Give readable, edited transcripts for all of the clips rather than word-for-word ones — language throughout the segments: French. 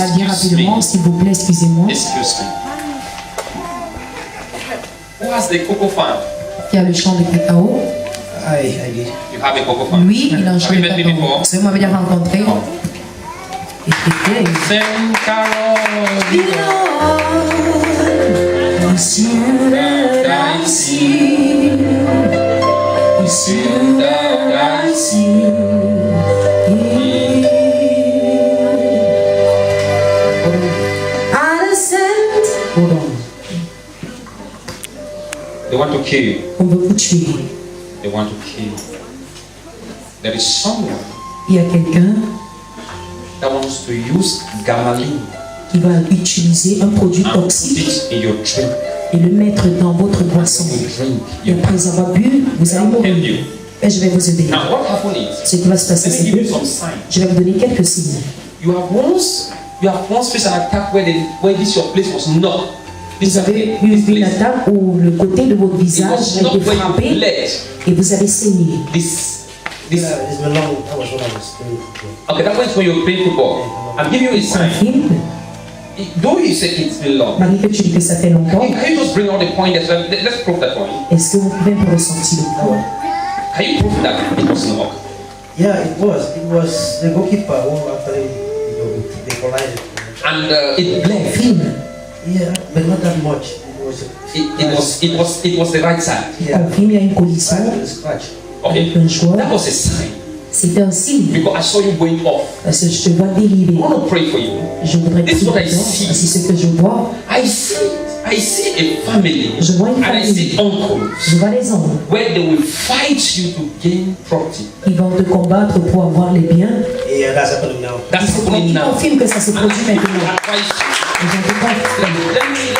va dire rapidement, s'il vous plaît, excusez-moi. Excuse me. Who has the cocoa farm? Qui a le champ de cacao? I did. You have a cocoa farm. Oui, il a un champ Have de you met me cacao. before? Vous m'avez déjà rencontré. Écoutez. Sing carol. It's you that I see. It's you that I see. Hold on. They want to kill you. On veut vous tuer. They want to kill you. There is someone Il y a quelqu'un that wants to use gamalin qui va utiliser un produit and put toxique it in your drink. et le mettre dans votre boisson. You drink. Et après avoir bu, vous allez Help mourir. you. Et je vais vous aider. Now what happened is, Ce qui va se passer, let me c'est give you que some signs. je vais vous donner quelques signes. You have once faced an attack where this your place was not. Vous avez eu une attaque où le côté de votre It visage was a not été where you frappé bled. et vous avez saigné. This. It's been long. That was when I was playing. Okay, that was when you were playing football. I'm giving you a sign. Confirme, Though you said it's been long, Marie, que tu dis que ça fait longtemps, can you just bring out the point? Let's prove that point. est-ce que vous pouvez me ressentir le poids? Can you prove that it was long? Yeah, it was. It was the goalkeeper who actually, they collided. And it bled. Confirme, Yeah, but not that much. It was the right side. Yeah. confirme, il y a une collision Scratch. Okay, avec un joueur. that was a sign C'était un signe. because I saw you going off. Parce que je te vois dériver. I want to pray for you. Je voudrais This is prier what I pour toi. see. C'est ce que je vois. I see a family, Je vois une and I see famille. uncles Je vois les hommes. where they will fight you to gain property. Ils vont te combattre pour avoir les biens. Yeah, that's happening now. That's happening Ils now. confirment que ça se And produit I maintenant. advise you. Et je te confirme.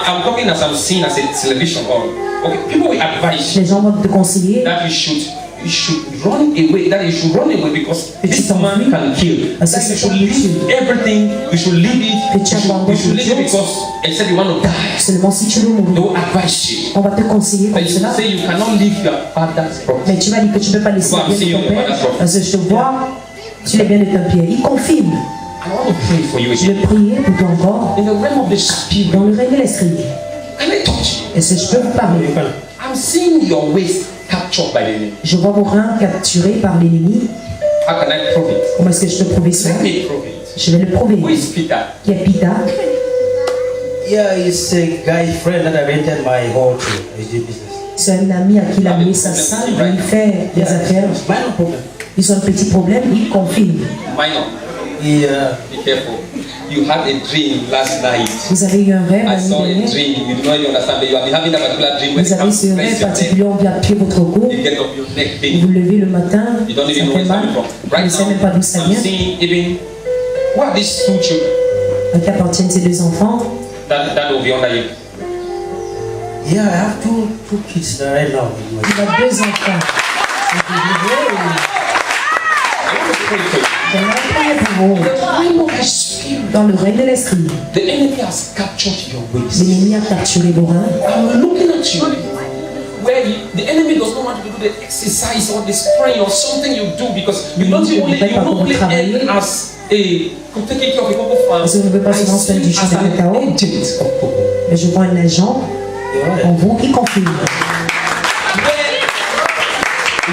I'm talking as I'm seeing as a television hall. Okay, people will advise you Les gens vont te conseiller that you should run away. That you should run away because this man can kill. That you should leave everything. You should leave it. You should leave it because except you want to die. seulement si tu veux They mourir. will advise you. On va te conseiller But comme you cela. say you cannot leave your father's property. Mais tu vas dire que tu ne peux pas laisser Well, les biens de ton père. Parce que je te vois sur les biens de ton père. Il confirme. I want to pray for you Je again. vais prier pour toi encore. In the realm of the spirit, Dans le règne de l'esprit. can I touch you? Est-ce que je peux vous parler? I'm seeing your waist captured by the enemy. Je vois vos reins capturés par l'ennemi. How can I prove it? Comment est-ce que je peux prouver ça? Let me prove it. Je vais le prouver. Who is Peter? Qui est Peter? Yeah, it's a guy friend that I rented my home to. He's doing business. C'est un ami à qui il a mis sa salle et il fait des affaires. Minor problem. Ils ont un petit problème, il confirme. Minor. Yeah. Be careful. You had a dream last night. Vous avez eu un rêve I la saw nuit a dernière. dream. You don't even understand, but you have been having that particular dream when Vous it avez comes ce to rêve place your neck. particulier, on vient appuyer votre cou. You get up your neck Vous pain. vous levez le matin, You don't ça even know where fait it's mal. coming from. Vous ne Right savez même pas d'où ça now, I'm vient. seeing even who are these two children À qui appartiennent ces deux enfants? that will be under you. Yeah, I have two kids right now. Il a deux enfants. I want to pray for you. J'aimerais prier pour vous. The realm of the spirit. Dans le règne de l'esprit, The enemy has captured your waist. l'ennemi a capturé vos reins. I'm looking at you where the enemy does not want you to do the exercise or the spraying or something you do because you don't only earn as a taking care of a cocoa farm. Parce que vous ne pouvez pas I seulement see faire du you champ as de an cacao. agent of cocoa. Mais je vois un agent en vous qui confirme.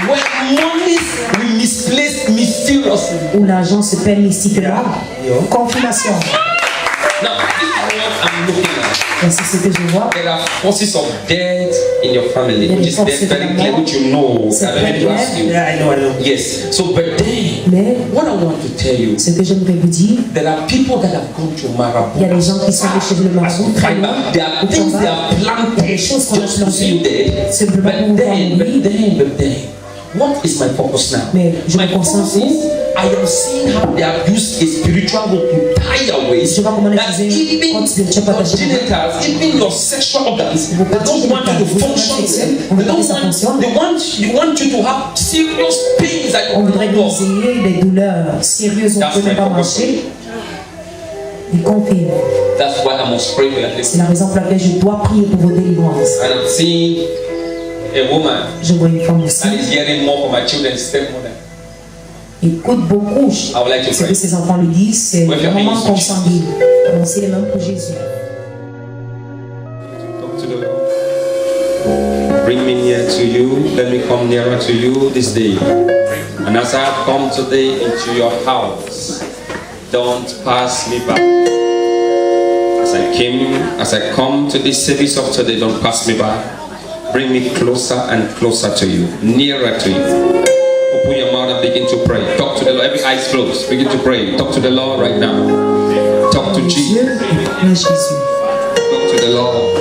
Where money we misplaced mysteriously. Où l'argent se perd mystiquement. Confirmation. Now, this is what I'm looking at. Et c'est ce que je vois. There are forces of death in your family, which is very clear, which you know. I don't need to ask you. Yeah, I know. Yes. So, but then, Mais what I want to tell you, ce que j'aimerais vous dire, there are people that have gone to il y a Marabout. des gens qui sont allés chez le marabout très loin. There are things they have Il y a planted des choses qu'on a just to see you plantées. dead. Simplement pour vous voir mourir. But then, what is my focus now? Mais je My me concentre focus is I am seeing how they have used a spiritual rope to tie your waist. Je vois comment les That utiliser even quand tu your genitals, even your sexual organs, they don't want you to function. They want you to have serious pains at On your voudrait que door. vous ayez des douleurs sérieuses, on ne peut même pas marcher. Il confirme. That's why I must pray for your C'est la raison pour laquelle je dois prier pour vos délivrances. And I'm seeing a woman Je vois une femme aussi that is hearing more from my children's stepmother. écoute beaucoup I would like to ce que pray. ses enfants lui disent. C'est With your vraiment hands, consanguin. C'est les mêmes pour Jésus. Talk to the Lord. Bring me near to you. Let me come nearer to you this day. And as I have come today into your house, don't pass me by. As I come to this service of today, don't pass me by. Bring me closer and closer to you, nearer to you. Open your mouth and begin to pray. Talk to the Lord. Every eyes closed. Begin to pray. Talk to the Lord right now. Talk to Jesus. Dieu et Jésus. Talk to the Lord.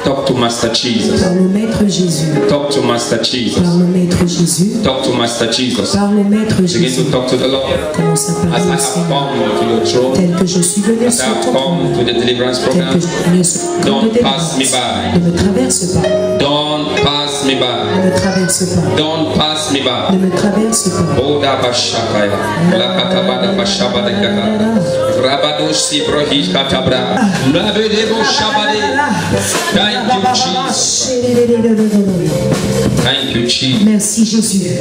Talk to Master Jesus. Par le Maître Jésus. Talk to Master Jesus. Par le Maître Jésus. Talk to Master Jesus. Par le Maître Begin Jésus. to talk to the Lord. Commence à As I parler au have Seigneur. come to your throne, Tel que je suis venu as I sur have ton come trône. to the deliverance Tel program, que je suis venu sur ton don't trône de pass me délivrance. by. Ne me traverse pas. Don't pass me by. Ne me traverse pas. Don't pass me by. Ne me traverse pas. Oda bashakaya, lakatabada bashabada kaka, rabadosi brohi katabra, labedebo shabade. Thank you, Jesus. Thank you, Jesus. Merci Jésus.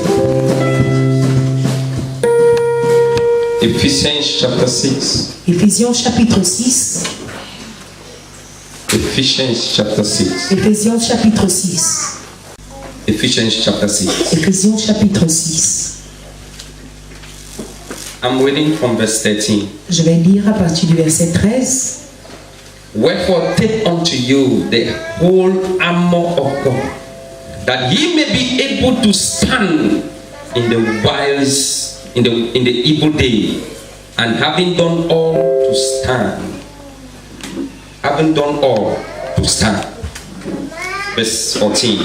Ephesians chapter 6. Éphésiens chapitre 6. Ephesians chapter 6. Éphésiens chapitre 6. Ephesians chapter 6. Éphésiens chapitre 6. I'm reading from verse 13. Je vais lire à partir du verset 13. Wherefore take unto you the whole armor of God, that ye may be able to stand in the wiles, in the evil day, and having done all to stand. Having done all to stand. Verse 14.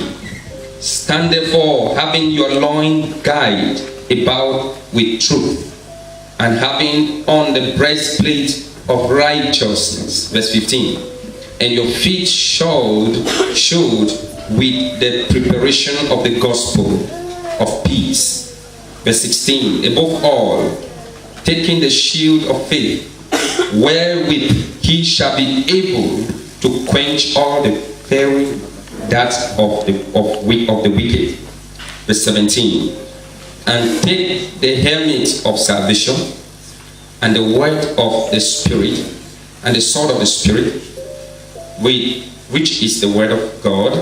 Stand therefore, having your loin girded about with truth, and having on the breastplate of righteousness. Verse 15. And your feet shod with the preparation of the gospel of peace. Verse 16. Above all, taking the shield of faith, wherewith he shall be able to quench all the fiery darts of the wicked. Verse 17. And take the helmet of salvation, and the word of the Spirit, and the sword of the Spirit, which is the word of God.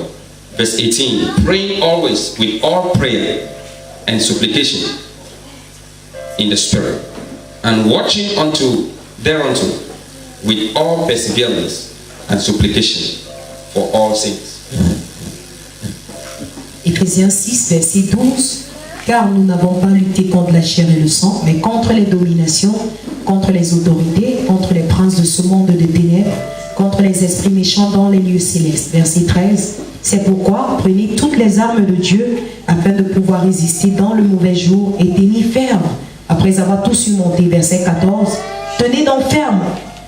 Verse 18. Praying always with all prayer and supplication in the Spirit, and watching thereunto with all perseverance and supplication for all saints. Éphésiens 6, verset 12. Car nous n'avons pas lutté contre la chair et le sang, mais contre les dominations, contre les autorités, contre les princes de ce monde de ténèbres, contre les esprits méchants dans les lieux célestes. Verset 13. C'est pourquoi prenez toutes les armes de Dieu afin de pouvoir résister dans le mauvais jour et tenir ferme après avoir tout surmonté. Verset 14. Tenez donc ferme,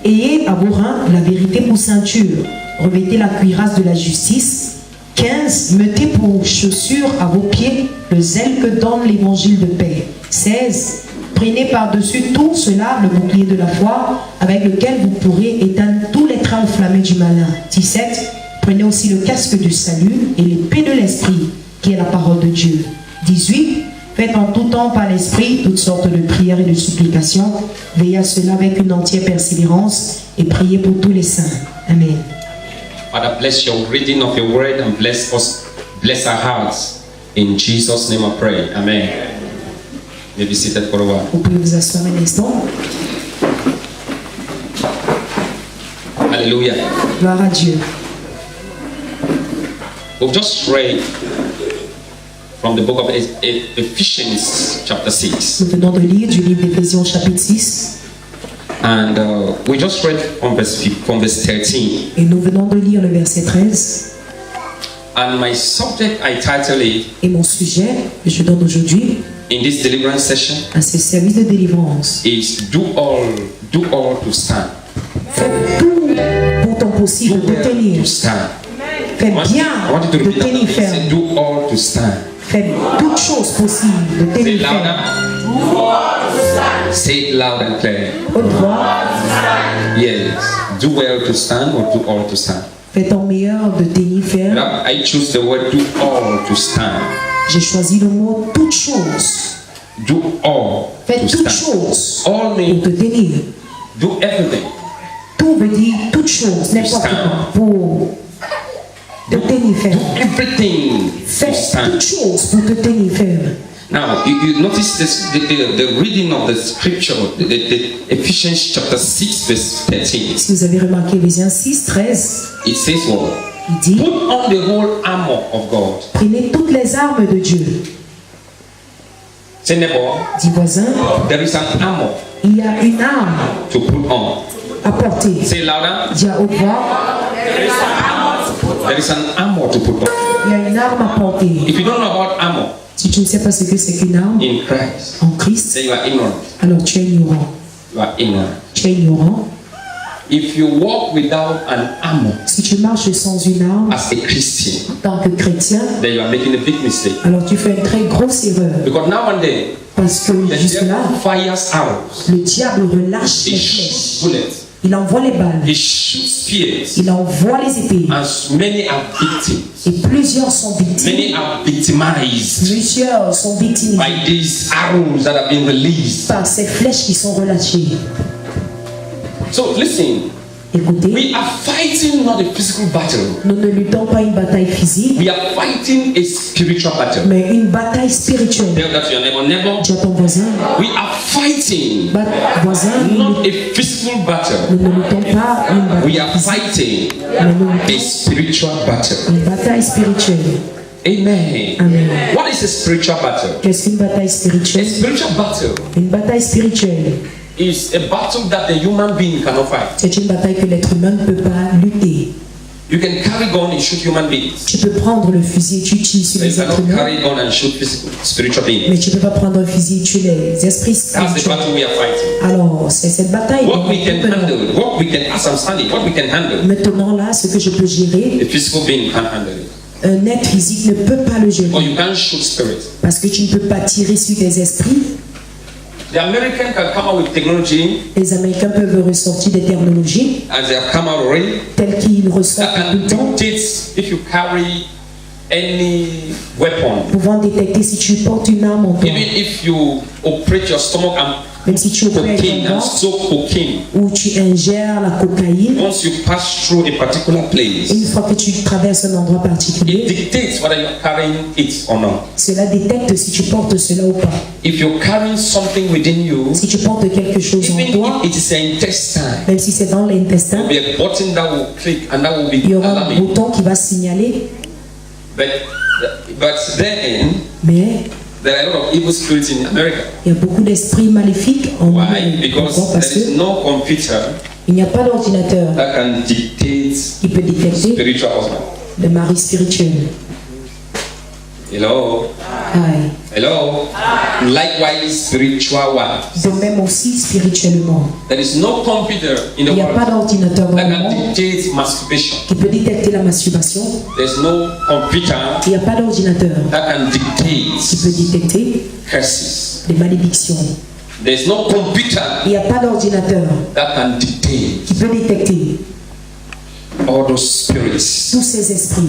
ayez à vos reins la vérité pour ceinture, revêtez la cuirasse de la justice. 15. Mettez pour chaussure à vos pieds le zèle que donne l'évangile de paix. 16. Prenez par-dessus tout cela le bouclier de la foi avec lequel vous pourrez éteindre tous les traits enflammés du malin. 17. Prenez aussi le casque du salut et l'épée de l'esprit qui est la parole de Dieu. 18. Faites en tout temps par l'esprit toutes sortes de prières et de supplications. Veillez à cela avec une entière persévérance et priez pour tous les saints. Amen. Father, bless your reading of your word and bless us, bless our hearts. In Jesus' name I pray. Amen. You may be seated for a while. Vous pouvez vous asseoir un instant. Hallelujah. Gloire à Dieu. We've just read from the book of Ephesians chapter 6. Nous venons de lire du livre d'Éphésiens chapitre 6 And we just read from verse 13. et nous venons de lire le verset 13. And my subject, I title it, Et mon sujet que je donne aujourd'hui in this deliverance session, à ce service de délivrance. is do all to stand. Fais tout pour ton possible de To tenir. stand. Fais I want bien you to de repeat tenir that. Say, ferme. do all to stand. Fais toutes choses possibles de Say it tenir ferme. louder. Say it loud and clear. Haute voix, Yes. Do well to stand or do all to stand. fais ton meilleur de tenir ferme. I choose the word do all to stand. J'ai choisi le mot toutes choses. Do all Fais to toutes stand. choses All pour means te tenir. do everything. Tout veut dire toutes choses, n'importe stand. quoi, pour te tenir Do ferme. everything to Fais stand. toutes choses pour te tenir ferme. Now, you notice this, the reading of the scripture, the Ephesians chapter 6, verse 13. Si vous avez remarqué, Éphésiens 6, 13, It says what? il dit, Put on the whole armor of God. prenez toutes les armes de Dieu. Say neighbor, Dis voisin, there is an armor il y a une arme to put on. à porter. Say louder. Dis à haute voix, There is an armor to put on. il y a une arme à porter. If you don't know about armor Si tu ne sais pas ce que c'est qu'une arme in Christ, en Christ, then you are ignorant. alors tu es ignorant. You are ignorant. Tu es ignorant. If you walk without an armor Si tu marches sans une arme, as a Christian, en tant que chrétien, then you are making a big mistake. alors tu fais une très grosse erreur. Because now and then, Parce que the jusque-là, devil fires arrows. le diable relâche He les shoots flèches. bullets. Il envoie les balles. He shoots spears. Il envoie les épées. And many are victims. Et plusieurs sont victimes. Many are victimized Plusieurs sont victimes by these arrows that have been released. par ces flèches qui sont relâchées. So listen, Écoutez, we are fighting not a physical battle. nous ne luttons pas une bataille physique, We are fighting a spiritual battle. mais une bataille spirituelle. Tell that to your neighbor. Dis à ton voisin, We are fighting voisin, not a physical battle. nous ne luttons pas une We bataille are physique, fighting mais nous luttons a spiritual battle. une bataille spirituelle. Amen. Amen. What is a spiritual battle? Qu'est-ce qu'une bataille A spirituelle? spiritual battle Une bataille spirituelle, is a battle that the human being cannot fight. c'est une bataille que l'être humain ne peut pas lutter. You can carry gun and shoot human beings. Tu peux prendre le fusil et tu tues sur But you les êtres cannot humains, carry gun and shoot physical, spiritual beings. mais tu ne peux pas prendre un fusil et tuer les esprits That's the spirituels. battle we are fighting. Alors, c'est cette bataille. What we dont can nous menons. handle, what we can, as I'm standing, what we can handle, Maintenant là, ce que je peux gérer, a physical being can handle it. un être physique ne peut pas le Or gérer. you can't shoot spirit. Parce que tu ne peux pas tirer sur des esprits. The American can come out with technology, Les Américains peuvent ressortir des technologies as they have come out already, telles qu'ils ressortent that tout le can temps, dictate if you carry any weapon. pouvant détecter si tu portes une arme en toi. Even if you operate your stomach and Même si tu opères cocaine ton and ventre soak cocaine, ou tu ingères la cocaïne, once you pass through a particular place, une fois que tu traverses un endroit it particulier, dictates whether you're carrying it or not. cela détecte si tu portes cela ou pas. If you're carrying something within you, Si tu portes quelque chose en even toi, if it is an intestine, même si c'est dans l'intestin, there'll be a button that will click and that will il y be aura un alarming. bouton qui va signaler, But then mais there are a lot of evil spirits in America. il y a beaucoup d'esprits maléfiques en Why? Amérique. Pourquoi? Because Parce there is qu'il no computer n'y a pas d'ordinateur that can dictate qui peut détecter spiritual husband. le mari spirituel. Hello? Aïe. Hello? Likewise, spiritual wives. De même aussi spirituellement. There is no computer in the Il n'y a pas world d'ordinateur dans that le can monde dictate masturbation. qui peut détecter la masturbation. There's no computer Il n'y a pas d'ordinateur that can qui peut dictate détecter curses. les malédictions. There's no computer Il n'y a pas d'ordinateur that can dictate qui peut détecter all those spirits. tous ces esprits.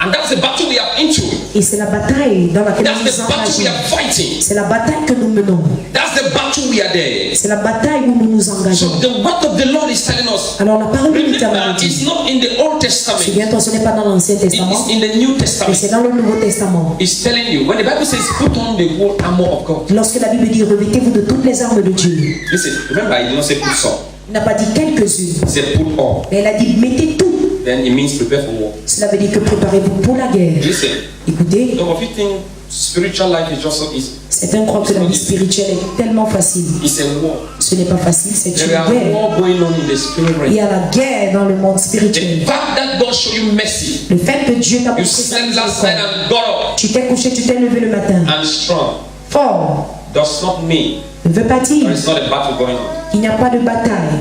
And that's the battle we are into. Et c'est la bataille dans laquelle nous That's the nous battle we engageons. are fighting. C'est la bataille que nous menons. That's the battle we are there. C'est la bataille où nous nous So engageons. the word of the Lord is telling us. Alors la parole de l'Éternel Remember, dit, it's not in the Old Testament. souviens-toi, ce n'est pas dans l'Ancien It Testament, is in the New mais Testament. c'est dans le Nouveau Testament. It's telling you when the Bible says, "Put on the whole armor of God." Lorsque la Bible dit, revêtez-vous de toutes les armes de Dieu, Listen, remember, I did not say put some. il n'a pas dit quelques-unes, It said put all. mais elle a dit, mettez tout. Then it means prepare for war. Cela veut dire que préparez-vous pour la guerre. Listen, Écoutez, some of you think spiritual life is just so easy. certains croient que la vie spirituelle est tellement facile. It's a war. Ce n'est pas facile, c'est une There are guerre. war going on in the spirit Il y realm. a la guerre dans le monde The spirituel. fact that God showed you mercy, Le fait que Dieu t'a you montré sa slept last night miséricorde. and got up Tu t'es couché, tu t'es levé le matin. and strong, Fort does not mean ne veut pas dire there is not a battle going on. qu'il n'y a pas de bataille.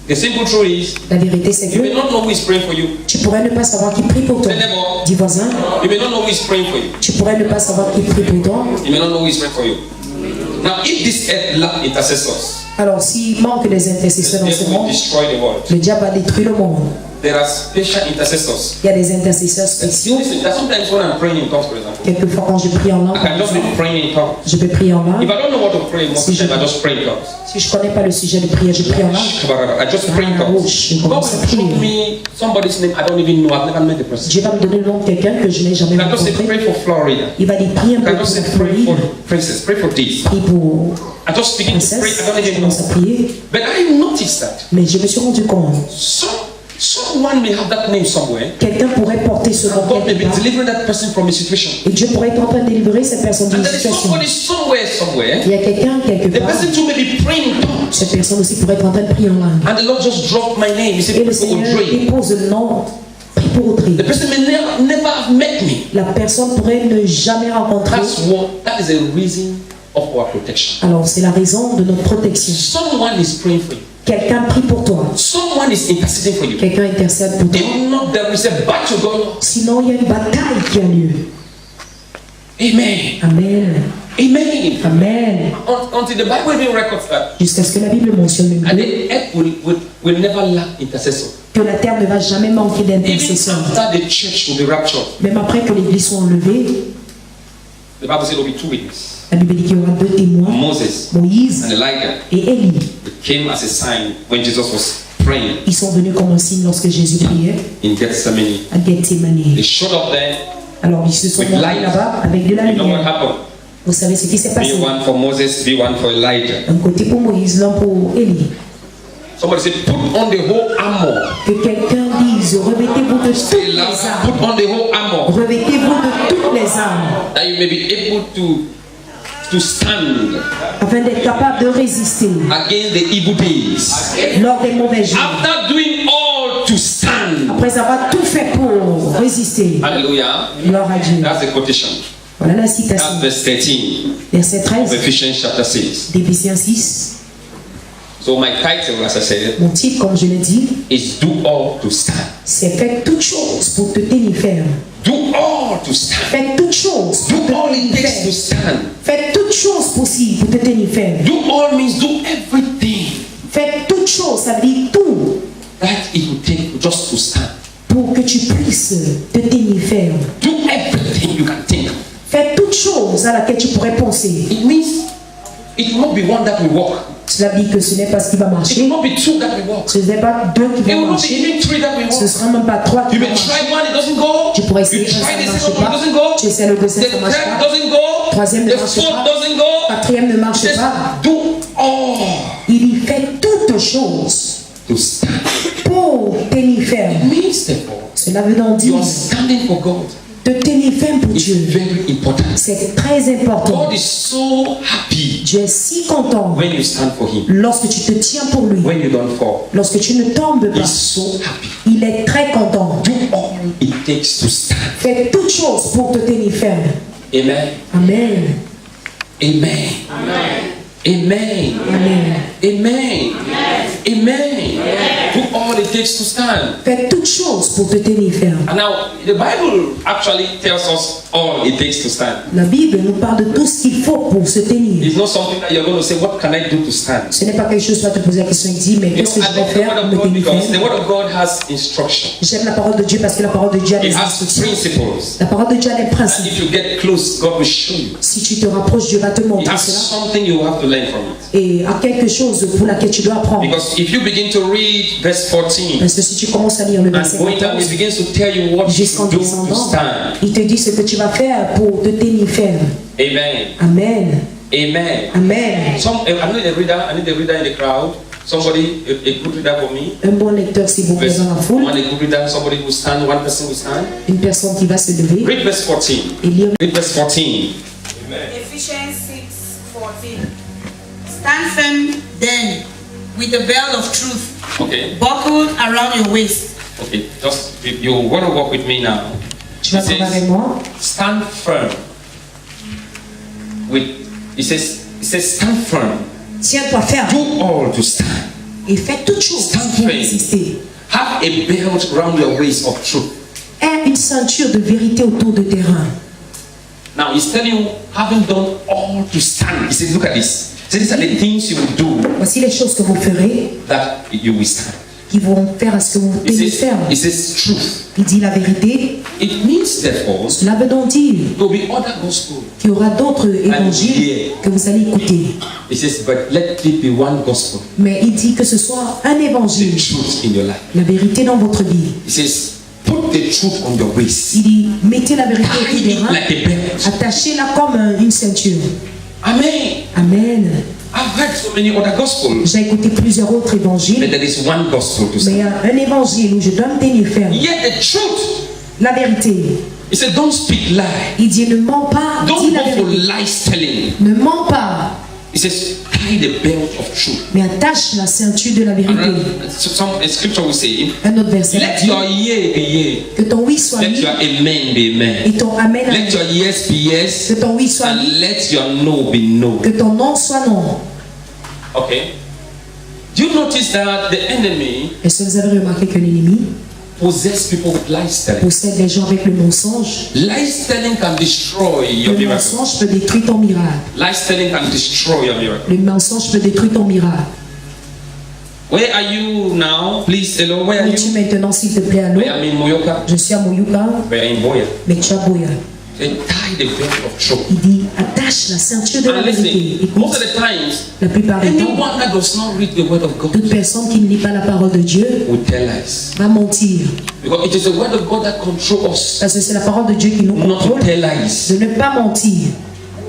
The simple truth is, La vérité, c'est you may que not know who is praying for you. tu pourrais ne pas savoir qui prie pour toi. Say neighbor, Dis voisin, you may not know who is praying for you. tu pourrais ne pas savoir qui prie pour toi. You may not know who is praying for you. Now, if this earth lack intercessors, Alors, s'il manque des the intercesseurs dans ce devil will monde, destroy the world. le diable va détruire le monde. there are special intercessors. Il y a des intercesseurs spéciaux. Listen, there are sometimes when I'm praying in tongues, for example, Quelquefois, quand je prie en langue, I can just be praying in tongues. je peux prier en If langue. I don't know what to pray, most of the time I just pray in tongues. Si je ne connais pas le sujet de prière, je prie en langue. I just pray in tongues. God will drop me somebody's name I don't even know. I've never met the person. Dieu va me donner le nom de quelqu'un que je n'ai jamais I can just say rencontré. pray for Florida. Il va dire prier un I peu can pour just say la pray for Floride, princess. Pray for this. prie pour I just begin to pray. princesse. I don't Je even know. commence à prier. But I noticed that Mais je me suis rendu compte, someone may have that name somewhere. quelqu'un pourrait porter ce nom God may be quelque part. delivering that person from a situation. Et Dieu pourrait être en train de délivrer cette personne And d'une there is situation. somebody somewhere. Il y a quelqu'un quelque The part. person too may be praying in tongues. Cette personne aussi pourrait être en train de prier en langue. And the Lord just dropped my name. He said, Et le pray for Seigneur Audrey. dépose le nom, prie pour Audrey. The person may never have met me. La personne pourrait ne jamais rencontrer. That is a reason of our protection. Alors c'est la raison de notre protection. Someone is praying for you. Quelqu'un prie pour toi. Someone is interceding for you. Quelqu'un intercède pour toi. If not, there is a battle going on. Sinon, il y a une bataille qui a lieu. Amen. Amen. Amen. Amen. Until the Bible even records that. Jusqu'à ce que la Bible mentionne même And the earth will never lack intercessor. que la terre ne va jamais manquer Even d'intercesseurs. after the church will be raptured. Même après que l'église soit enlevée, The Bible said there will be two witnesses. la Bible dit qu'il y aura deux témoins, Moses Moïse and Elijah. et Élie. It came as a sign when Jesus was praying Ils sont venus comme un signe lorsque Jésus priait in Gethsemane. à Gethsemane. They showed up there. Alors ils se sont With montrés light. là-bas avec de la You know what lumière. happened? Vous savez ce qui s'est Be passé. one for Moses, be one for Elijah. Un côté pour Moïse, l'un pour Élie. Somebody said, put on the whole armor. Que quelqu'un dise, revêtez-vous de toutes Say les loud, armes. put on the whole armor. Revêtez-vous de toutes les armes. That you may be able to stand Afin d'être capable de résister against the evil days. lors des mauvais jours. After doing all to stand. Après avoir tout fait pour résister. Hallelujah. Gloire à Dieu. That's the quotation. Voilà la That's citation. verse 13 Verset of 13 Ephesians chapter 6. d'Éphésiens 6. So my title, as I said, Mon titre, comme je l'ai dit, is Do All to Stand. c'est fais toutes choses pour te tenir ferme. Do all to stand. Fais toutes choses Do pour te all it tenir takes to ferme. stand. Fais toutes choses possibles pour te tenir ferme. Do all means do everything Fais toutes choses, ça veut dire tout, that it will take just to stand. pour que tu puisses te tenir ferme. Do everything you can think. Fais toutes choses à laquelle tu pourrais penser. It means it will not be one that will walk. Cela dit que ce n'est pas ce qui va It will marcher. not be two that will walk. Ce n'est pas deux qui It vont will not be marcher. even three that will Ce ne walk. sera même pas trois qui You vont may marcher. try one, it doesn't go. Tu pourrais You essayer un, try ça the ne marche second one, it pas. doesn't go. Tu essaies le deuxième, ça The ne marche third pas. doesn't go. Troisième ne The marche fourth pas. doesn't go. Quatrième ne marche Just pas. do all Il y fait toutes choses to stand. pour tenir ferme. It means therefore Cela veut donc you dire are standing for God. de tenir ferme pour It's Dieu. very important. C'est très important. God is so happy Dieu est si content when you stand for Him. lorsque tu te tiens pour lui. When you don't fall. Lorsque tu ne tombes He's pas, so happy. il est très content. Do all it takes to stand. Fais toutes choses pour te tenir ferme. Amen. Amen. Amen. Amen. Amen. Amen. Amen. Do all it takes to stand. Fais toutes choses pour te tenir ferme. And now, the Bible actually tells us all it takes to stand. La Bible nous parle de tout ce qu'il faut pour se tenir. It's not something that you're going to say, what can I do to stand? Ce n'est pas quelque chose, tu vas te poser la question et dire, mais You know, qu'est-ce que I je vais love the faire Word pour of me God tenir because the ferme? Word of God has instruction. J'aime la parole de Dieu parce que la parole de Dieu a It des has instructions. principles. La parole de Dieu a des And principes. if you get close, God will show you. Si tu te rapproches, Dieu va te It montrer has cela. something you have to learn from it. Et à quelque chose pour laquelle tu dois apprendre. Because if you begin to read verse 14, Parce que si tu commences à lire le and verset going down, 14, it begins to tell you what you jusqu'en should do to descendant, stand. il te dit ce que tu vas faire pour te tenir ferme. Amen. Amen. Amen. Amen. I need a reader. I need a reader in the crowd. Somebody, a good reader for me. Un bon lecteur, s'il vous plaît, Verse, dans la foule. one, a good reader. Somebody who stand. One person who stand. Une personne qui va se lever Read verse 14. et lire. Read verse 14. Ephesians 6:14. Stand firm then, with the belt of truth Okay. buckled around your waist. Okay. Just you want to walk with me now. Tu vas It tomber avec says, moi. stand firm. It says stand firm. Tiens-toi ferme Do all to stand. et fais toutes choses Stand pour firm. résister. Have a belt round your waist of truth. Aie une ceinture de vérité autour de tes reins. Now he's telling you, having done all to stand. He says, look at this. He says, these are the things you will do Voici les choses que vous ferez that you will stand. qui vont faire à ce que vous tenez ferme. It says truth. Il dit la vérité. It means therefore Cela veut donc dire there will be other gospel. qu'il y aura d'autres évangiles que vous allez écouter. It says, but let it be one gospel. Mais il dit que ce soit un évangile, The truth in your life. la vérité dans votre vie. It says, put the truth on your waist. Il dit, mettez la vérité au pied Tie des it reins, like a belt. attachez-la comme une ceinture. Amen. Amen. I've heard so many other gospels. J'ai écouté plusieurs autres But évangiles, there is one gospel to mais il y say. a un évangile où je dois me tenir ferme. Yet the truth. La vérité. He said, don't speak lie. Il dit, ne mens pas, Don't dis la go for vérité. lies telling. Ne mens pas, He says, tie the belt of truth. mais attache la ceinture de la vérité. Some scripture will say, Un autre verset. let your yea be yea. Que ton oui soit Let oui your amen be amen. et ton amen amen. Let your yes be yes. Que ton oui soit oui, And let your no be no. que ton non soit non. Okay. Do you notice that the enemy Est-ce que vous avez remarqué que l'ennemi possesses people with lies telling? possède les gens avec le mensonge? Lies telling can destroy your Le miracle. mensonge peut détruire ton miracle. Lies telling can destroy your miracle. Le mensonge peut détruire ton miracle. Where are you now? Please, hello, where are Où es-tu you? maintenant, s'il te plaît, allô? Where I'm in Moyoka. Je suis à Moyuka, Where in Boya. mais tu as Boya. They tie the belt of truth. Il dit, attache la ceinture de la And vérité. listen, most Écoute, of the times, la plupart du temps, anyone that does not read the word of God toute personne qui ne lit pas la parole de Dieu will tell lies. va mentir. Because it is the word of God that controls us, Parce que c'est la parole de Dieu qui nous not to contrôle tell lies. de ne pas mentir.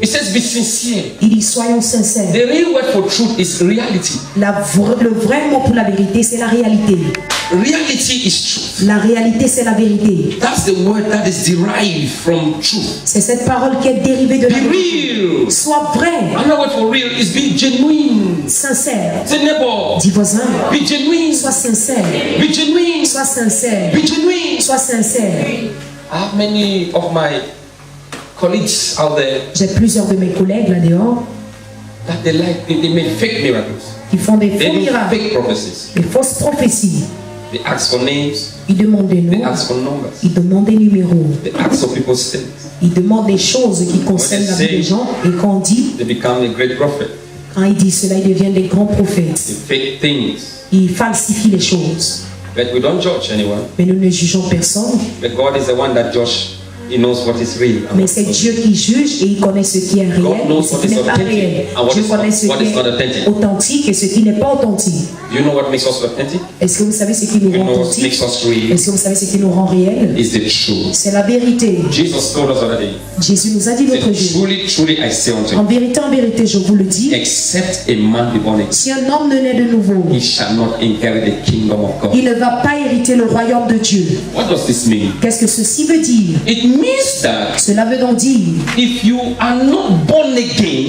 It says, be sincere. Il dit, soyons sincères. The real word for truth is reality. Le vrai mot pour la vérité, c'est la réalité. Reality is truth. La réalité, c'est la vérité. That's the word that is derived from truth. C'est cette parole qui est dérivée de la Be vérité. real. Sois vrai, Another word for real is be genuine. sincère. Say neighbor, Dis voisin, be genuine. sois sincère. Be genuine. Sois sincère. Be genuine. Sois sincère. I have many of my colleagues out there J'ai plusieurs de mes collègues là dehors that they make fake miracles. qui font des They faux make miracles, fake prophecies. des fausses prophéties. They ask for names. Ils demandent des They noms, ask for numbers. ils demandent des numéros, They ask for people's things. ils demandent des choses qui concernent la vie des gens. Et quand on dit, They become a great prophet. quand ils disent cela, ils deviennent des grands prophètes. They fake things. Ils falsifient les choses. But we don't judge anyone. Mais nous ne jugeons personne. But God is the one that judges. He knows what is real. and Mais what c'est is not. Dieu qui juge et il connaît ce qui est réel God et knows ce what qui is n'est pas authentic réel. and what Dieu is connaît ce not qui est authentic. authentique et ce qui n'est pas authentique. You know what makes us authentic? Est-ce que vous savez ce qui nous You rend know what authentique? makes us real? Est-ce que vous savez ce qui nous rend réel? Is the truth. C'est la vérité. Jesus told us already. Jésus nous a dit He l'autre said, jour, truly, truly, I say unto en you, vérité, je vous le dis, except a man be born again, si un homme ne naît de nouveau, he shall not inherit the kingdom of God. il ne va pas hériter le royaume de Dieu. What does this mean? Qu'est-ce que ceci veut dire? It means that Cela veut donc dire if you are not born que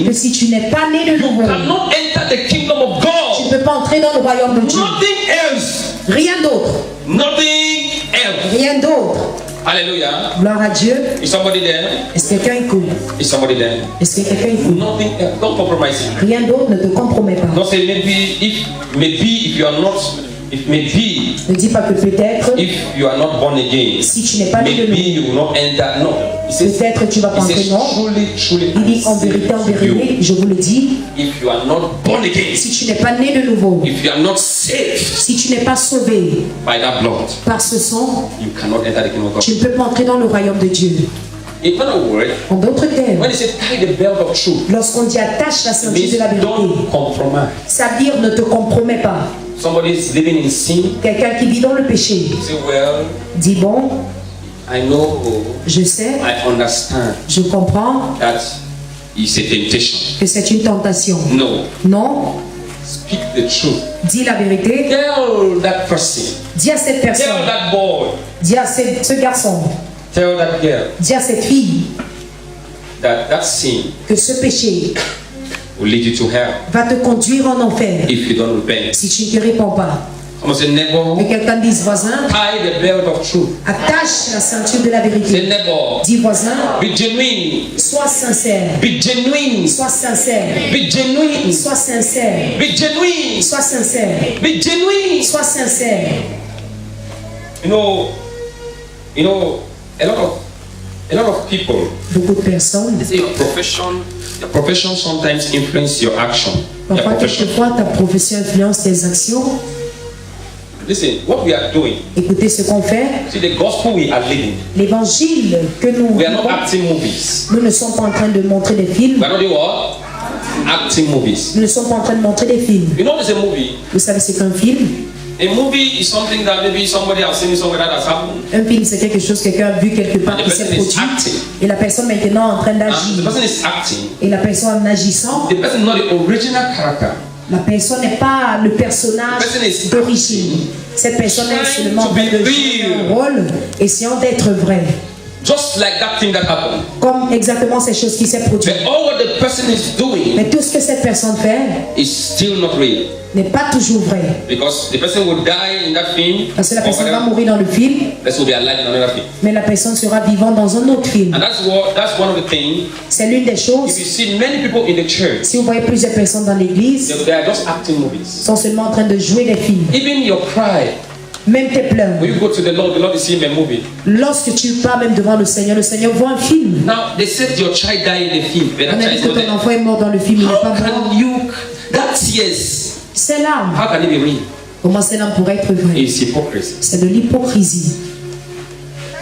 again, si tu n'es pas né de you nouveau, cannot enter the kingdom of tu God. ne peux pas entrer dans le royaume de Dieu. Nothing else. Rien d'autre. Nothing else. Rien d'autre. Hallelujah. Gloire à Dieu. Is somebody there? Est-ce que quelqu'un écoute? Is somebody there? Est-ce que quelqu'un écoute? Nothing else. Don't compromise it. Rien d'autre ne te compromet pas. Don't say maybe if you are not, if maybe Ne dis pas que peut-être, if you are not born again, si tu n'es pas né de maybe nouveau, you will not enter. No. He says, peut-être tu vas pas entrer, non. truly, truly, Il dit I en say vérité, to you, je vous le dis, if you are not born again, si tu n'es pas né de nouveau, if you are not saved si tu n'es pas sauvé by that blood, par ce sang, you cannot enter the kingdom of tu God. ne peux pas entrer dans le royaume de Dieu. In other words, En d'autres termes, when he said tie the belt of truth, lorsqu'on dit attache la it ceinture means de la vérité, don't compromise. ça veut dire ne te compromets pas. Somebody is living in sin. Quelqu'un qui vit dans le péché Say, well, dit bon, I know, je sais, I understand je comprends that it's a temptation. que c'est une tentation. No, Non, speak the truth. dis la vérité, Tell that person, dis à cette tell personne, that boy, dis à ce garçon, tell that girl dis à cette fille that sin que ce péché will lead you to hell va te conduire en enfer if you don't repent. si tu ne te réponds pas. Someone say, neighbor, Et quelqu'un dise voisin, tie the belt of truth. attache la ceinture de la Say, vérité. neighbor, Dis voisin, be genuine, sois sincère, be genuine, sois sincère, be genuine, sois sincère, be genuine, sois sincère, be genuine. sois sincère. You know, a lot of people. Beaucoup de personnes, They say your profession sometimes influence your action. Your parfois, profession. quelquefois, ta profession influence tes actions. Listen, what we are doing, Écoutez ce qu'on fait. see the gospel we are living. L'évangile que nous We are not vivons, acting movies. nous ne sommes pas en train de montrer des We films. are not doing what? Acting movies. Nous ne sommes pas en train de montrer des films. You know, there's a movie. Vous savez, c'est qu'un film. A movie is something that maybe somebody has seen somewhere that has happened. Un film, c'est quelque chose que quelqu'un a vu quelque part And the qui s'est person is produit. acting. Et la personne maintenant est en train And the d'agir. person is acting. Et la personne en agissant, The person is not the original character. la personne n'est pas le personnage The person is d'origine. Cette personne est trying seulement en to train be de jouer real. un rôle, essayant d'être vrai. Just like that thing that happened. Comme exactement ces choses qui s'est produit. But all what the person is doing Mais tout ce que cette personne fait is still not real. n'est pas toujours vrai. Because the person will die in that film. Parce que la or personne va whatever. mourir dans le film, The person will be alive in another film. mais la personne sera vivante dans un autre film. And that's one of the things. C'est l'une des If choses. you see many people in the church, Si vous voyez plusieurs personnes dans l'église, they are just acting movies. sont seulement en train de jouer des films. Even your cry, Même tes pleurs. when you go to the Lord is seeing a movie. Lorsque tu pars même devant le Seigneur voit un film. Now they said your child died in the film, but On that a child dit is que not ton there. enfant est mort dans le film, il n'est How pas mort. can you? That tears. C'est l'âme. How can it be real? Comment c'est l'âme pourrait être vrai? It's hypocrisy. C'est de l'hypocrisie.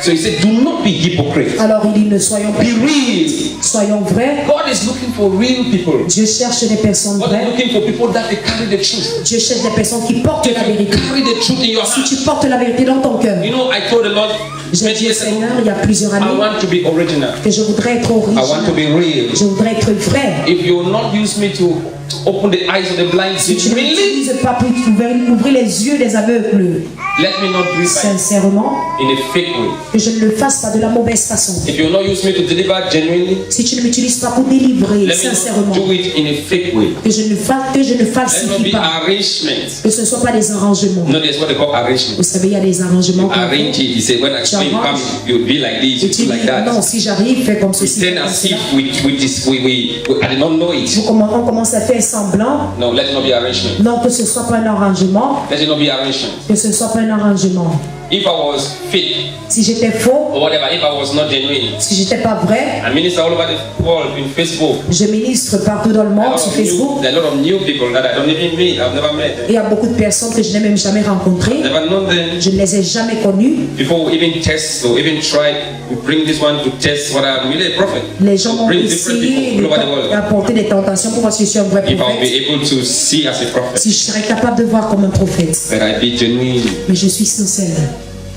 So he said, do not be hypocrite. Alors il dit ne soyons pas, Be real. soyons vrais. God is looking for real people. Dieu cherche des personnes God is vraies. looking for people that they carry the truth. Dieu cherche des personnes qui portent If la you vérité. carry the truth in your Si heart. tu portes la vérité dans ton cœur, You know, I told the Lord j'ai many dit au years ago, Seigneur il y a plusieurs I années want to be original. que je voudrais être I want to original. be real. Je voudrais être vrai. If you will not use me to open the eyes of the blind, Si tu ne really, m'utilises pas pour ouvrir les yeux des aveugles, let me not do it sincèrement, in a fake way. que je ne le fasse pas de la mauvaise façon. If you will not use me to deliver genuinely, Si tu ne m'utilises pas pour délivrer let me sincèrement, not do it in a fake way. que je ne Let not falsifie be pas, arrangement. que ce ne soit pas des arrangements. No, that's what they call arrangement. Vous savez, il y a des arrangements qu'on Arrange fait. it. He said, when I come, you'll be like this, Et you tu do dis, like that. non, si j'arrive, fais comme ceci. fais Pretend comme as cela. if I did not know it. On commence à faire semblant. No, let it not be arrangement. Non, que ce ne soit pas un arrangement. Let it not be arrangement. Que ce ne soit pas un arrangement. If I was fake Si j'étais faux, or whatever, if I was not genuine, si j'étais pas vrai, I minister all over the world in Facebook. je ministre partout dans le monde sur Facebook. There are a lot of new people that I don't even meet. I've never met them. Il y a beaucoup de personnes que je n'ai même jamais rencontrées. Never known them. Je ne les ai jamais connues. People even test or even try to bring this one to test what I'm really a prophet. Les gens vont Bring different essayer people all over the world. d'apporter des tentations pour voir si je suis un vrai If I'll prophète. be able to see as a prophet, Si je serais capable de voir comme un prophète. but I be genuine. Mais je suis sincère.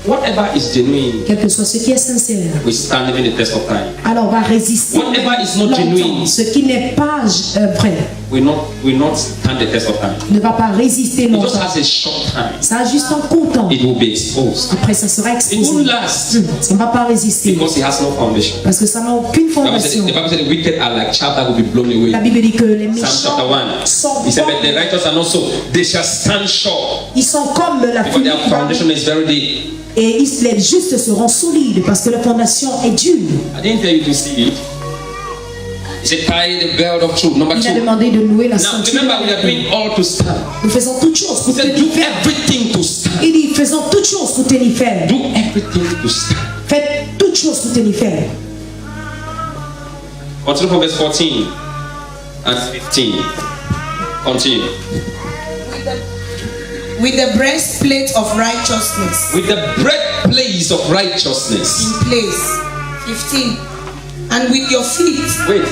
Whatever is genuine, Quel que soit ce qui est sincère, we stand even the test of time. alors on va résister Whatever is not longtemps. genuine. Ce qui n'est pas vrai We not stand the test of time. ne va pas résister It just longtemps. has a short time. Ça a juste un court temps. It will be exposed. Après, ça sera It exposé. won't last Ça ne va pas résister. because it has no foundation. Parce que ça n'a aucune The Bible fondation. said the wicked are like chaff that will be blown away. La Bible dit que les Psalm méchants chapter 1. sont He said, but the comme, righteous are not so. They shall stand sure ils sont comme la because their fumée foundation is very deep. et les justes seront solides parce que la fondation est dure. I didn't tell you to see it. He said, tie the belt of truth. Number Il a 2. demandé de nouer la Now, ceinture. remember, we are doing all to stand. Nous faisons toutes choses He pour said, tenir do ferme. everything to stand. Il dit, faisons toutes choses pour tenir ferme. Do everything to stand. Faites toutes choses pour tenir ferme. Continue from verse 14 and 15. Continue. With the breastplate of righteousness With the breastplate of righteousness. in place. 15. And with your feet Wait.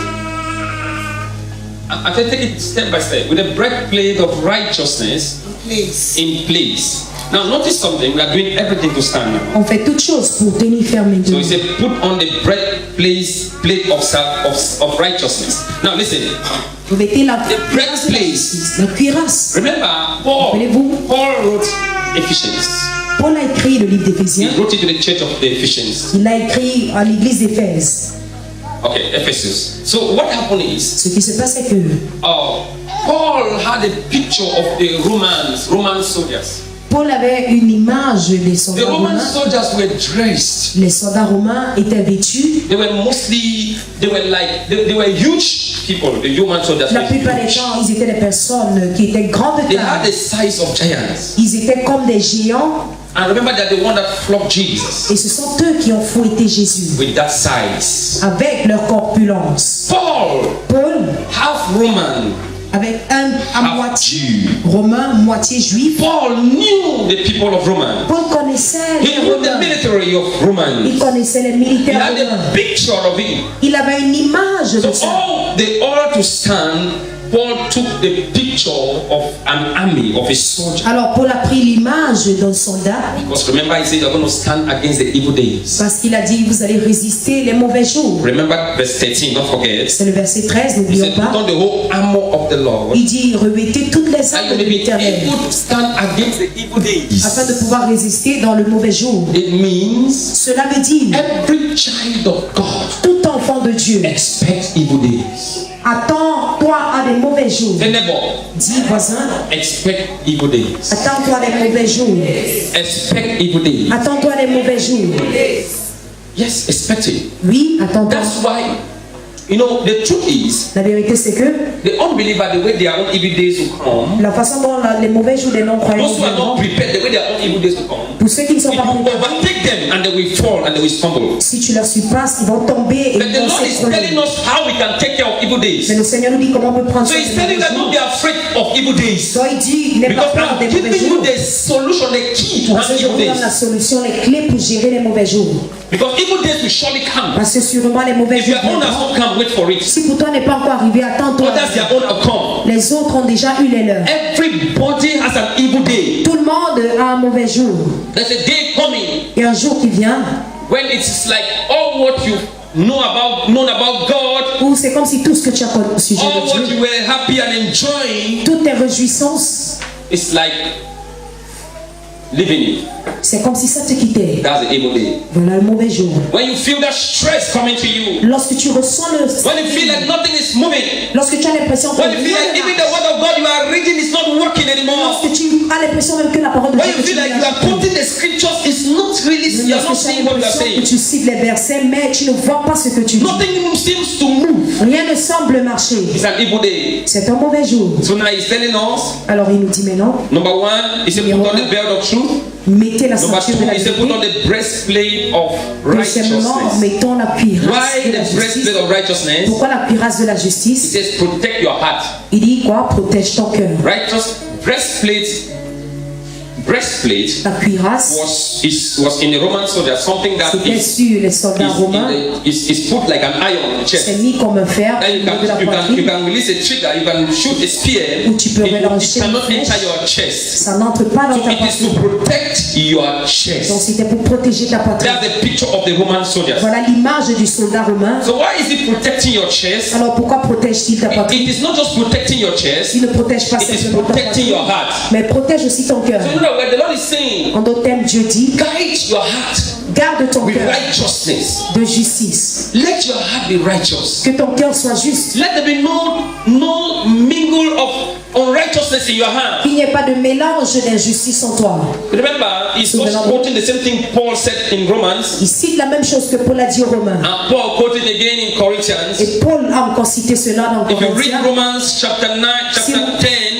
I can take it step by step. With the breastplate of righteousness in place. in place. Now, notice something. We are doing everything to stand now. On fait toutes choses pour tenir ferme So maintenant. he said, put on the breastplate of righteousness. Now, listen. Vous mettez la The breastplate. la cuirasse. Remember, Paul wrote Ephesians. Paul a écrit le livre He d'Éphésiens. wrote it to the church of the Ephesians. Il l'a écrit à l'église d'Éphèse. Okay, Ephesus. So what happened is, Ce qui se passe, c'est que Paul had a picture of the Roman soldiers. Paul avait une image des The soldats Roman romains. soldiers were dressed. Les soldats romains étaient vêtus. They were huge people. The Roman soldiers La were plupart des huge. temps, ils étaient des personnes qui étaient grandes de They had taille. the size of giants. Ils étaient comme des géants. And remember that the one that flogged Jesus Et ce sont eux qui ont fouetté Jésus with that size. avec leur corpulence. Paul, Paul, half Roman, avec un à half moitié Jew. romain, moitié juif. Paul knew the people of Rome. Paul connaissait He les knew the Romains. military of Romans. Il connaissait les He militaires had romains. a picture of it. Il avait une image de So ça. they all to stand. Paul took the picture of an army, of a soldier. Alors Paul a pris l'image d'un soldat Because remember, he said you're going to stand against the evil days. parce qu'il a dit vous allez résister les mauvais jours. Remember verse 13, don't forget. C'est le verset 13, He n'oublions said, put pas. on the whole armor of the Lord. Il dit revêtez toutes les And armes you de may be l'éternel able to stand against the evil days. afin de pouvoir résister dans le mauvais jour. It means Cela veut dire every child of God tout enfant de Dieu expects evil days. attends-toi à des mauvais jours. The neighbor, Dis voisin, expect evil days. attends-toi à des mauvais jours. Expect evil days. Attends-toi à des mauvais jours. Yes, expect it. Oui, attends-toi. That's why, you know, the truth is, La vérité c'est que the unbeliever, the way their own evil days will come, la façon dont les mauvais jours des non-croyants those who are viendront, not prepared, the way their own evil days will come, pour ceux qui ne sont it pas will préparés, overtake them and they will fall and they will stumble. si tu leur surpasses, ils vont tomber et But ils the vont Lord is s'écrouler. telling us how we can take care of evil Mais days. le Seigneur nous dit comment on peut prendre So soin he's des telling mauvais us don't jours. be afraid of evil days. Donc il dit, n'aie pas Because peur I'm des mauvais giving you jours. the solution, the key to Parce que handle je vous evil donne la days. solution, les clés pour gérer les mauvais jours. Because evil days will surely come. Parce que sûrement les mauvais If jours your own has viendront. not come, wait for it. Si pour toi n'est pas encore arrivé, attends-toi. Others, their own have come. Les autres ont déjà eu les leurs. Everybody has an evil day. Tout le monde a un mauvais jour. There's a day coming Et un jour qui vient when it's like all what you known about God, où c'est comme si tout ce que tu as connu au sujet all de what Dieu, you were happy and enjoying, toutes tes réjouissances, it's like living it. c'est comme si ça te quittait. That's the evil day. Voilà le mauvais jour. When you feel that stress coming to you, Lorsque tu ressens le when you feel like nothing is moving, lorsque tu as l'impression que when you feel like even the word of God you are reading is not working anymore, lorsque tu as l'impression même que la parole de when Dieu you que tu feel like you lis are quoting the scriptures is not really, you are not lorsque tu as seeing what you are l'impression que saying. tu cites les versets mais tu ne vois pas ce que tu dis. Nothing seems to move. Rien ne semble marcher. It's an evil day. C'est un mauvais jour. So now he's telling us, Alors il nous dit maintenant, number one, he said put on the belt of truth. mettez la Number ceinture two, de la he said put on vérité. the breastplate of Deuxièmement, righteousness. mettons la cuirasse Why de la the breastplate justice. of righteousness? Pourquoi la cuirasse de la He justice? says protect your heart. Il dit quoi? Protège ton cœur. Righteous breastplate La cuirasse, was in the Roman soldier something that c'était is sur les soldats romains. is put like an iron on the chest. C'est mis comme un fer Then au niveau de la you poitrine can release a trigger, you can shoot a spear. où tu peux relancer It une cannot flèche. enter your chest. Ça n'entre pas dans So ta it is to poitrine. protect your Donc chest. c'était pour protéger ta poitrine. That's the picture of the Roman soldiers. Voilà l'image du soldat romain. So why is it protecting your chest? Alors pourquoi protège-t-il ta poitrine? It is not just protecting your chest, Il ne protège pas it is simplement ta protecting poitrine, your heart. mais protège aussi ton cœur. So you know what the Lord is saying? En d'autres termes, Dieu dit, Guide your heart garde ton with cœur righteousness. de justice. Let your heart be righteous. Que ton cœur soit juste. Let there be no mingle of unrighteousness in your heart. Qu'il n'y ait pas de mélange d'injustice en toi. Remember, he's just quoting the same thing Paul said in Romans, Il cite la même chose que Paul a dit aux Romains. and Paul quoted again in Corinthians. Et Paul a encore cité cela dans If you read Corinthiens. Romans chapter 9, chapter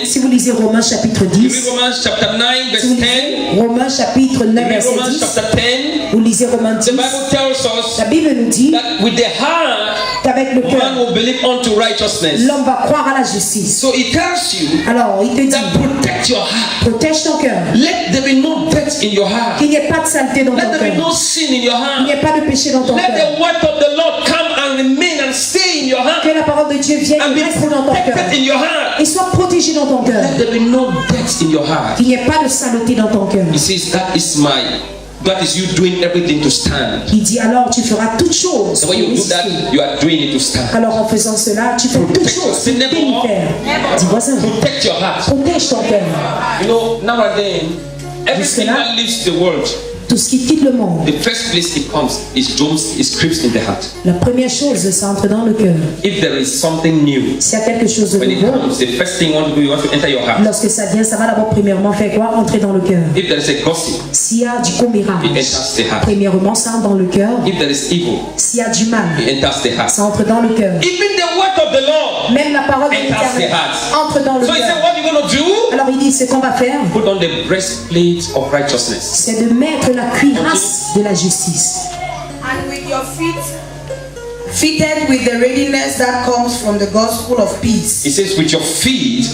10, Si vous lisez Romains chapitre you read 10, Romans chapter 9, verse si vous 10, lisez Romains chapitre 9, you read verset Romans 10, chapter 10, vous lisez Romains the 10, Bible tells us la Bible nous dit that with the heart, qu'avec le man cœur, will believe unto righteousness. l'homme va croire à la justice. So it tells you Alors, il te dit, that protect your heart. protège ton cœur. Let there be no death in your heart. Qu'il n'y ait pas de saleté dans ton Let there be cœur. no sin in your Qu'il n'y heart. ait pas de péché dans ton Let cœur. the word of the Lord come and remain and stay in your heart Que la parole de Dieu vienne and et be reste dans ton cœur. protected in your heart. Et soit protégé dans ton cœur. Let there be no death in your heart. Qu'il n'y ait pas de saleté dans ton cœur. He says that is you doing everything to stand. Il dit alors tu feras toutes choses. So when you do that, you are doing it to stand. Alors en faisant cela, tu fais toutes choses. Tu t'es faire. Dis voisin, Protect your heart. protège ton cœur. You know, now and then, everything Jusque-là. that leaves the world, Tout ce qui quitte le monde, the first place it comes is creeps in the heart. la première chose, ça entre dans le cœur. If there is something new, S'il y a quelque chose de when it nouveau, comes, the first thing you want to do, you want to enter your heart. lorsque ça vient, ça va d'abord premièrement faire quoi? Entrer dans le cœur. If there is a gossip, S'il y a du it commérage, enters the heart. premièrement, ça entre dans le cœur. If there is evil, S'il y a du mal, it enters the heart. ça entre dans le cœur. Even the word of the Lord Même la parole de enters the l'Éternel heart. entre dans le So he said, cœur. what are you going to do? Alors il dit, ce qu'on va faire, Put on the breastplate of righteousness. c'est de mettre la cuirasse de la justice. And with your feet fitted with the readiness that comes from the gospel of peace. He says, with your feet,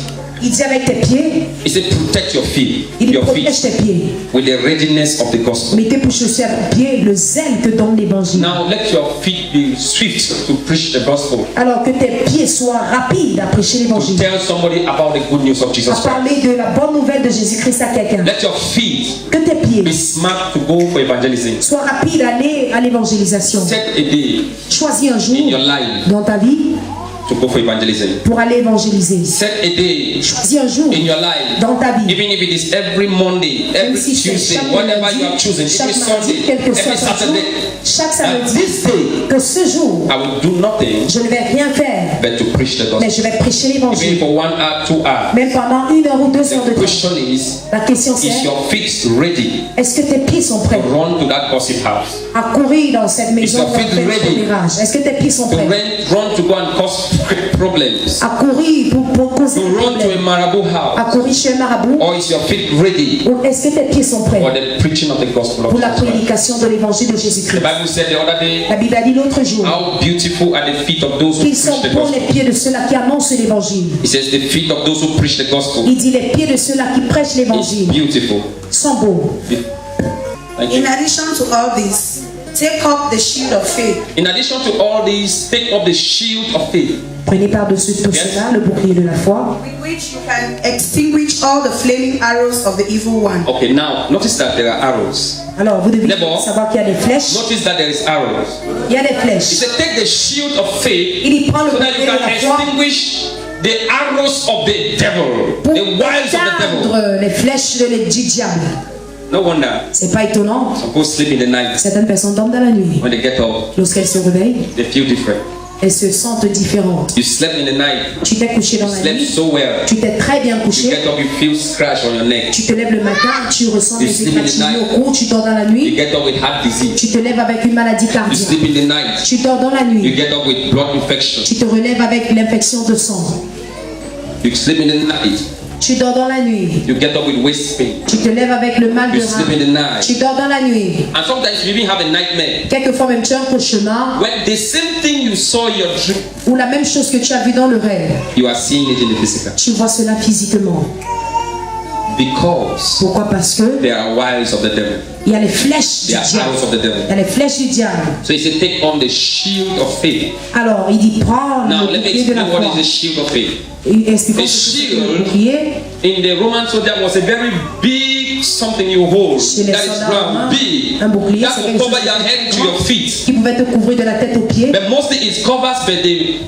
Il dit avec tes pieds, he said, protect your feet. il dit Your protège tes feet. pieds. With the readiness of the gospel. Mettez pour chausser à tes pieds le zèle que donne l'évangile. Now let your feet be swift to preach the gospel. Alors que tes pieds soient rapides à prêcher To l'évangile. tell somebody about the good news of À Jesus Christ. parler de la bonne nouvelle de Jésus-Christ à quelqu'un. Let your feet Que tes pieds be smart to go for evangelism. soient rapides à aller à l'évangélisation. Set a day Choisis un in jour your life dans ta vie to go for evangelism. pour aller évangéliser. Set a day Choisis un jour in your life, dans ta vie. even if it is every Monday, every Même si c'est Tuesday, chaque whatever lundi, you have chosen, chaque every mardi, Sunday, quel que soit every ton jour, Saturday, chaque that samedi, this day que ce jour, I will do nothing je ne vais rien faire, but to preach the mais gospel. je vais prêcher Even l'évangile. for 1 hour, 2 hours. Même pendant 1 heure ou 2 heures de The temps. question is, La question c'est, is your feet ready est-ce que tes pieds sont to prêts run to that gossip house? à courir dans cette maison your pour feet faire ready? le mirage? Est-ce que tes pieds sont To prêts run to go and cause problems? à courir pour causer To des run to a problèmes? marabout À house? courir chez un marabout? Or is your feet ready Ou est-ce que tes pieds sont prêts for the preaching of the gospel of pour la Jesus Christ? prédication de l'évangile de The Jésus-Christ? Bible said the other day, La Bible a dit l'autre jour how beautiful are the feet of those who qu'ils sont preach the bons gospel. les pieds de ceux-là qui annoncent l'évangile. He says the feet of those who preach the gospel Il dit les pieds de ceux-là qui prêchent is l'évangile beautiful. sont beaux. Thank In you. addition to all this, take up the shield of faith. In addition to all these, take up the shield of faith. Prenez par-dessus tout Yes. cela le bouclier de la foi. With which you can extinguish all the flaming arrows of the evil one. Okay, now notice that there are arrows. Alors vous devez D'abord, savoir qu'il y a des flèches. Notice that there is arrows. Il y a des He flèches. said, take the shield of faith Il y prend le so that bouclier you de can la foi extinguish the arrows of the devil, pour the wiles of the devil. éteindre les flèches du diable. No wonder C'est pas étonnant. some people sleep in the night. Certaines personnes dorment dans la nuit. When they get up, Lorsqu'elles se réveillent, they feel different. elles se sentent différentes. You slept in the night, Tu t'es couché dans you la slept nuit, so well. tu t'es très bien You couché, get up, you feel scratch on your neck. tu te lèves le matin, tu ressens You des sleep in the égratignures night. au cou, tu dors dans la You nuit, get up with heart disease. tu te lèves avec une maladie You cardiaque, sleep in the night. tu dors dans la You nuit, get up with blood infection. tu te relèves avec l'infection de sang, You sleep in the night. tu dors dans la nuit, You get up with waist pain. tu te lèves avec le mal de You sleep in the rein, night. tu dors dans la nuit. And sometimes you even have a nightmare. Quelquefois même tu as un cauchemar When the same thing you saw in your dream, ou la même chose que tu as vu dans le rêve, you are seeing it in the physical. tu vois cela physiquement. Because Pourquoi? Parce que there are wiles of the devil. il y a les flèches du There are diable. arrows of the devil. Il y a les flèches du diable. So he said, take on the shield of faith. Alors, il dit prends Now le let me bouclier de la explain what foi. is the shield of faith. Et expliquons The ce que c'est que shield le bouclier. in the Roman soldier was a very big something you hold. Chez les That is soldats round, romains, big. un bouclier, That c'est will quelque cover chose your de head to grand your feet. qui pouvait te couvrir de la tête aux pieds. But mostly it covers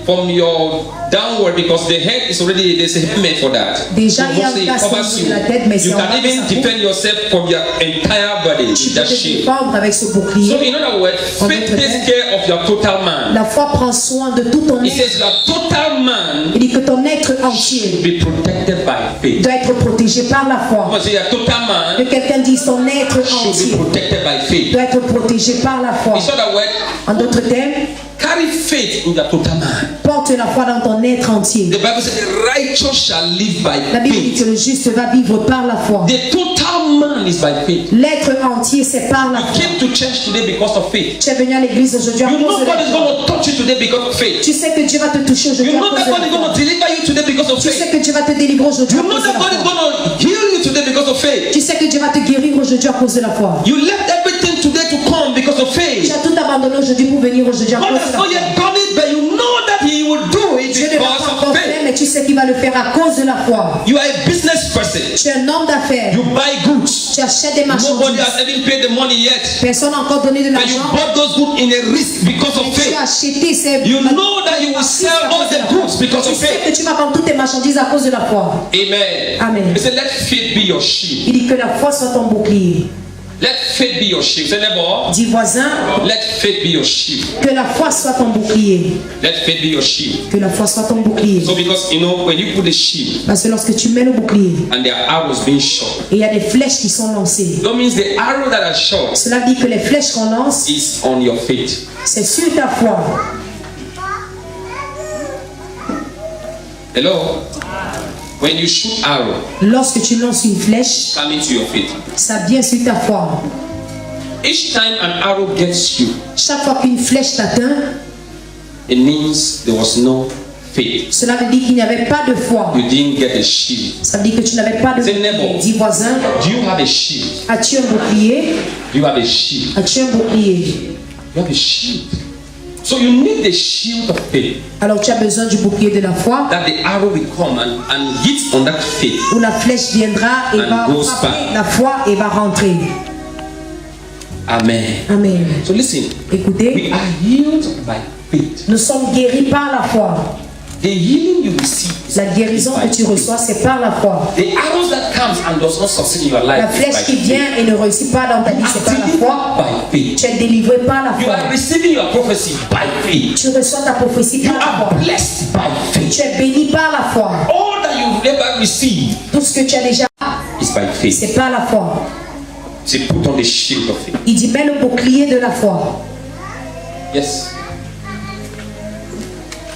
from your downward because the head is already, there's a helmet for that. Déjà, il y a un mostly it casque covers sur you. la tête, mais c'est You en can bas de even sa peau. defend yourself from your entire body Tu with peux that te shield. défendre avec ce So bouclier. in other words, En faith d'autres takes termes, care of your total man. La foi prend soin de tout ton It être. says your total man Il dit que ton être should entier be protected by faith. doit être protégé par la foi. Because your total Que man quelqu'un dise ton être should be entier protected by faith. doit être protégé par la foi. In other words, En d'autres termes, carry faith in your total man. porte la foi dans ton être entier. The Bible says the righteous shall live by La Bible dit faith. que le juste va vivre par la foi. The total man is by faith. L'être entier, c'est par la You foi. came to church today because of faith. Tu es venu à l'église aujourd'hui à You know cause de God la is foi. going to touch you today because of faith. Tu sais que Dieu va te toucher You aujourd'hui à know cause that de God la is going foi. to deliver you today because of Tu sais faith. que Dieu va te délivrer aujourd'hui You à know cause de that la God is foi. going to heal you today because of faith. Tu sais que Dieu va te guérir aujourd'hui à cause de la foi. You left everything today to come because of Tu faith. as tout abandonné aujourd'hui pour venir aujourd'hui à God cause has de la not foi. yet done it, but you know that He will do it Dieu ne l'a because pas of encore fait, faith. mais tu sais qu'il va le faire à cause de la foi. You are a business person. Tu es un homme d'affaires. You buy goods. Tu achètes des Nobody marchandises. has even paid the money yet. Personne n'a encore donné de But you l'argent. bought those goods in a risk because of Mais tu faith. as acheté ces You know that you will sell all the goods because Tu of sais faith. que tu vas vendre toutes tes marchandises à cause de la foi. Amen. Amen. He said, let faith be your shield. Il dit que la foi soit ton bouclier. Let faith be your shield. Say, neighbor, Dis voisin, let faith be your shield. que la foi soit ton bouclier. Let faith be your shield. Que la foi soit ton bouclier. So because, you know, when you put the shield Parce que lorsque tu mets le bouclier and there are arrows being shot, et il y a des flèches qui sont lancées, that means the arrow that are shot cela dit que les flèches qu'on lance, is on your faith. c'est sur ta foi. Hello? When you shoot arrow, Lorsque tu lances une flèche, coming to your faith. ça vient sur ta foi. Each time an arrow gets you, Chaque fois qu'une flèche t'atteint, it means there was no faith. Cela veut dire qu'il n'y avait pas de foi. You didn't get a shield. Ça veut dire que tu n'avais pas de Say, bouclier. neighbor, Dis voisin, do you have a shield? as-tu un bouclier? Do you have a shield? As-tu un bouclier? You have a shield. So you need the shield of faith. Alors tu as besoin du bouclier de la foi, That the arrow will come and hit on that faith. où la flèche viendra et And va goes frapper back. la foi et va rentrer. Amen. Amen. So listen, Écoutez, we are healed by faith. nous sommes guéris par la foi. The healing you receive is La guérison by que tu faith. reçois, c'est par la foi. The arrows that comes and does not succeed in your life La is flèche by qui faith. vient et ne réussit pas dans ta vie, You c'est par are la delivered foi. by faith. Tu es délivré par la You foi. are receiving your prophecy by faith. Tu reçois ta prophétie You par la are foi. blessed by faith. Tu es béni par la foi. All that you've never received Tout ce que tu as déjà, is by faith. c'est par la foi. So put on the shield of faith. Il dit, mets le bouclier de la foi. Yes.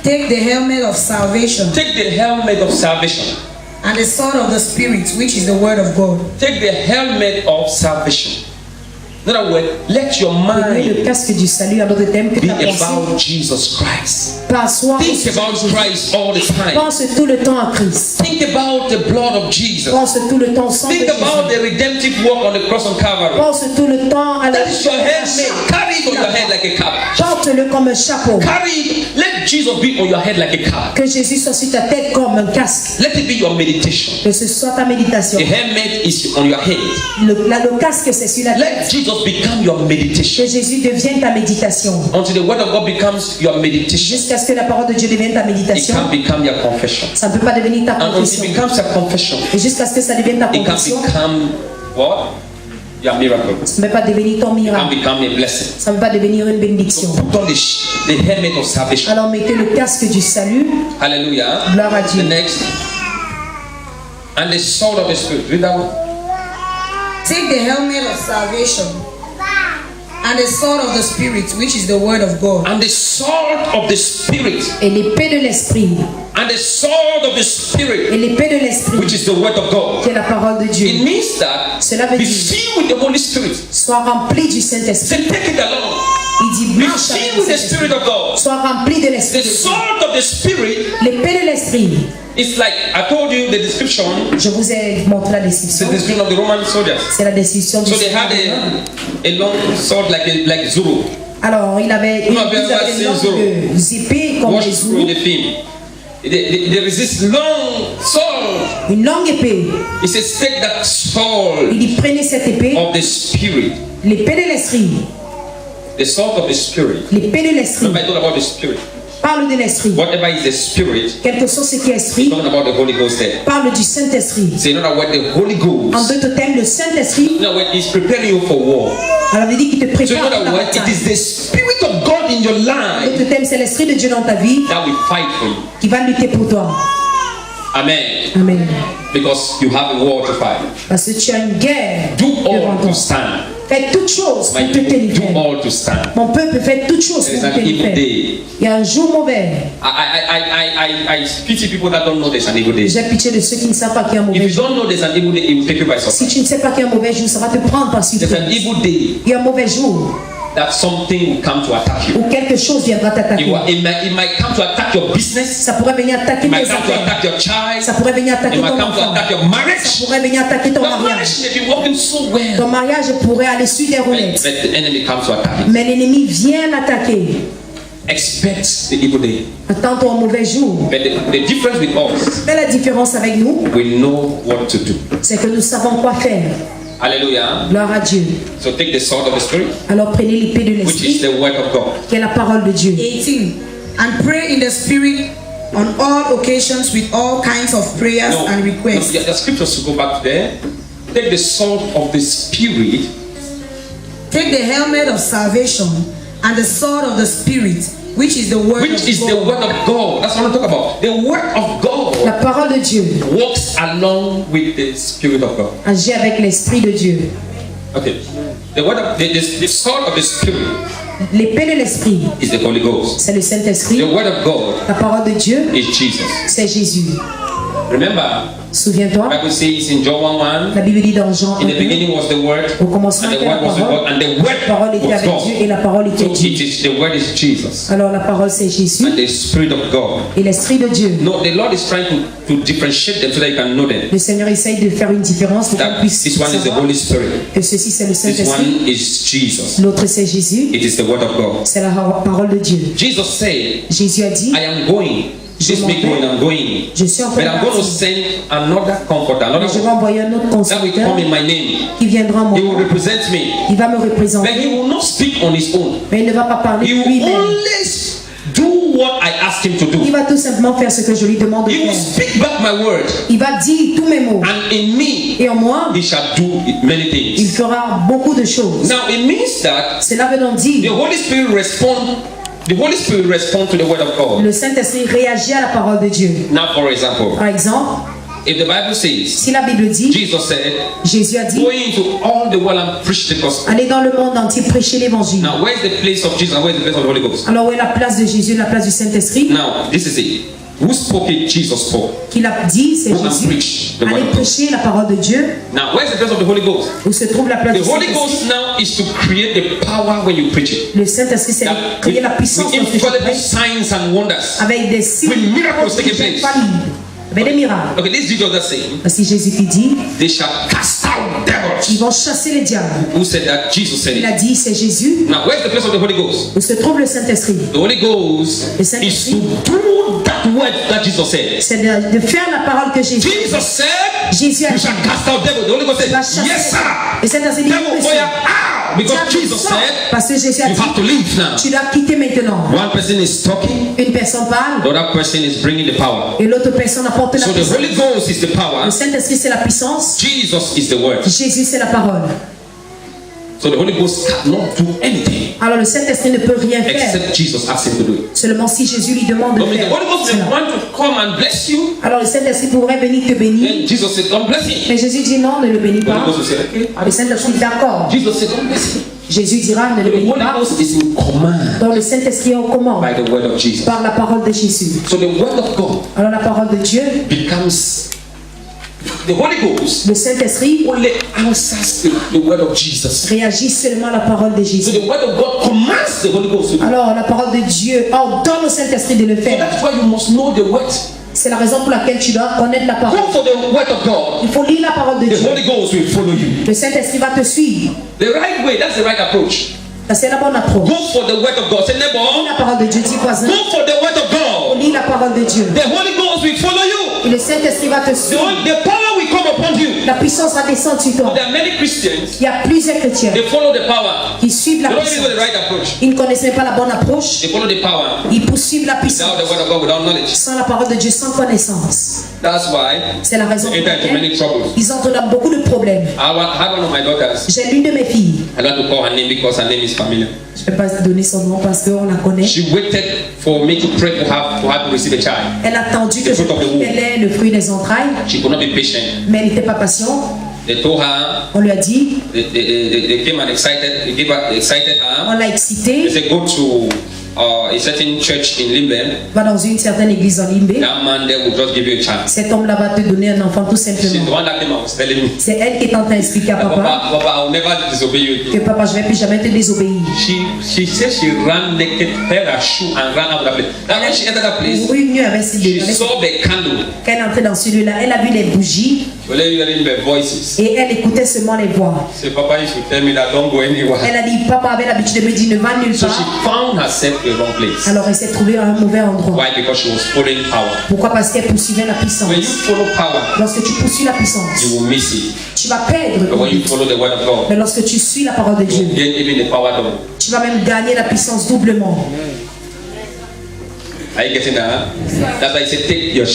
Take the helmet of salvation Take the helmet of salvation. and the sword of the Spirit, which is the word of God. Take the helmet of salvation. In other words, let your Mets le mind casque du salut, en d'autres termes, que be ta pensée about Jesus Christ. passe soit Think about Christ all the time. pense tout le temps à Christ. Think about the blood of Jesus. Pense tout le temps au sang de Think about Jésus. the redemptive work on the cross on Calvary. Pense tout le temps à la That is your helmet. Carry it on your head like a cap. Porte-le comme un chapeau. Carry it. Let Jesus be on your head like a cap. Que Jésus soit sur ta tête comme un casque. Let it be your meditation. Que ce soit ta méditation. The helmet is on your head. Le casque, c'est sur la Let tête. Jesus become your meditation. Que Jésus devienne ta méditation. Until the word of God becomes your meditation. Jusqu'à ce que la parole de Dieu devienne ta It méditation. can become your confession. Ça ne peut pas devenir ta And until confession. it becomes your confession, Et jusqu'à ce que ça devienne ta it can confession, become what? Your miracle. It ça ne peut pas devenir ton can miracle. become a blessing. Ça ne peut pas devenir une bénédiction. Put on the helmet of salvation. Alors mettez le casque du salut. Hallelujah. Gloire à Dieu. The next. And the sword of the Spirit. Read that one. Take the helmet of salvation and the sword of the Spirit, which is the word of God. And the sword of the Spirit. Et l'épée de l'esprit. And the sword of the Spirit, Et l'épée de l'esprit, which is the word of God. qui est la parole de It Dieu. means that Cela veut be dire, filled with the Holy Spirit. sois rempli du Saint-Esprit. Say, take it along. Il dit, Be marche avec filled le with the Saint-Esprit. Spirit of God. Sois rempli de The l'Esprit de Dieu. sword of the Spirit L'épée de l'Esprit. is like I told you the description. Je vous ai montré la It's description. the description of the Roman soldiers. C'est la description du So they had a long sword like Zoro. Alors, il avait une Vous avez longue Zoro. épée comme Watch les through jours. the film. There is this long sword. Une longue épée. It says, take that sword Il dit, prenez cette épée. of the Spirit. L'épée de l'Esprit. The sword of the Spirit. L'épée de l'Esprit. Remember, I talked about the Spirit. Parle de l'Esprit. Whatever is the Spirit, Quelque chose ce qui est Esprit. talking about the Holy Ghost there. Parle du Saint-Esprit. So in other words, the Holy En Ghost, d'autres termes, le Saint-Esprit, in other words, is preparing you for war. alors il dit qu'il te So in prépare pour other ta words, it bataille. is the Spirit of God in your En life d'autres termes, c'est l'Esprit de Dieu dans ta vie that will fight for you. qui va lutter pour toi. Amen. Amen. Because you have a war to fight. Parce que tu as une guerre Do devant all toi. to stand. Fais toutes choses My pour te people, do délivrer. all to stand. Mon peuple fait toutes choses There is pour te an evil délivrer. day. Il y a un jour mauvais. I pity people that don't know there's an evil day. J'ai pitié de ceux qui ne savent pas qu'il y a un If mauvais you jour. don't know there's an evil day, it will take you by Si surprise. tu ne sais pas qu'il y a un mauvais jour, ça va te prendre par There's an surprise. evil day Il y a un mauvais jour that something will come to attack you. où quelque chose viendra t'attaquer. It might come to attack your business. Ça pourrait venir attaquer It might tes come to affaires. attack your child. Ça pourrait venir attaquer It might ton come to enfant. attack your Ça marriage. pourrait venir attaquer ton Your mariage. marriage may be working so well, Ton mariage pourrait aller sur des but roulettes. the enemy comes to attack it. Mais l'ennemi vient l'attaquer. Expect the evil day. Attends-toi au mauvais jour. But the difference with us, Mais la différence avec nous, we know what to do. c'est que nous savons quoi faire. Hallelujah. Gloire à Dieu. So take the sword of the Spirit, Alors prenez l'épée de which is l'Esprit, the word of God. qui est la parole de Dieu. 18. And pray in the Spirit on all occasions with all kinds of prayers and requests. the scriptures to go back there. Take the sword of the Spirit, Take the helmet of salvation and the sword of the Spirit, which is the word which of is the God. word of God. That's what I'm talking about. The word of La God parole de Dieu walks along with the Spirit of God. agit avec l'Esprit de Dieu. Okay. The word of the sword of the Spirit L'épée de l'Esprit, is the Holy Ghost. c'est le Saint-Esprit. The word of God La parole de Dieu, is Jesus. c'est Jésus. Remember, Souviens-toi, Bible says in John 1:1, la Bible dit dans Jean in the 1, beginning was the Word, au commencement and the était la Word was with God, parole, and the la parole Word était was avec Dieu et God. la parole So était Dieu. it is the Word is Jesus Alors la parole c'est Jésus and the Spirit of God. et l'Esprit de Dieu. No, the Lord is trying to differentiate them so that you can know them. Le Seigneur essaye de faire une différence pour qu'on That puisse this one is the savoir Holy Spirit. que ceci c'est le This Saint-Esprit, one is Jesus. l'autre c'est Jésus, It is the Word of God. c'est la parole de Dieu. Jesus said, Jésus a dit, I am going. Just me going, I'm going. je suis en train But de I'm going to partir. send another comforter, Mais je vais another envoyer un autre that will consolateur come in my name. qui viendra en He will mon nom. represent me. Il va me But he représenter, will not speak on his own. mais il ne va pas parler He de will lui-même. only do what I ask him to Il do. va tout simplement faire ce que je lui demande de He will faire. speak back my word. Il va dire tous mes mots. And in me, Et en moi, he shall do many il things. fera beaucoup de choses. Now it means that Cela veut donc the dire, Holy Spirit responds to the word of God. le Saint-Esprit réagit à la parole de Dieu. Now, for example, Par exemple, if the Bible says, si la Bible dit, Jesus said, Jésus a dit, go into all the world and preach the gospel. allez dans le monde entier prêcher l'évangile. Now, where is the place of Jesus and where is the place of the Holy Ghost? Alors où est la place de Jésus, la place du Saint-Esprit? Now, this is it. Who spoke it? Jesus spoke. Qu'il a dit, c'est Go and Jésus. preach the word Allez of God. prêcher la parole de Dieu. Now, where is the place of the Holy Ghost? Où se trouve la place The du Holy Saint-Esprit? Ghost now is to create the power when you preach it. Le Saint-Esprit, c'est de That créer la with puissance lorsque tu infallible prêches, signs and wonders. avec des signes with miracles taking place. infallibles, avec des miracles. Okay, this is Jesus that saying, Ainsi Jésus qui dit, they shall cast out devils. ils vont chasser les diables. Who said that? Jesus said Il it. a dit, c'est Jésus. Now, where's the place of the Holy Ghost? Où se trouve le Saint-Esprit? The Holy Ghost Le is Saint-Esprit, to do that word that Jesus said. c'est de faire la parole que Jésus. Jesus said, Jésus a you dit, shall cast out devils. The Holy Ghost tu vas said, chasser. yes, sir. Le Saint-Esprit dit, Devil, oui, boy, monsieur. out. Because Diable, Jesus sors. said, Parce que Jésus a you dit, have to leave now. tu dois quitter maintenant. One person is talking, Une personne parle the other person is bringing the power. et l'autre personne apporte la So the puissance. Holy Ghost is the power. Le Saint-Esprit, c'est la puissance. Jesus is the word. Jésus, c'est la parole. So the Holy Ghost cannot do anything Alors le Saint-Esprit ne peut rien faire. except Jesus asks him to do it. Seulement si Jésus lui demande de I mean, the faire Holy Ghost may cela. want to come and bless you. Alors le Saint-Esprit pourrait venir te bénir. Then Jesus said, don't bless him. Mais Jésus dit non, ne le bénis The Holy pas. Ghost will say, okay. Le Saint-Esprit dit d'accord. Jesus said, don't bless him. Jésus dira ne le The bénis Holy pas. Ghost is in command Donc le Saint-Esprit est au commande by the word of Jesus. par la parole de Jésus. So the word of God Alors la parole de Dieu, becomes the Holy Ghost le Saint-Esprit only answers the word of Jesus. réagit seulement à la parole de So Jésus. the word of God commands the Holy Ghost to do. Alors la parole de Dieu ordonne au Saint-Esprit de le So faire. that's why you must know the word. C'est la raison pour laquelle tu dois connaître la parole. Go for the word of God. Il faut lire la parole de The Dieu. Holy Ghost will follow you. Le Saint-Esprit va te suivre. The right way, that's the right approach. Ça, c'est la bonne approche. Go for the word of God. Say, Lis neighbor, la parole de Dieu, dis voisin. go for the word of God. Lis la parole de Dieu. The Holy Ghost will follow you. Et le Saint-Esprit va te The, suivre. the power will come upon you. La puissance va descendre sur toi. There are many Christians, Il y a plusieurs chrétiens they follow the power. qui suivent They la don't even know the puissance. right approach. Ils ne connaissent même pas la bonne approche. They follow the power Ils poursuivent la without puissance. the word of God, without knowledge. Sans la parole de Dieu, sans connaissance. That's why C'est la raison pour they enter into laquelle many troubles. ils entrent dans beaucoup de problèmes. I had one of my daughters. J'ai l'une de mes filles. I don't have to call her name because her name is familiar. Je ne vais pas te donner son nom parce qu'on la connaît. She waited for me to pray for her to receive a child. Elle a attendu que je fruit of the womb. elle ait le fruit des entrailles, She could not be patient. mais elle n'était pas patiente. They told her, On lui a dit, they came and excited her. on l'a They excitée, said, go to a certain church in Limben. va dans une certaine église en Limbé. That man there will just give you a child. Cet homme-là va te donner un enfant tout She's the simplement. one that came and was telling me, C'est elle qui est en train d'expliquer à papa Papa, I will never disobey you que again. papa, je ne vais plus jamais te désobéir. She said she ran naked, had her shoe, and ran out of that place. Now when she entered that place, Couru nu avec ses she deux. saw the candle. Quand elle est entrée dans celui-là, elle a vu les bougies She was hearing the voices. et elle écoutait seulement les voix. Say, Papa, you should tell me that don't go anywhere. Elle a dit, papa avait l'habitude de me dire, ne va nulle So she part. found herself the wrong place. Alors elle s'est trouvée à un mauvais endroit. Why? Because she was following power. Pourquoi? Parce qu'elle poursuivait la When you puissance. follow power, Lorsque tu poursuis la puissance, you will miss it. tu vas perdre. But when you follow the word of God, Mais lorsque tu suis la parole de you will Dieu, gain even the power double. tu vas même gagner la puissance doublement. Are you getting that? That's why I say take your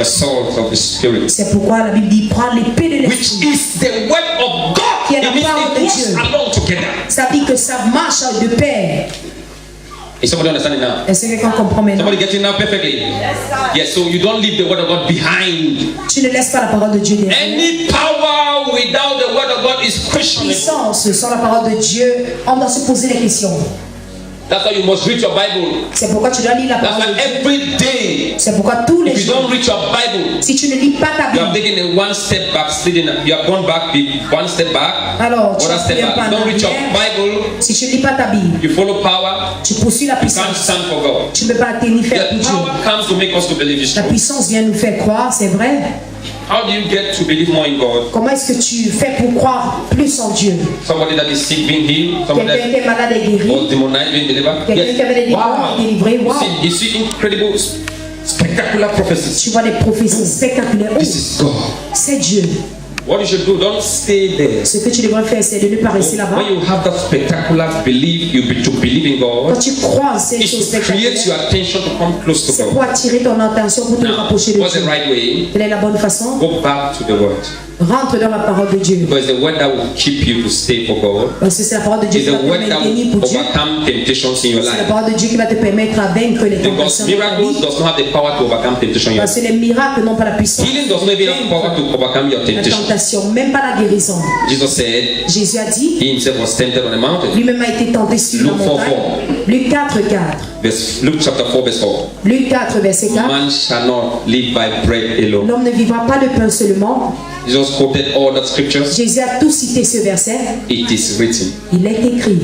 sword of the spirit, C'est pourquoi la Bible dit, prends l'épée de which l'esprit. is the word of God. Qui est la It means parole de it works Dieu. along together. Ça dit que ça marche de pair. Is somebody understanding now? Est-ce que quelqu'un comprend maintenant? Somebody getting now perfectly? Yes. So you don't leave the word of God behind. Tu ne laisses pas la parole de Dieu derrière. Any power without the word of God is questionable. Puissance sans la parole de Dieu, on doit se poser des questions. That's why you must read your Bible. C'est pourquoi tu dois lire la That's parole why de Dieu. every day, C'est pourquoi tous les if you jours, don't read your Bible, si tu ne lis pas ta you have Bible, taken a one step back, you have gone back one step back, alors tu one step ne back. pas You don't read your Bible, si tu ne lis pas ta Bible, you follow power, tu poursuis la you can't puissance. stand for God. Tu ne peux pas atteindre faire pour The Dieu. power comes to make us to believe it's La true. puissance vient nous faire croire, c'est vrai. How do you get to believe more in God? Comment est-ce que tu fais pour croire plus en Dieu? Somebody that is sick being healed, somebody Quelqu'un that qui est malade est guéri. was demonized being delivered. Quelqu'un qui avait des démons est délivré. Wow. You see incredible, spectacular prophecies. Tu vois des prophéties spectaculaires. Oh, This is God. c'est Dieu. What you should do, don't stay there. Ce que tu devrais faire, c'est de ne pas rester là-bas. When you have that spectacular belief, to believe in Quand God, tu crois en ces it choses creates spectaculaires, your attention to come close to c'est God. pour attirer ton attention, pour te Now, rapprocher de what's the Dieu. right way? Quelle est la bonne façon? Go back to the Word. Rentre dans la parole de Dieu. Because the Word that will keep you to stay for God Parce que c'est la parole de Dieu is qui the va te Word that maintenir will pour Dieu. overcome temptations in your C'est la life. parole de Dieu qui va te permettre à vaincre les Because tentations de ta miracles vie. does not have the power to overcome temptation in your Parce life. que les miracles n'ont pas la puissance. Healing does not even have power to overcome your La temptation. tentation, même pas la guérison. Jesus said Jésus a dit, he himself was tempted on the mountain. lui-même a été tenté sur la Luke 4, montagne. Luc 4, 4. Luke chapter 4 verse 4. Luc 4, verset 4. Man shall not live by bread alone. L'homme ne vivra pas de pain seulement. Jesus quoted all the scriptures. Jésus a tout cité ce verset. It is written, Il est écrit,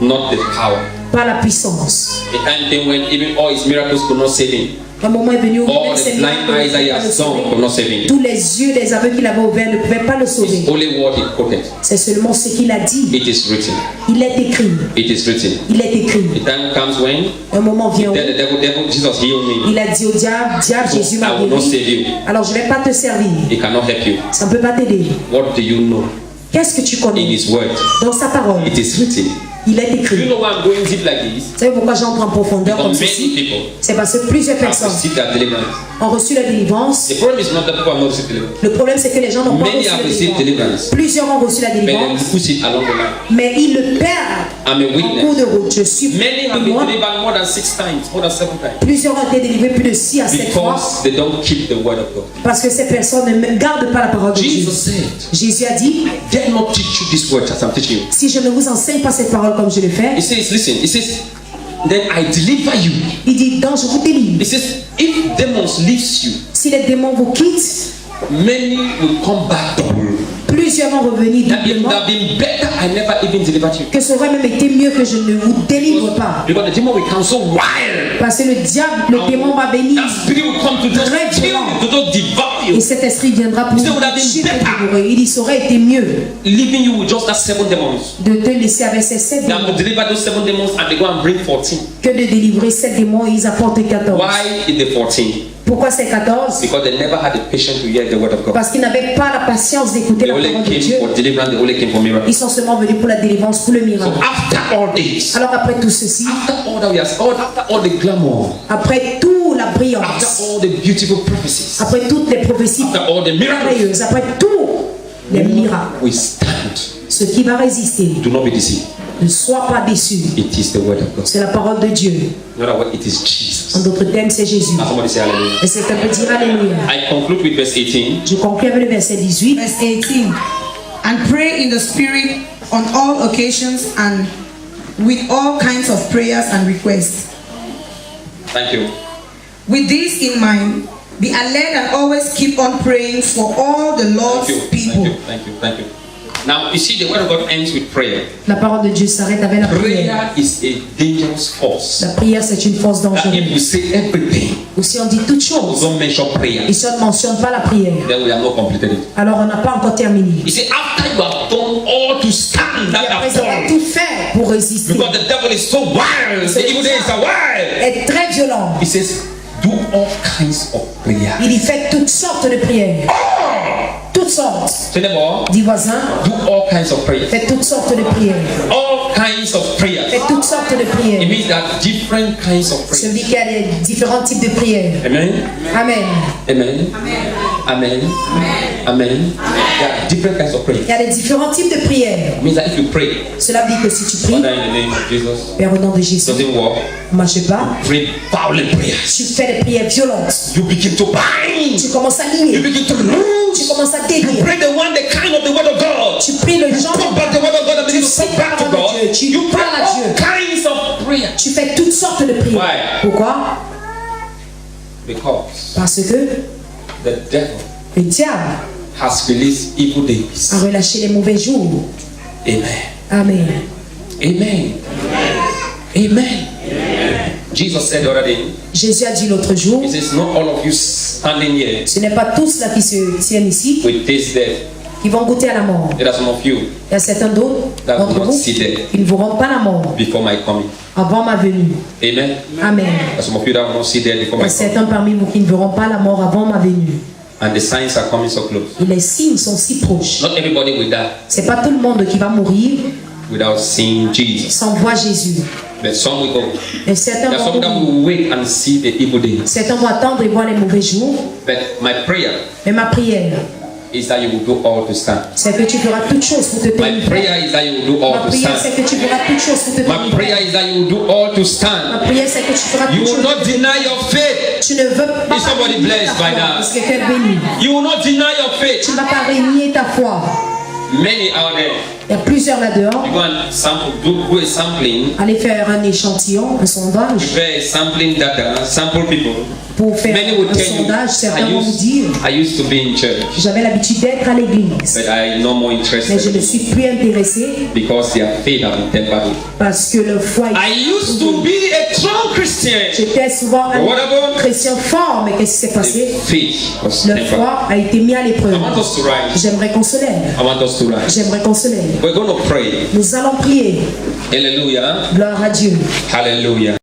not the power. pas la puissance. The time came when even all his miracles could not save him. Un moment est venu où All même the ses blind miracles eyes that he ne pouvaient pas le has done sauver. could not save him. Tous les yeux des aveugles qu'il avait ouverts ne pouvaient pas le sauver. It's only what he quoted. C'est seulement ce qu'il a dit. It is written. Il est écrit. It is written. Il est écrit. The time comes when Un moment vient où the devil, Jesus healed me. il a dit au diable, diable, So Jésus I m'a will not save guéri. you. Alors je ne vais pas te servir. He cannot help you. Ça ne peut pas t'aider. What do you know? Qu'est-ce que tu In connais? his word, Dans sa parole, it is written. il est Do you écrit. know why I'm going deep like this? Vous savez pourquoi j'entre en profondeur comme Because many ceci? people C'est parce que plusieurs have personnes received that deliverance. ont reçu la délivrance. The problem is not that people have not received deliverance. Le problème, c'est que les gens n'ont pas Many reçu have la received délivrance. deliverance, Plusieurs ont reçu la but they délivrance, lose it along the line. mais ils le perdent I'm a en cours witness. de route. Je suis Many have been témoin. delivered more than 6 times, more than 7 times, Plusieurs ont été délivrés plus de 6 à 7 fois because they don't keep the word of God. parce que ces personnes ne gardent pas la parole de Dieu. Jesus said, Jésus a dit, dare not teach you this word as I'm teaching you. si je ne vous enseigne pas cette parole comme je le fais, He says, listen, he says, then I deliver you. il dit, donc je vous délivre. He says, if demons leaves you, Si les démons vous quittent, many will come back double. plusieurs vont revenir That it would doublement, have been better I never even delivered you. que ça aurait même été mieux que je ne vous délivre pas. Because the demon will come so wild. Parce que le diable, le démon va venir That spirit will come to just Très kill violent. you, to just devour you. et cet esprit viendra pour It would have been tuer, te better. dévorer. Il dit, ça aurait été mieux Leaving you with just that 7 demons. de te laisser avec ces 7 Than to démons deliver those 7 demons and they go and bring 14. que de délivrer 7 démons et ils apportent 14. Why is the 14? Pourquoi c'est 14? Because they never had the patience to hear the word of God. Parce qu'ils n'avaient pas la patience d'écouter They la only parole de came Dieu. for deliverance, they only came for miracles. Ils sont seulement venus pour la délivrance, pour le So miracle. after all this, Alors après tout ceci, after all that we have, after all the glamour, après toute la after brillance, all the beautiful prophecies, après toutes les prophéties after all the miracles, merveilleuses, après tous les miracles, we stand. ce qui va résister, Do not be deceived. ne sois pas déçu. It is the word of God. C'est la parole de Dieu. In other words, it is En Jesus. d'autres termes, c'est Jésus. Now somebody say hallelujah. Et c'est un peu dire Alléluia. I conclude with verse 18. Je conclue avec le verset 18. Verse 18. And pray in the Spirit on all occasions and with all kinds of prayers and requests. Thank you. With this in mind, be alert and always keep on praying for all the Lord's Thank you. people. Thank you. Thank you. Now you see the word of God ends with prayer. La parole de Dieu s'arrête avec la prière. Prayer is a dangerous force. La prière, c'est une force That if dangereuse. we say everything, Ou si on dit toute we chose don't mention prayer, et si on ne mentionne pas la prière, then we have not completed it. alors on n'a pas encore terminé. You see, after you have done all to stand, Et that après have avoir done, tout fait pour résister, because the devil is so wild, the evil days are wild. est très violent. He says, do all kinds of prayer. Il y fait toutes sortes de prières. Toutes sortes. Say them all. Dis voisin, Do all kinds of prayer. fais toutes sortes de prières. All kinds of prayer. Fais toutes sortes de It prières. means that different kinds of Je prayer. dis qu'il y a des différents types de prières. Amen. Amen. Amen. Amen. Amen. There are different kinds of prayer. Il y a des différents types de prières. It means that if you pray, Cela veut dire que si tu pries, Father, in the name of Jesus, Père au nom de Jésus, doesn't work. ne marche pas. Pray violent prayers. Tu fais des prières violentes. You begin to bind. Tu commences à You lier. begin to Tu lose. commences à délire. Pray the kind of the word of God. Tu pries le genre Come back the word of God and begin to come back to God. Tu You pray parles à all Dieu. kinds of prayer. Tu fais toutes sortes de prières. Why? Pourquoi? Because Parce que the devil le diable has released evil days. a relâché les mauvais jours. Amen. Amen. Amen. Amen. Jesus said the other day, Jésus a dit l'autre jour, he says, not all of you standing here ce n'est pas tous là qui se tiennent ici will taste death. qui vont goûter à la mort. There are some of you Il y a certains d'autres that will d'entre not vous see death qui ne verront pas la mort before my coming. avant ma venue. Amen. Amen. There are some of you that will not see death before Il y my a coming. certains parmi vous qui ne verront pas la mort avant ma venue. And the signs are coming so close. Et les signes sont si proches. Not everybody will die C'est pas tout le monde qui va mourir without seeing Jesus. sans voir Jésus. But some will go. Et certains There are some vont that mourir. will wait and see the evil days. Certains vont attendre et voir les mauvais jours. But my prayer Mais ma prière, is that you will do all to stand. c'est que tu feras toutes choses pour te My tenir. prayer is that you will do all Ma to prière, stand. c'est que tu feras toutes choses pour te My tenir. prayer is that you will do all to Ma stand. prière, c'est que tu feras You toutes will choses. not deny your faith. Tu ne veux pas Is somebody renier blessed ta by foi. that? Est-ce que quelqu'un est béni? You will not deny your faith. Tu ne vas pas renier ta foi. Many out there, Il y a plusieurs là-dehors. you go and sample, do a sampling, Allez faire un échantillon, un sondage. prepare a sampling data, sample people. Pour faire Many will un tell you, sondage, certains vont vous dire, I used to be in church, j'avais l'habitude d'être à l'église, but I am no more mais je ne interested suis plus intéressé because their faith has been tempered with. parce que le foi est... I used to be a strong Christian. J'étais souvent But what about un chrétien fort, mais qu'est-ce qui s'est the passé? faith was Le tempered? foi a été mis à l'épreuve. I want us to rise. J'aimerais qu'on se lève. I want us to rise. J'aimerais qu'on se lève. We're going to pray. Nous allons prier. Hallelujah. Gloire à Dieu. Hallelujah.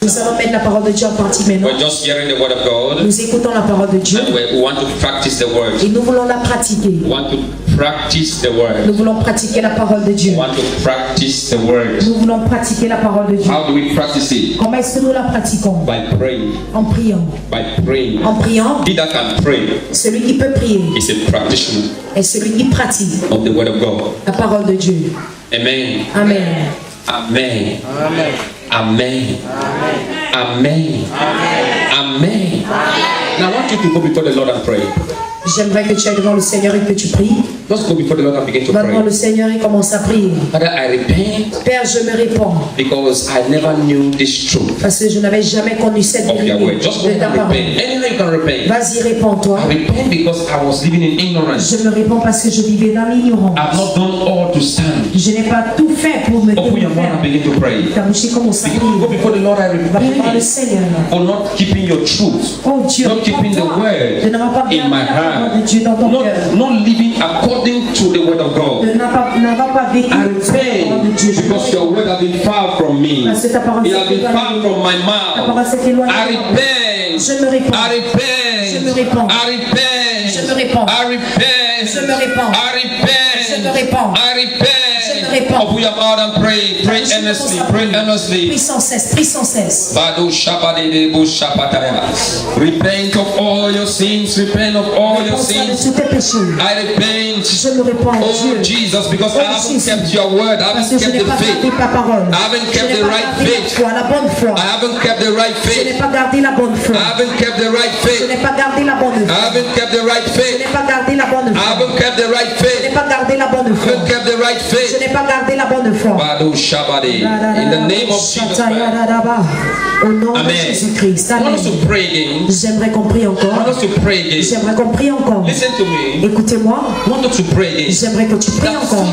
Nous allons mettre la parole de Dieu en partie maintenant. We're just hearing the word of God, Nous écoutons la parole de Dieu and we want to practice the word. et nous voulons la pratiquer. We want to practice the word. Nous voulons pratiquer la parole de Dieu. We want to practice the word. Nous voulons pratiquer la parole de Dieu. How do we practice it? Comment est-ce que nous la pratiquons? By praying. En priant. By praying. En priant, He that can pray celui qui peut prier is a practitioner est celui qui pratique of the word of God. la parole de Dieu. Amen. Amen. Amen. Amen. Amen. Amen. Now I want you to go before the Lord and pray. J'aimerais que tu ailles devant le Seigneur et que tu pries. Just go before the Lord and begin to Va devant pray. le Seigneur et commence à prier. Father, I repent Père, je me réponds because I never knew this truth parce que je n'avais jamais connu cette of your word. vérité Just go de ta and parole. repent. Anyway, you can repent. Vas-y, réponds-toi. I repent because I was living in ignorance. Je me réponds parce que je vivais dans l'ignorance. I've not done all to stand. Je n'ai pas tout fait pour me Open your mouth faire. and begin to pray. Ta bouche commence à Begin to go prier. before the Lord. I Va devant le repent Seigneur. for not keeping your truth, Oh Dieu, not keeping the réponds-toi. word Je n'ai pas in my gardé la parole de heart, Dieu dans ton cœur. not living according to the word of God. Je n'ai pas vécu I la parole de repent Dieu. because your word has been far from me. Parce que ta parole It has been s'est far from my Ta parole mouth. s'est éloignée. I repent. Je me réponds. I repent. Je me réponds. I repent. Je me réponds. I repent. Je me réponds. I repent. Je me réponds. I repent. Je me réponds. Open your mouth and pray. Pray earnestly. Pray earnestly. Prie sans cesse, prie sans cesse. Bado Shabadebo Shapataya. Repent of all your sins. Repent of all your Réponds-toi de sins. tous tes péchés. I repent. Je me réponds à Oh Dieu. Jesus, because Oh, I haven't Jesus. kept your word. I Parce haven't que je kept n'ai the pas gardé faith. ta parole. I haven't Je kept n'ai the pas right gardé la faith. foi, la bonne foi. I haven't kept the right Je n'ai faith. pas gardé la bonne foi. I haven't kept the right Je faith. n'ai pas gardé la bonne I foi. haven't kept the right Je faith. n'ai pas gardé la bonne I foi. haven't kept the right Je n'ai faith. pas gardé la bonne I foi. haven't kept the right Je faith. n'ai pas gardé la bonne foi. Bado Shabade. In the name of Jesus Christ. Au nom de Amen. Jésus-Christ. I want Amen. us to pray again. J'aimerais qu'on prie I want encore. us to pray again. J'aimerais qu'on prie encore. Listen to me. Écoutez-moi. I want us to pray again. J'aimerais que tu pries encore.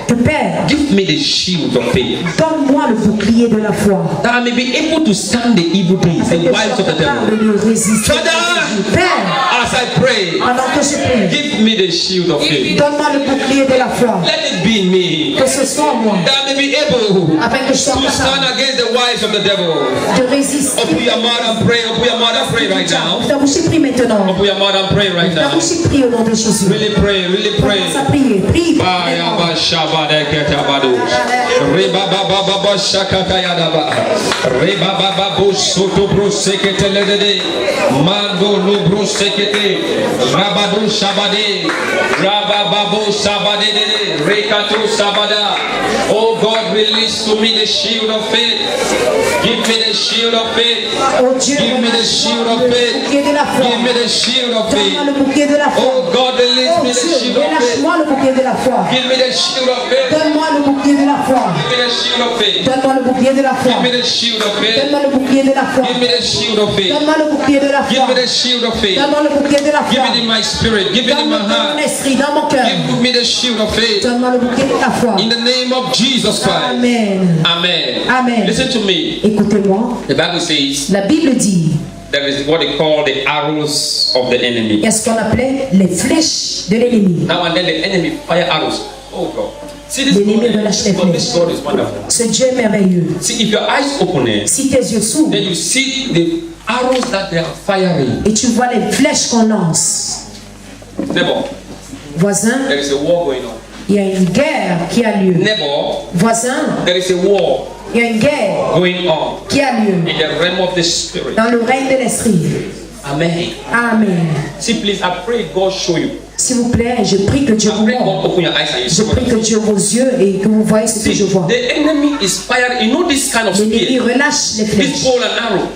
Que Père, Give me the shield of faith, donne-moi le bouclier de la foi. that I may be able to stand the evil days, the Que je wiles sois of the capable devil. de résister. Father, Père, as I pray, pendant que je prie, give me the shield of faith. donne-moi le bouclier de la foi. Let it be in me, Que ce soit moi. that I may be able Afin que je sois to stand capable against the wiles of the devil. de résister. Open your mouth and pray. Open your mouth and pray right now. Ta bouche prie maintenant. Open your mouth and pray right Ta now. bouche prie au nom de Jésus. Really pray, really pray. Commence à prier. Prie. Baya ba shabada ketabado. Reba ba ba ba ba shakata yadaba. Reba ba ba bo soto bro sekete ledede. Mando lo bro sekete pray. Rabado Shabade, Rababo Shabade, Rekato Sabada. Oh God, release to me the shield of faith. Give me the shield of faith. Oh Dieu, Give me the shield of faith. bouquet de la foi. Give me the shield of Donne-moi le faith. bouquet de la foi. Oh God, release Oh me the Dieu, shield of faith. relâche-moi le bouquet de la foi. Give me the shield of faith. Donne-moi le bouquet de la foi. Give me the shield of faith. Donne-moi le bouquet de la foi. Give me the shield of faith. Donne-moi le bouquet de la foi. Give me the shield of faith. Donne-moi le bouquet de la Give foi. me the shield of faith. Donne-moi le bouquet de la Give foi. it in my spirit. Give it in my Donne-moi dans mon heart. esprit, dans mon cœur. Give me the shield of faith. Donne-moi le bouquet de la foi. In the name of Jesus Christ. Amen. Amen. Amen. Listen to me. Écoutez-moi. The Bible says La Bible dit, there is what they call the arrows of the enemy. il y a ce qu'on appelait les flèches de l'ennemi. Now and then the enemy fire arrows. Oh God. See this L'ennemi God, relâche les this flèches. God is wonderful. Ce Dieu est merveilleux. See, if your eyes open it, Si tes yeux s'ouvrent then you see the arrows that they are firing. et tu vois les flèches qu'on lance, Neighbor, voisin, there is a war going on. il y a une guerre qui a lieu. Neighbor, Voisin, there is a war il y a une guerre going on qui a lieu in the realm of the spirit. dans le règne de l'esprit. Amen. Amen. See, please, I pray God show you. S'il vous plaît, je prie que Dieu I vous pray God montre. open your eyes and you Je see what prie I que Dieu ouvre vos yeux et que vous voyez ce que see. je vois. The enemy is firing. You know this kind of L'ennemi spear. relâche les This flèches. bow and arrow.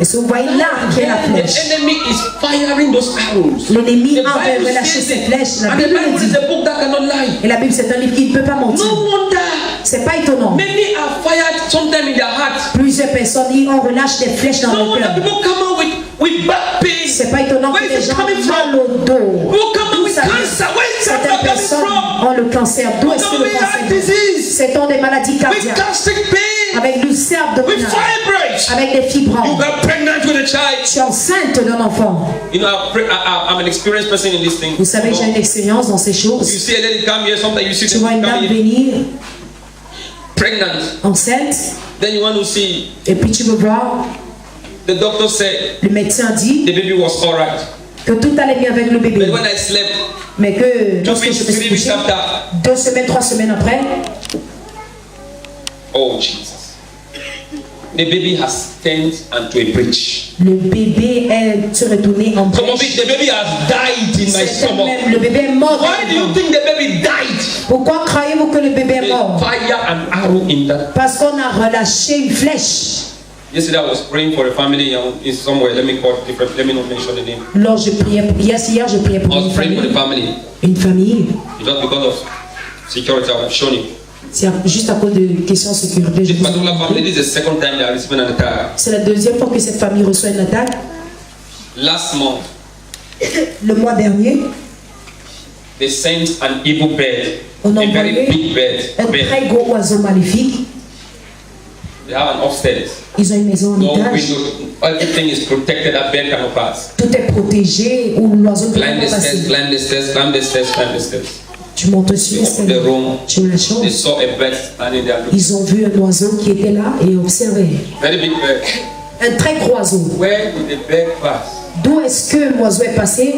Et si vous voyez l'arme qui est la flèche, The enemy is firing those arrows. l'ennemi The a Bible relâché says ces it. flèches. La And the Bible Bible le is dit. a book that cannot lie. Et la Bible, c'est un livre qui ne peut pas mentir. No wonder. C'est pas étonnant. Many are fired sometime in their heart. Plusieurs personnes, on relâche des flèches dans No le wonder cœur. people come out with back pain. C'est pas étonnant que Where les is it gens coming ont from? mal au dos. People come out D'où with ça vient? cancer. Where is Certaines cancer coming personnes from? ont le cancer. D'où est-ce que Come le with cancer heart vient? disease. C'est dans des maladies With cardiaques, gastric pain. avec l'ulcère With abdominal, fibroids. avec des You fibromes. got pregnant with a child. Tu es enceinte d'un enfant. You know, I'm an experienced person in this thing. Vous savez que j'ai une expérience dans ces You choses. see a lady come here, sometimes you see Tu vois them une dame come here, venir pregnant. enceinte, Then you want to see. et puis tu veux voir, The doctor said le médecin dit the baby was alright, que tout allait bien avec le but bébé. when I slept, Mais que 2 lorsque weeks, je me 3 suis weeks couché, after, 2 semaines, 3 semaines après, oh Jesus, the baby has turned into a bridge. le bébé est se retourné en Some of brèche. it, the baby has died in my Certains stomach. même, le bébé est mort. Why do you think the baby died? Pourquoi croyez-vous que le bébé est They mort? fire an arrow in that. Parce qu'on a relâché une flèche. Yesterday I was praying for a family in somewhere. Let me call it different. Let me not mention the name. Hier, je priais I pour was praying for the family. une famille. Just because of security, I've shown you. C'est juste à cause de questions de sécurité. je This vous ai particular montré. family, this is the second time they are receiving an attack. C'est la deuxième fois que cette famille reçoit une attaque. Last month, Le mois dernier, they sent an evil bird, on a a very envoyé big un bird. très gros oiseau maléfique. They have an upstairs. Ils ont une maison en No étage. window, everything is protected. That bird cannot pass. Tout est protégé où l'oiseau ne peut Climb pas the stairs, passer. climb the stairs, climb the stairs, climb the stairs. Tu montes sur They opened the room. tu as la They chance. saw a bird standing there. Ils ont vu un oiseau qui était là et observé. Very big bird. Un très gros oiseau. Where did the bird pass? D'où est-ce que l'oiseau est passé?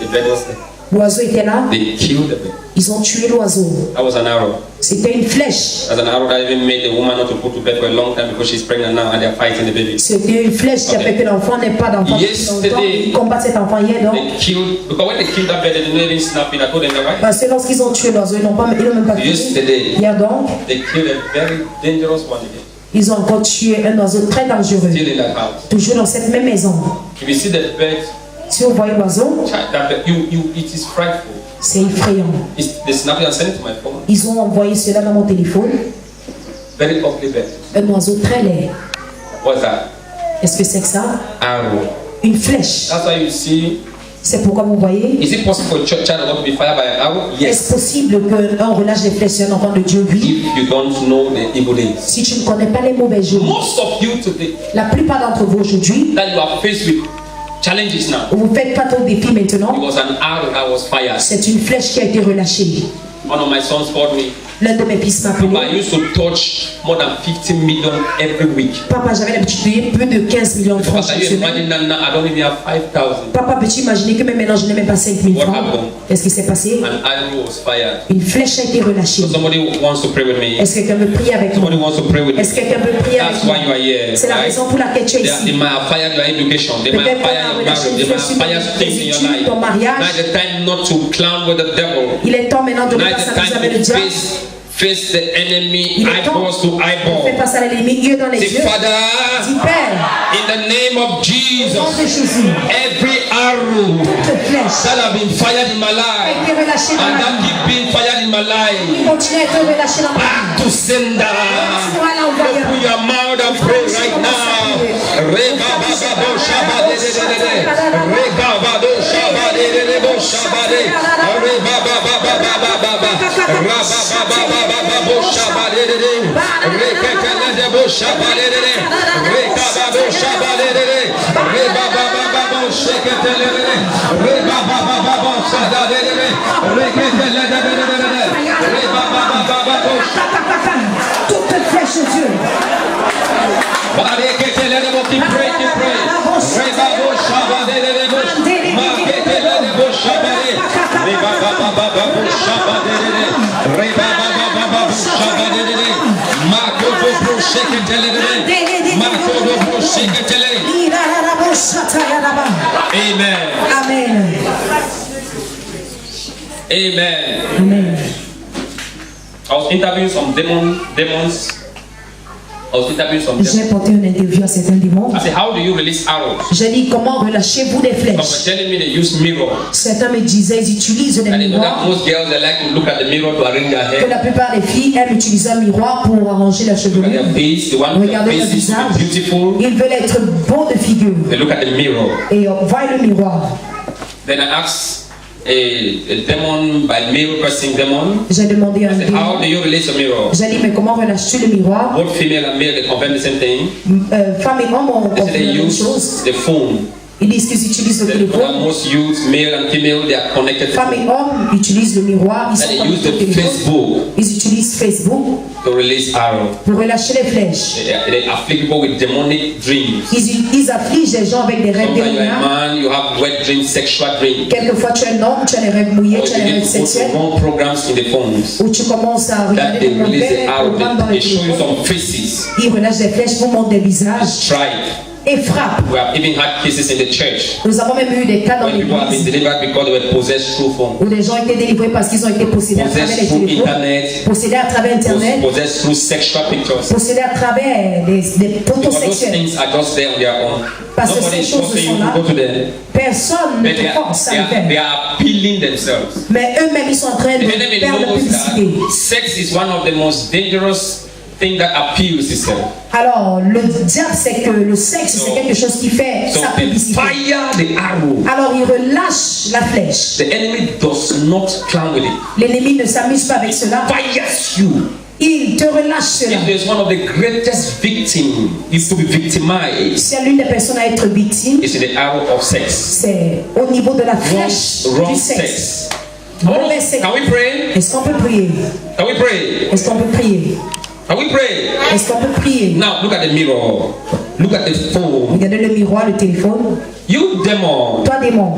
The bird was there. L'oiseau était là. They killed the bird. Ils ont tué l'oiseau. That was an arrow. C'était une flèche. That's an arrow that even made the woman not to put to bed for a long time because she's pregnant now and they're fighting the baby. C'était une flèche qui a fait que l'enfant n'ait pas d'enfant depuis Yesterday- longtemps. Ils combattent cet enfant hier donc. They killed, because when they killed that bird, they didn't even snap it. I told them that, right? Parce que lorsqu'ils ont tué l'oiseau, ils n'ont même pas tué. Yesterday, Hier donc, they killed a very dangerous one again. ils ont encore tué un oiseau très dangereux. Still in that house. Toujours dans cette même maison. If you see the bird, Si vous voyez l'oiseau, that bird, it is frightful. c'est effrayant. They snapped it and sent it to my phone. Ils ont envoyé cela dans mon téléphone. Very ugly bird. Un oiseau très laid. What's that? Est-ce que c'est que ça? Arrow. Une flèche. That's why you see. C'est pourquoi vous voyez. Is it possible for a child of God to be fired by an arrow? Est-ce Yes. possible qu'un relâche des flèches sur un enfant de Dieu? Oui. If you don't know the evil days. Si tu ne connais pas les mauvais jours, Most of you today la plupart d'entre vous aujourd'hui, that you are faced with challenges now. vous faites pas trop de défis It maintenant. was an arrow that was fired. C'est une flèche qui a été relâchée. One of my sons called me. L'un de mes fils m'a Papa, I appelé. used to touch more than 50 million every week. Papa, j'avais l'habitude de payer plus de 15 millions de francs Papa, chaque you semaine. imagine that now I don't even have 5,000. Papa, peux-tu imaginer que même maintenant je n'ai même pas 5 000 What francs? happened? Qu'est-ce qui s'est passé? An arrow was fired. Une flèche a été relâchée. So somebody wants to pray with me. Est-ce que quelqu'un veut prier avec moi? Somebody wants to pray with me. Est-ce que quelqu'un veut prier avec That's moi? why you are here. C'est la Right? raison pour laquelle tu es They ici. might have fired your education. They might have Peut-être qu'on fired a your relâché marriage. une They might flèche have fired sur things in tes your études, life. ton mariage. Now is the time not to clown with the devil. Il est temps maintenant de Now ne pas is the s'amuser avec le time to diable. face the enemy Il est temps eyeballs to de faire eyeball. face à l'ennemi, yeux dans les Say, yeux. Father, Dis Père, in the name of au nom de Jesus, Jésus, every arrow toute flèche that have been fired in my a life été relâchée dans and ma that vie. keep being fired in my life, Continue à être relâchée dans ma vie. back to sender. Voilà, envoyeur. Open your mouth and pray right now. Rebababo shabade de de de de. Rebabado shabade de de bo shabade. Rebababababababa. Rababababababo shabade de de. Rekekele de bo shabade de de. Rekababo shabade de de. Rebababababo sheketele de de. Rebababababo shabade de de. Rekekele de de de de. Rebababababo Toute flèche, Dieu. Keep praying, keep praying. Rebabo shabade de de bo. Makekele de bo shabade. Rebababababo shabade de de. Rebababababo shabade de de. Makodo bro sheketele de de. Makodo bro sheketele. Amen. Amen. Amen. Amen. I was interviewing some demons. J'ai porté une interview à certains démons. I said, how do you release arrows? J'ai dit, comment relâchez-vous des Some were flèches? telling me they use mirror. Certains me disaient, ils utilisent des And you know that miroirs. most girls they like to look at the mirror to arrange their Que hair. la plupart des filles aiment utiliser un miroir pour arranger la Look at chevelure. their face. They want their Regardez leur faces to visage. be beautiful. Ils veulent être beaux de figure. They look at the mirror. Et on voit le miroir. Then I asked a demon by male person demon. J'ai demandé à un I said, how démon. do you release a mirror? J'ai dit, mais comment relâches-tu le miroir? Both female and male they confirm the same thing. Femmes et hommes ont They said compris they la même use chose. the phone. Ils disent qu'ils utilisent le That téléphone. most youth, male and female, they are connected to Femmes et phone. hommes utilisent le miroir. Ils sont And they use connectés au the téléphone. Facebook Ils utilisent Facebook to release arrow. pour relâcher les flèches. They afflict people with demonic dreams. Ils affligent les gens avec des rêves Sometimes you are a démoniaques. man, you have wet dreams, sexual dreams. Quelquefois tu es un homme, tu as des rêves mouillés, Or tu you as des begin rêves to go sexuels. to wrong programs in the phones. Où tu commences à That regarder they des release the mauvais arrow. programmes dans They les show you téléphones. some faces. Ils relâchent des flèches, vous montrent des visages Strike. et frappent. We have even had cases in the church Nous avons même eu des cas dans when people have been l'église delivered because they were possessed through phone, où des gens étaient délivrés parce qu'ils ont été possédés à travers les possessed through téléphones, internet, possédés à travers Internet, possessed through sexual pictures. possédés à travers des photos Because those sexuelles. things are just there on their own. Parce que Nobody ces is choses forcing sont you là. to go to them. Personne ne But te force à le they faire. are appealing themselves. Mais eux-mêmes, ils sont en train de The enemy faire la knows publicité. that sex is one of the most dangerous things that appeals itself. Alors, le diable, c'est que le sexe, c'est quelque chose qui fait So sa they publicité. fire the arrow. Alors, il relâche la flèche. The enemy does not clown with it. L'ennemi ne s'amuse pas avec cela. Fires you. Il te relâche cela. If there's one of the greatest victims is to be victimized, C'est l'une des personnes à être victime. it's in the arrow of sex. C'est au niveau de la flèche Wrong du sexe. sex. Mauvais sexe. Can we pray? Est-ce qu'on peut prier? Can we pray? Est-ce qu'on peut prier? Can we pray? Est-ce qu'on peut prier? Now look at the mirror. Look at the phone. Regardez le miroir, le téléphone. You demon. Toi, démon,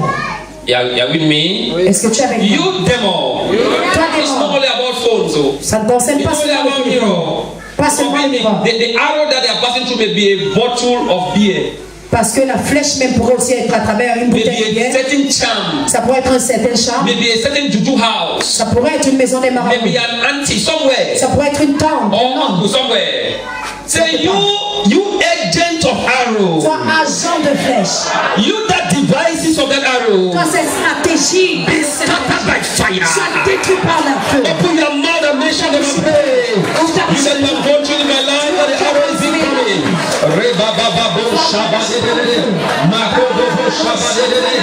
You are with me? est-ce que tu es avec moi? You demon. Toi, It's not démon, only about phones, so. ça ne concerne It's pas only seulement le about téléphone. mirror. Pas seulement le miroir. The arrow that they are passing through may be a bottle of beer, Parce que la flèche même pourrait aussi être à travers une bouteille de maybe a bière. certain charm, Ça pourrait être un certain charme. maybe a certain juju house, Ça pourrait être une maison des marabouts. maybe an auntie somewhere, Ça pourrait être une tante. or uncle somewhere. Say you agent of arrow, Toi, agent de flèche. you that devices of that arrow, Toi, cette stratégie. be scattered by fire. Soit détruit par la feu. Open your mouth and mention them and pray. You said I'm going through my life, but the arrow is incoming. Reba baba bo shaba de de de. Mako bo bo shaba de de de.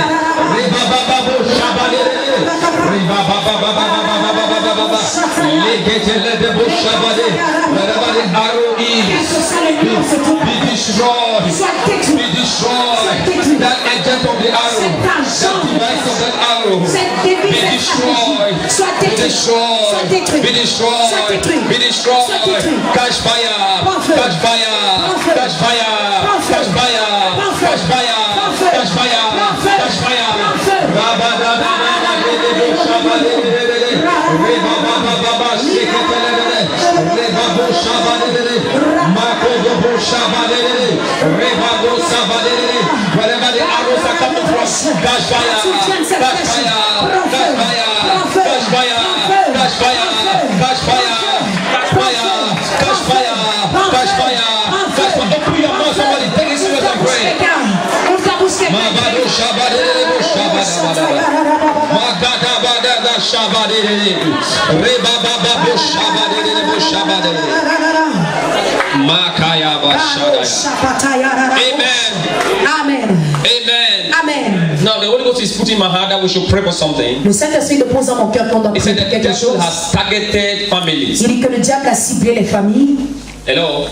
Reba baba bo shaba de de de. Reba baba baba baba baba baba baba. Legete le de bo shaba de. Wherever the arrow is, be destroyed. Be destroyed. That agent of the arrow, that device of that arrow. Be destroyed. Be destroyed. Be destroyed. Be destroyed. Catch fire. Catch fire. Catch fire. Catch fire. Catch fire. Catch fire. Catch fire. Wherever the arrows are coming from, catch fire. Catch fire. Catch fire. Catch fire. Catch fire. Catch fire. Catch fire. Catch fire. Catch fire. Catch fire. Open your mouth, somebody. Take it serious and pray. Amen. Amen. Amen. Now the Holy Ghost is putting in my heart that we should pray for something. Le Saint-Esprit nous pose dans mon cœur qu'on doit He prier said pour that the quelque devil chose. has targeted families. Il dit que le diable a ciblé les familles. Hello.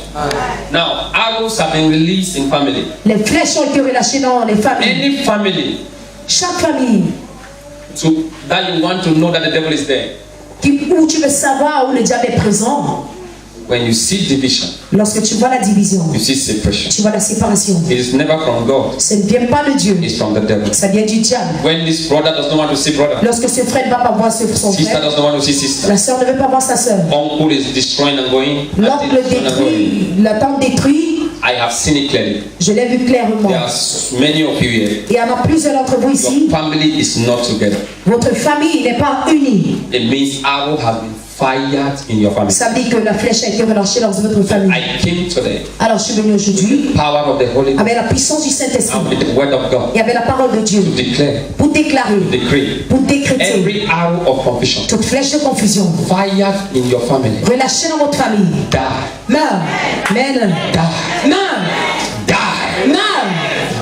Now arrows have been released in family. Les flèches ont été relâchées dans les familles. Any family Chaque famille that you want to know that the devil is there. où tu veux savoir où le diable est présent. When you see division, Lorsque tu vois la division, you see separation. tu vois la séparation. It is never from God. Ça ne vient pas de Dieu, It's from the devil. ça vient du diable. When this brother does not want to see brother, Lorsque ce frère ne va pas voir son sister frère, does not want to see sister, la sœur ne veut pas voir sa sœur. uncle is destroying and going, L'oncle auntie is destroying and going. détruit, la tante détruit. I have seen it clearly. Je l'ai vu clairement. There are many of you here. Il y en a plusieurs d'entre vous ici. Your family is not together. Votre famille n'est pas unie. It means arrow has been fired in your family. Ça veut dire que la flèche a été relâchée dans votre famille. I came today. Alors je suis venu aujourd'hui Power of the Holy Ghost avec la puissance du Saint-Esprit and with the word of God et avec la parole de Dieu to declare, pour déclarer, decree pour décréter every arrow of confusion toute flèche de confusion fired in your family. relâchée dans votre famille. Die. Meurs. Amen. Die. Meurs. Die. Meurs.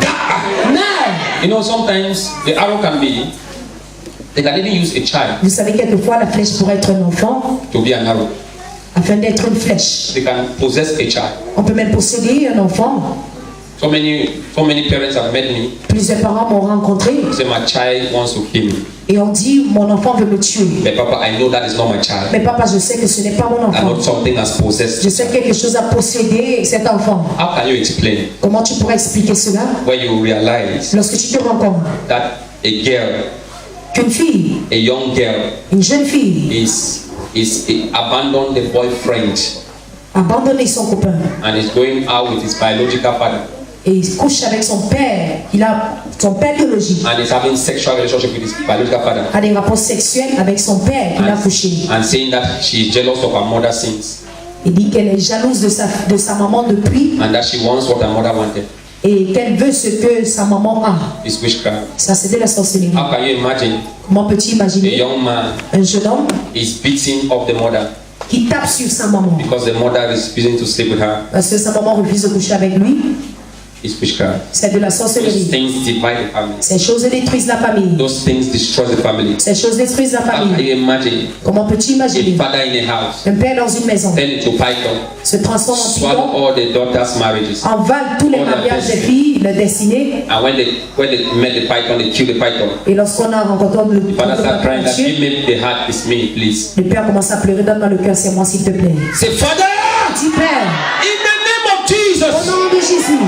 Die. Meurs. You know, sometimes the arrow can be, they can even use a child Vous savez, quelquefois la flèche pourrait être un enfant to be an arrow. afin d'être une flèche. They can possess a child. On peut même posséder un enfant. So many parents have met me. Plusieurs parents m'ont rencontré Say my child wants to kill me. et ont dit mon enfant veut me tuer. But Papa, I know that is not my child. Mais papa, je sais que ce n'est pas mon I know enfant. something has possessed. Je sais que quelque chose a possédé cet enfant. How can you explain Comment tu pourrais expliquer cela? when you realize Lorsque tu te rends compte that a girl, qu'une fille, a young girl, une jeune fille, is abandoned the boyfriend a abandonné son copain and is going out with his biological father et il couche avec son père, il a son père biologique, and is having sexual relationship with his biological father a des rapports sexuels avec son père qu'il a couché. and saying that she is jealous of her mother's sins Il dit qu'elle est jalouse de sa maman depuis and that she wants what her mother wanted. et qu'elle veut ce que sa maman a. It's witchcraft. Ça, c'est de la sorcellerie. How can you imagine Comment peux-tu a imaginer young man un jeune homme is beating up the mother qui tape sur sa maman because the mother is refusing to sleep with her? parce que sa maman refuse de coucher avec lui? It's witchcraft. C'est de la Those sorcellerie. things divide the family. Ces choses détruisent la famille. Those things destroy the family. Ces choses détruisent la How can famille. you imagine Comment peux-tu a imaginer father in a house un père dans une maison turn into python, se transforme en swallow python, all the daughters' marriages, envale tous les mariages des filles, le destiné, and when they met the python, they kill the python. et lorsqu'on a rencontré le The father start crying that Dieu, give me the heart, it's me, please. le père commence à pleurer, donne-moi le cœur, c'est moi s'il te plaît. Say, Father, Dis Père, in the name of au Jesus. nom de Jésus.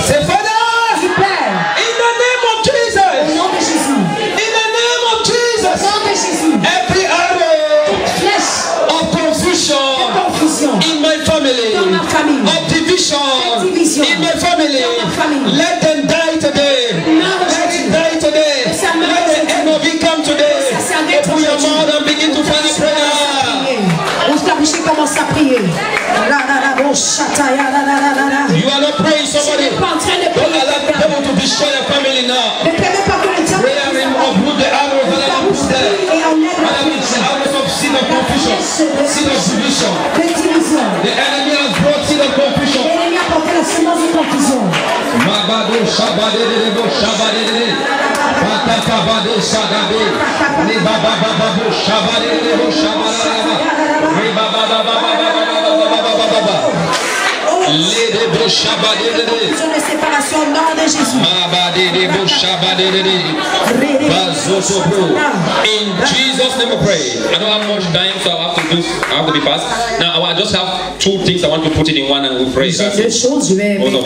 Say, Father, Dis Père, in the name of au Jesus. nom de Jésus. In the name of Au Jesus. nom de Jésus. Every arrow Flèche of de confusion confusion in my family, dans ma famille, of division in my family, let them die today. Let it die today. Let the end of it come today. Open your mouth and begin to pray prayer. ouvre ta bouche et commence à prier. You are not praying, somebody. Don't allow the devil to destroy your family now. Prayer and uproot the arrows that are put there. Father, it's the arrows of sin of confusion, sin of division. The enemy has brought sin of confusion. Mabado shabadede bo shabadede. Patakabade shadabe. Libabababo shabadede bo shabadaba. Libabababababababababa. Lede Confusion de séparation au nom de Jésus. In Jesus' name we pray. I don't have much time, so I have to be fast. Now I just have two things I want to put it in one and we'll pray. J'ai deux choses, je vais mettre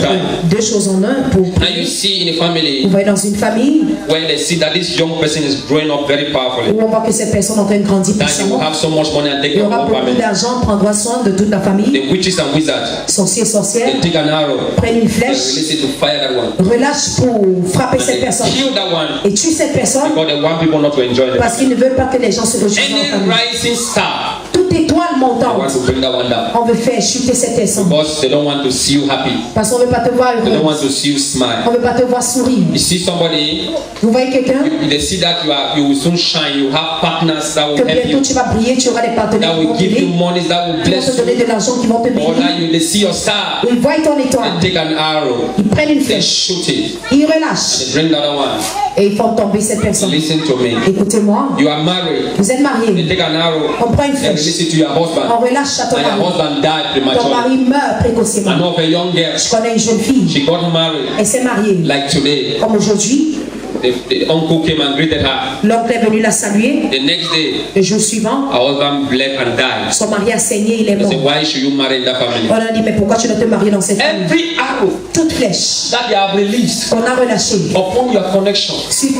deux choses en un pour Now you see in a family vous voyez dans une famille when they see that this young person is growing up very powerfully, où on voit que cette personne est en train de grandir that you will puissamment. have so much money and take Il y care of aura the whole beaucoup family. d'argent, prendra soin de toute la famille. The witches and wizards, Sorciers et they sorcières take an arrow, prennent une they flèche, release it to fire that one. relâchent pour frapper cette They personne kill that one et tuent cette personne because they want people not to enjoy them. parce qu'ils ne veulent pas que les gens se réjouissent dans la Any famille. rising star, Toute étoile they want montante, to bring that one down on veut faire chuter cette personne because they don't want to see you happy. parce qu'on ne veut pas te voir They don't heureux, want to see you on smile. ne veut pas te voir sourire. You see somebody, Vous voyez quelqu'un they see that you will soon shine. You have partners that will que help bientôt you, tu vas briller, tu auras des partenaires that qui vont will give you t'aider, money, that will qui vont bless te donner you. de l'argent, qui vont te Or bénir. that they see your star, Ils voient ton étoile, they take an arrow, ils prennent une they flèche, shoot it, ils relâchent they bring the other one. et ils font tomber cette personne. Listen to me. Écoutez-moi, You are married. vous êtes They mariés, take an arrow, on prend une they flèche, release it to your on husband, relâche à ton and your mari. husband died Ton prematurely. mari meurt I précocement. know of a young girl. Je connais une jeune fille, She got married elle s'est mariée. like today. Comme aujourd'hui, The uncle came and greeted her. l'oncle est venu la saluer. The next day, Le jour suivant, her husband bled and died. son mari a saigné, il est They said, mort. why should you marry in that family? On a dit, mais pourquoi tu ne te maries dans cette famille? Every arrow Toute flèche that they have released qu'on a relâchée upon your connection, sur,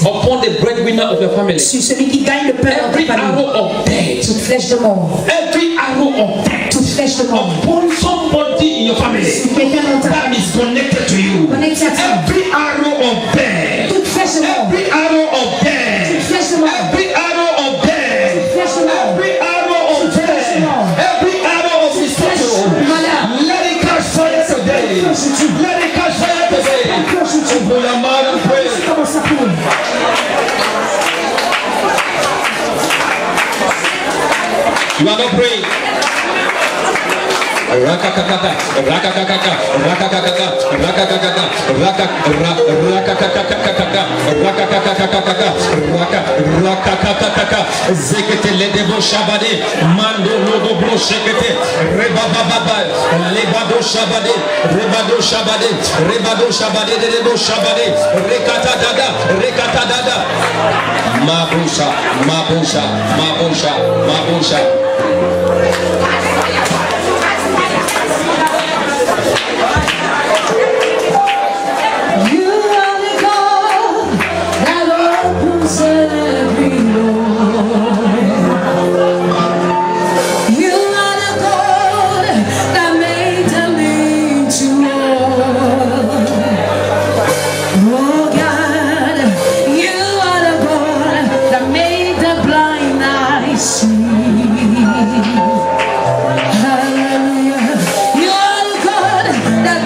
upon the breadwinner of your family, sur celui qui gagne le pain dans every ta famille. arrow of death, Toute flèche de mort. every arrow of death Toute flèche de mort. upon somebody in your family Sur quelqu'un dans ta that famille. is connected to you, Connecté à toi. every arrow of death, Toute flèche de mort. every arrow of Toute death, flèche de mort. every arrow of death, Flèche de mort. every arrow of death, every arrow of destruction, let it catch fire today. Let it catch fire today. Open your mouth and pray. Commence à prier. You are not praying. Rakakakaka, rakakakaka, rakakakaka, rakakakaka, rakakakakaka, rakakakaka, zekete ledebo shabade, mando lodo bro shekete, rebababa, lebado shabade, rebado shabade, rebado shabade, ledebo shabade, rekatadada, mabusha, mabusha, mabusha, mabusha. You are the God that opens every door. You are the God that made the lame to walk. Oh God, you are the God that made the blind eyes see. Hallelujah. You are the God that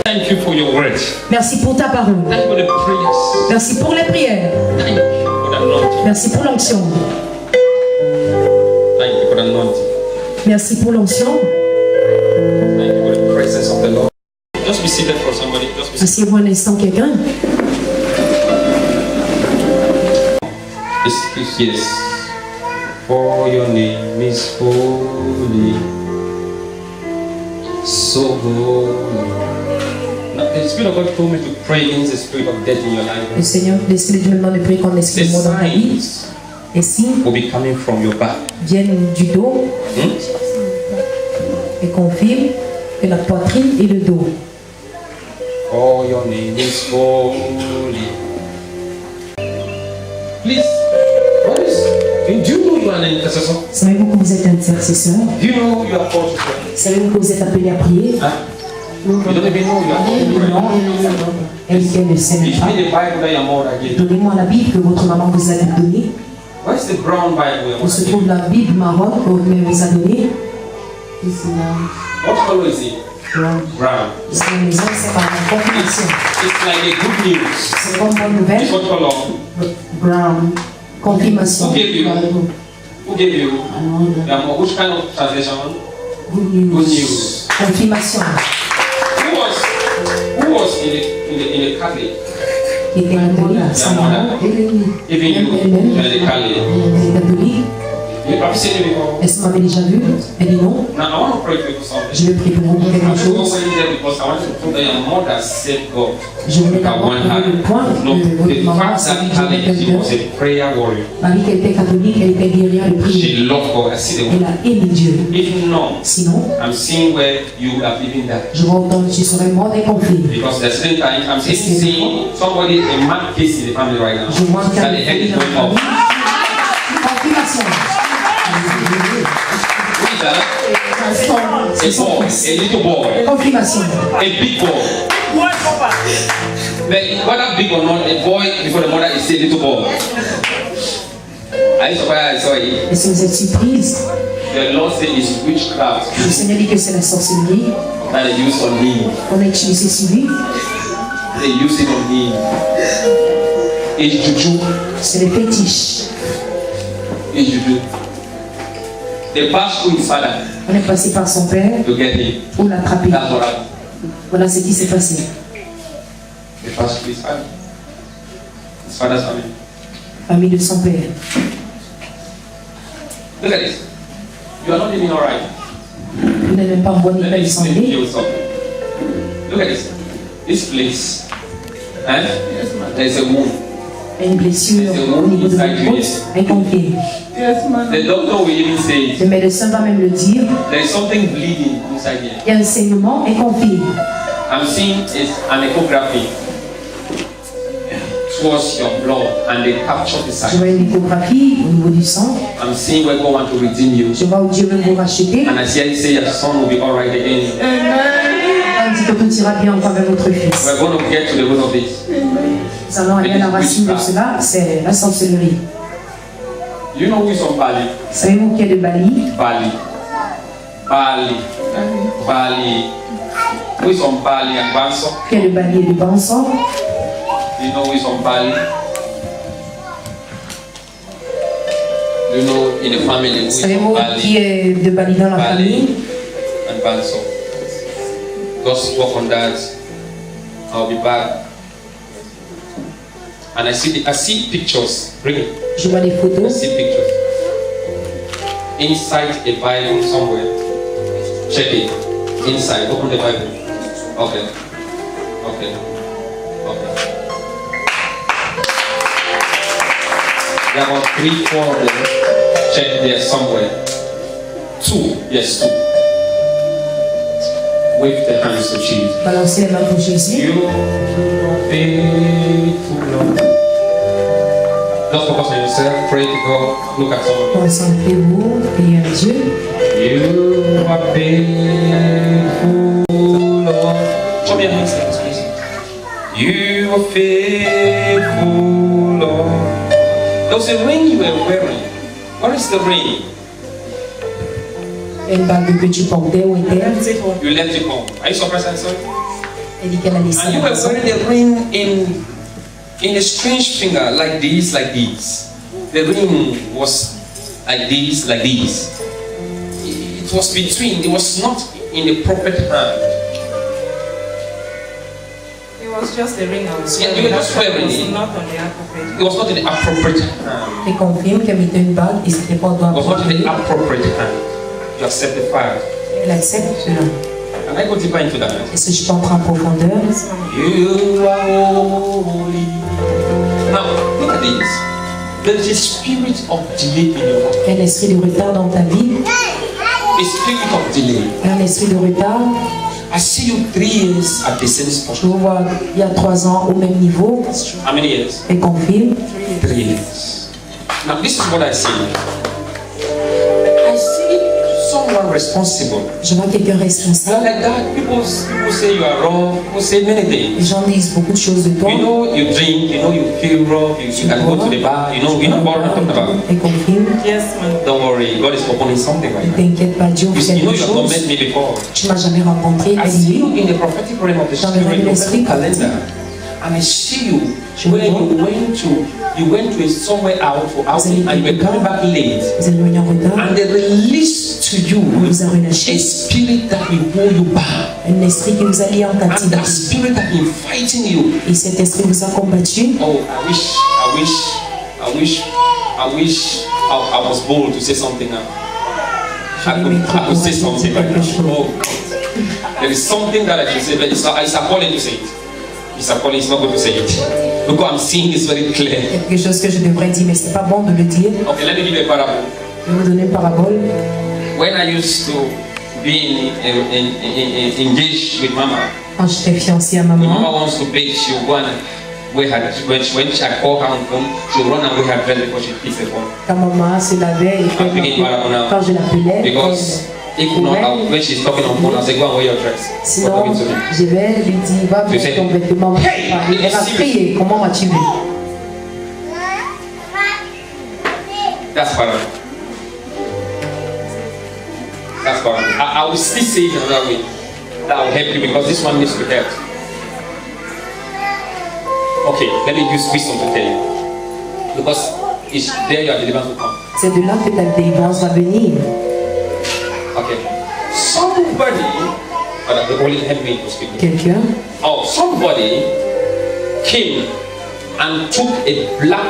Thank you for your words. Merci pour ta parole. Thank you for the prayers. Merci pour les prières. Thank you for the anointing. Merci pour l'onction. Thank you for the anointing. Merci pour l'onction. Thank you for the presence of the Lord. Just be seated for somebody. Just be seated. Asseyez-vous un instant, quelqu'un. Yes. For your name is holy, so holy. Now, the Spirit of God told me to pray against the spirit of death in your life. Le Seigneur, l'Esprit de Dieu me demande de prier contre l'esprit de mort dans ta vie. Signs Et signes will be coming from your back. viennent du dos et confirment que la poitrine et le dos. For your name is holy. Please, what is? Do you know you are an intercessor? Savez-vous que vous êtes intercesseur? Do you know you are called to pray? Savez-vous que vous êtes appelé à prier? Huh? You don't even know you are called to pray. Non. Elle ne sait Teach pas. me the Bible that your mother gave. Donnez-moi la Bible que votre maman vous a donnée. Where's the brown Bible your Où se mother trouve gave? la Bible marron que votre mère vous a donnée? What color is it? Brown. C'est la maison, c'est par la confirmation. It's like a good news. C'est comme bonne nouvelle. It's what color? Brown. Confirmation. Who gave you? Who gave you? Which kind of translation? Good news. Good news. Confirmation. Who was in the Catholic? Qui était catholique, sa maman, Even you, elle-même, in the Catholic. elle est catholique. Have you seen it before? Est-ce que vous m'avez déjà vu? Elle dit non. Now I want to pray for you for something. Je vais prier pour vous pour quelque I'm just chose. going there because I want to prove that your mother saved God. Je voulais At d'abord one prouver le hand. point No, que votre the maman fact savait that que j'étais Catholic, she quelqu'un. was a prayer warrior. Marie qu'elle était catholique, elle était guerrière de prière. She loved God. I see the Elle a aimé Dieu. If not, Sinon, I'm seeing where you have even that. je vois autant que tu serais mort et conflit. Because there's certain time I'm seeing somebody, a mad case in the family right now. Je vois That the head is going off. confirmation. a little boy, Confirmation. a big boy. Whether big or not, a boy before the mother is still a little boy. Are you surprised I saw it? Est-ce que vous êtes surprise? The Lord said it's witchcraft Le Seigneur dit que c'est la sorcellerie. that they use on him. On a utilisé sur lui. They use it on him. It's juju. C'est les fétiches. It's juju. They passed through his father On est passé par son père to get him. pour l'attraper. That's what happened. Voilà ce qui s'est passé. They passed through his father. His father's family. Famille de son père. Look at this. You are not living all right. Vous n'êtes même pas en bon Let état me de explain to santé. you something. Look at this. This place. And there's a wound. Il y a une blessure au niveau de votre côte. Incompris. The doctor will even say it. Le médecin va même le dire. There is something bleeding inside here. Il y a un saignement incompris. I'm seeing it's an echography towards your blood and they capture the Je site. vois une échographie au niveau du sang. I'm seeing where God wants to redeem you. Je vois où Dieu veut vous racheter. And I see it say your son will be all right again. On dit que tout ira bien encore avec votre fils. We're going to get to the root of this. Nous allons aller à la racine de cela, c'est la sorcellerie. You know who is on Bali? Savez-vous qui est de Bali? Bali. Bali. Bali. Who is on Bali and Banso? Qui est de Bali et de Banso? You know who is on Bali? You know in the family who is on Savez-vous qui Bali? est de Bali dans la famille? Bali and Banso. Just work on that. I'll be back. And I see pictures. Bring it. Je vois des I photos. see pictures. Inside a Bible somewhere. Check it. Inside. Open the Bible. Okay. Okay. Okay. There are about 3, 4 of them. Check there somewhere. 2. Yes, 2. Wave the hands to Jesus. Balancez les mains pour Jésus. You are faithful, Lord. Just focus on yourself. Pray to God. Look at someone. Concentrez-vous, priez à Dieu. You are faithful, Lord. Show me your hands, please. You are faithful, Lord. There was a ring you were wearing. Where is the ring? Une bague que tu portais où était? You left it home. Are you surprised I saw it? Elle dit qu'elle a laissé And you à were la maison. wearing a ring in a strange finger, like this, like this. The ring was like this, like this. It was between. It was not in the proper hand. It was just a ring I was Yeah, wearing. you were just wearing It it. was not on the appropriate. It was not in the appropriate hand. Elle confirme qu'elle mettait une bague et c'était pas au doigt It was not in approprié. the appropriate hand. You accept the fact. Elle accepte cela. Can I go deeper into that? Est-ce que je peux entrer en profondeur? You are holy. Now, look at this. There is a spirit of delay in your life. Un esprit de retard dans ta vie. A spirit of delay. Un esprit de retard. I see you 3 years at the same Je spot. vous vois il y a 3 ans au même niveau. How many years? Elle confirme. 3 years. Now, this is what I see. I see someone responsible. Je vois quelqu'un Not responsable. like that. People say you are wrong. People say many things. Les gens disent beaucoup de choses de toi. You know you drink. You know you feel wrong. You can go to the bar. You know what I'm talking about. Elle confirme. Yes, man. Don't worry. God is opening something right Ne now. t'inquiète pas, Dieu fait You know quelque you have not chose. met me before. Tu m'as jamais rencontré. I Elle see dit you in the prophetic realm of the Dans le spirit, règne de l'esprit. prophetic calendar. And I see you where you went to somewhere out for outing and you were coming back late. vous êtes venu en retard. And they released to you On vous a relâché. a spirit that will hold you back. Un esprit qui vous a lié en And that captivité. spirit that been fighting you. Et cet esprit vous a combattu. Oh, I was bold to say something now. I could say something right now. Oh, there is something that I should say, but it's appalling to say it. It's appalling, it's not good to say it. Because I'm seeing this very clear. Quelque chose que je devrais dire, mais c'est pas bon de le dire. Okay, let me give you a parable. Je vais vous donner une parabole. When I used to be engaged with Mama, Quand j'étais fiancée à when Mama maman, wants to bathe, she'll go and when I call her on phone, she'll run and wear her dress before she picks the phone. quand maman se lavait et I'm picking parable now. quand je l'appelais, Because If not, when she's talking on phone, I say, go and wear your dress. Sinon, Talking to me. je vais lui dire, va Tu sais, mettre ton vêtement. hey, Elle va crier, comment vas-tu vu? That's part. That's part. I will still say it another way. That will help you because this one needs to help. Okay, let me use wisdom to tell you. Because it's there your deliverance will come. C'est de là que ta délivrance va venir. Okay. Somebody, the Holy help me to speak. Quelqu'un Oh, somebody came and took a black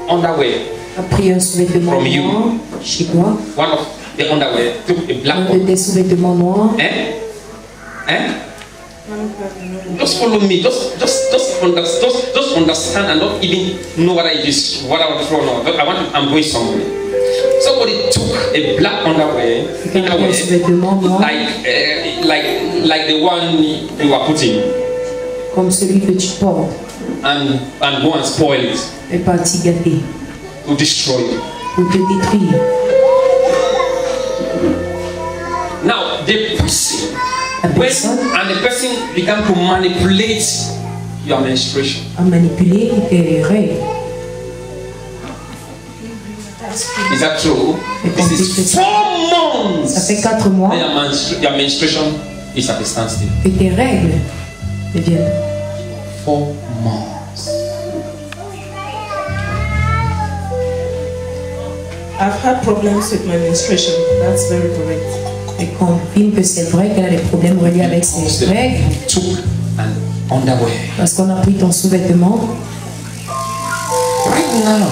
underwear. a pris un sous-vêtement From you. noir chez toi. One of the underwear took a black Un de one. tes sous-vêtements noirs. Eh? Eh? Just follow me. Just understand and not even know what it is. What I want to throw now. I'm going somewhere. Somebody took a black underwear, Un underwear sous-vêtement noir, like the one you are putting, comme celui que tu portes, and go and spoil it est parti gâter to destroy you. pour te détruire. Now the person, La when personne and the person began to manipulate your menstruation. a manipulé tes règles. Is that true? This is 4 months. Ça fait 4 mois Your menstruation is at a standstill. que tes règles deviennent. 4 months. I've had problems with my menstruation. That's very correct. Et confirme que c'est vrai qu'elle a des problèmes reliés avec ses règles. Took an underwear. Parce qu'on a pris ton sous-vêtement. Right now,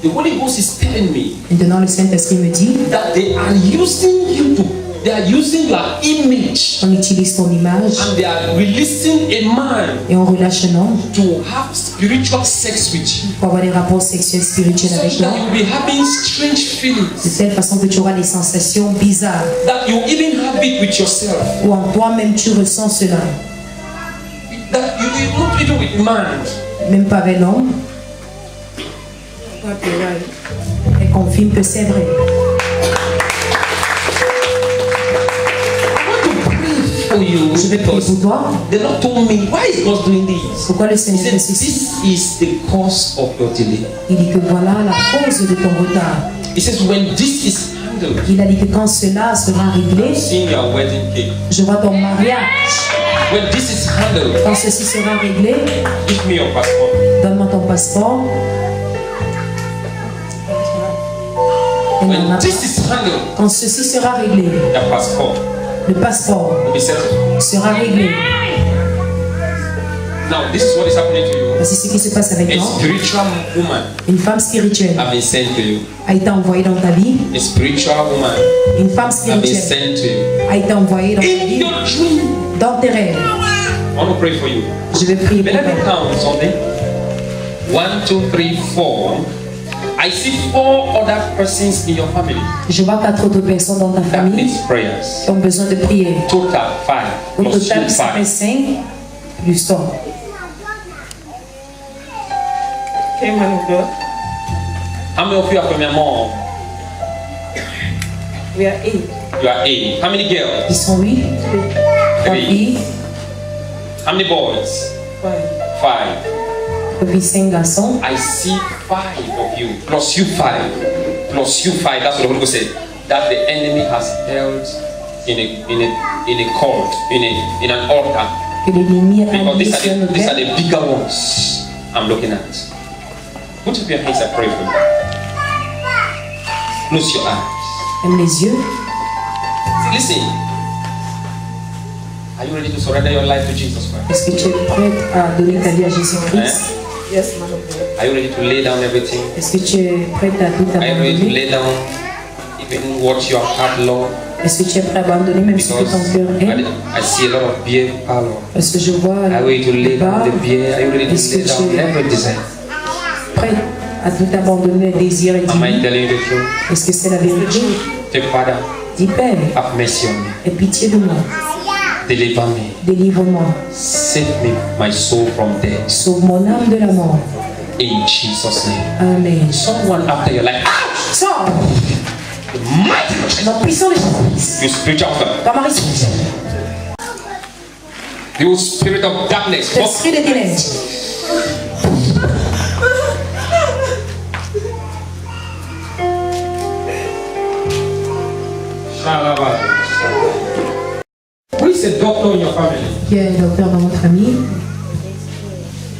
the Holy Ghost is telling me Maintenant, le Saint-Esprit me dit that they are using your image on utilise ton image and they are releasing a man et on relâche un homme to have spiritual sex with you. pour avoir des rapports sexuels spirituels avec Such toi. that you will be having strange De feelings. telle façon que tu auras des sensations bizarres. That you even have it with yourself. Ou en toi-même tu ressens cela. That you will not even with man. Même pas avec l'homme. God, you're right. Elle confirme que c'est vrai. For you, Je vais prier because pour toi. the Lord told me, why is God doing this? Pourquoi le He Seigneur said, fait ceci? this is the cause of your delay. Il dit que voilà la cause de ton retard. He says, when this is handled, Il a dit que quand cela sera réglé, seeing your wedding cake. je vois ton mariage. When this is handled, Quand ceci sera réglé, give me your passport. donne-moi ton passeport. Elle n'en a When pas. this is handled, Quand ceci sera réglé, your passport le passeport will be settled. sera réglé. Now, this is what is happening to you. C'est ce qui se passe avec A toi. spiritual woman Une femme spirituelle have been sent to you. a été envoyée dans ta vie. A spiritual woman Une femme have been spirituelle sent to you. a été envoyée dans ta In vie, your dream. dans tes rêves. I want to pray for you. Je vais prier But pour let me toi. count something. 1, 2, 3, 4. I see 4 other persons in your family Je vois 4 autres personnes dans ta that famille need prayers. qui ont besoin de prier. Total 5 Au plus total, 2, ça fait 5. 5 plus 100. Okay, man of God. How many of you are from your mom? We are 8. You are 8. How many girls? Ils sont 8. 3 Three. filles, How many boys? 5. 5. et puis 5 garçons. I see 5 of you. Plus you 5. Plus you 5. That's what the Holy Ghost said. That the enemy has held in a court, in an altar. Que l'ennemi a Because mis these sur nos these are têtes. the bigger ones I'm looking at. Put up your hands, I pray for you. Close your eyes. Ferme les yeux. Listen. Are you ready to surrender your life to Jesus Christ? Est-ce que tu es prête à donner ta vie à Jésus-Christ? Yes, man of God. Are you ready to lay down everything? Est-ce que tu es prête à tout Are you ready to abandonner? lay down even what your heart, Lord? Est-ce que tu es prêt à abandonner même ce que Because ton cœur aime? I see a lot of beer parlor. Parce que je vois Are you ready to lay le bar. down the beer? Are you ready Est-ce to lay que down tu es every desire? prêt à tout abandonner, les désirs et Am I dire telling you the truth? est-ce que c'est la vérité? Say, Father, Dis Père, have mercy on me. aie pitié de moi, Deliver me. délivre-moi, Save me, my soul from death. sauve mon âme de la mort. In Jesus' name. Amen. Someone after your life. Sors! The mighty Christ. nom puissant de Jésus. You spiritual father. Ton mari spirituel. You spirit of darkness. L'esprit des ténèbres. Who is a doctor in your family? Qui est un docteur dans votre famille?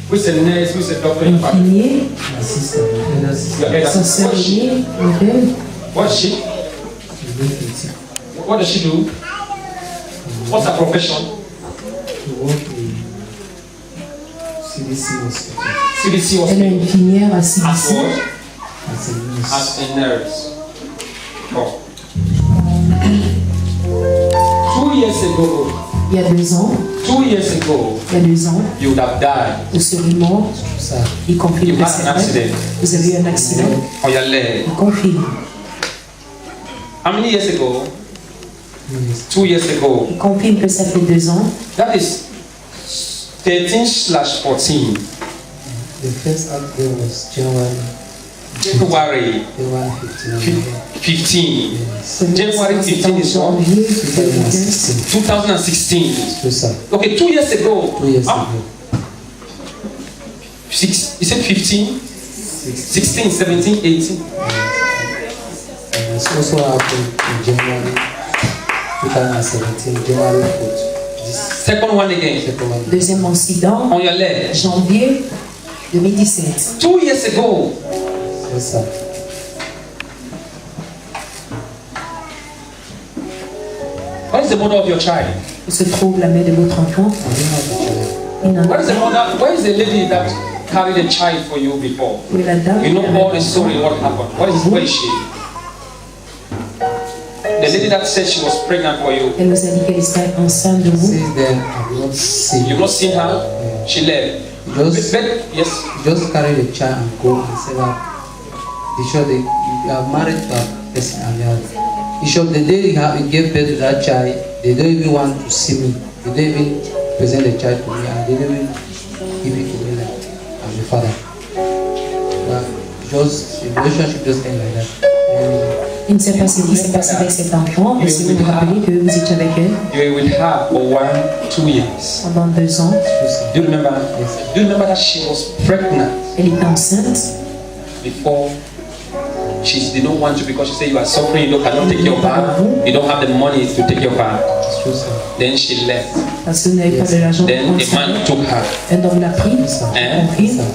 Who is a nurse? Who is a doctor in Un your family? infirmier? Your elder Sa sister. sœur aînée? Modèle? What is she? What does she do? What's her profession? CDC Elle est hospital. infirmière à As CDC. what? As a nurse. Oh. 2 years ago, Il y a 2 ans, 2 years ago, il y a 2 ans, you would have died vous seriez mort. Il confirme You que had c'est an vrai. accident. Vous avez eu un accident. on your leg. Il confirme. How many years ago? 2 years ago. Il confirme que ça fait 2 ans. That is 13/14. The first outbreak was January January 15. 15. January 15 is what? janvier 2016. 2016. True, sir. Okay, 2 years ago. 2 years Ah, ago. is it 15? 16, 17, 18. And it's also happened in January 2017, January 4th. This Second one again. second one. Deuxième incident, On your leg. janvier 2017. 2 years ago. Yes, sir. What is the mother of your child? Où se trouve la mère de votre enfant? I don't have a child. Il n'en a Where is the pas. mother? Where is the lady that carried a child for you before? Où est la dame? You know all the story, what happened. Where is she? The lady that said she was pregnant for you. Elle nous a dit qu'elle était enceinte de vous. Since then, I've not seen You've not seen her? She left. Just, Yes. just carry the child and go and say that the sure they you are married to a person and the sure the day you gave birth to that child, they don't even want to see me. They don't even present the child to me and they don't even give it to me like I'm the father. But just the relationship just end like that. Il ne sait pas ce qui s'est passé avec cet enfant. Et si vous vous rappelez que vous étiez avec elle You will have for 1-2 years. pendant 2 ans, Do you remember? Do you remember that she was pregnant elle était enceinte. before? She did not want to because she said you are suffering, you cannot take your bath, you don't have the money to take your bath. It's true, sir. Then she left. Parce que vous n'avez pas de l'argent pour Then prendre a soin. man took her. Un homme l'a pris. Eh? Confirme.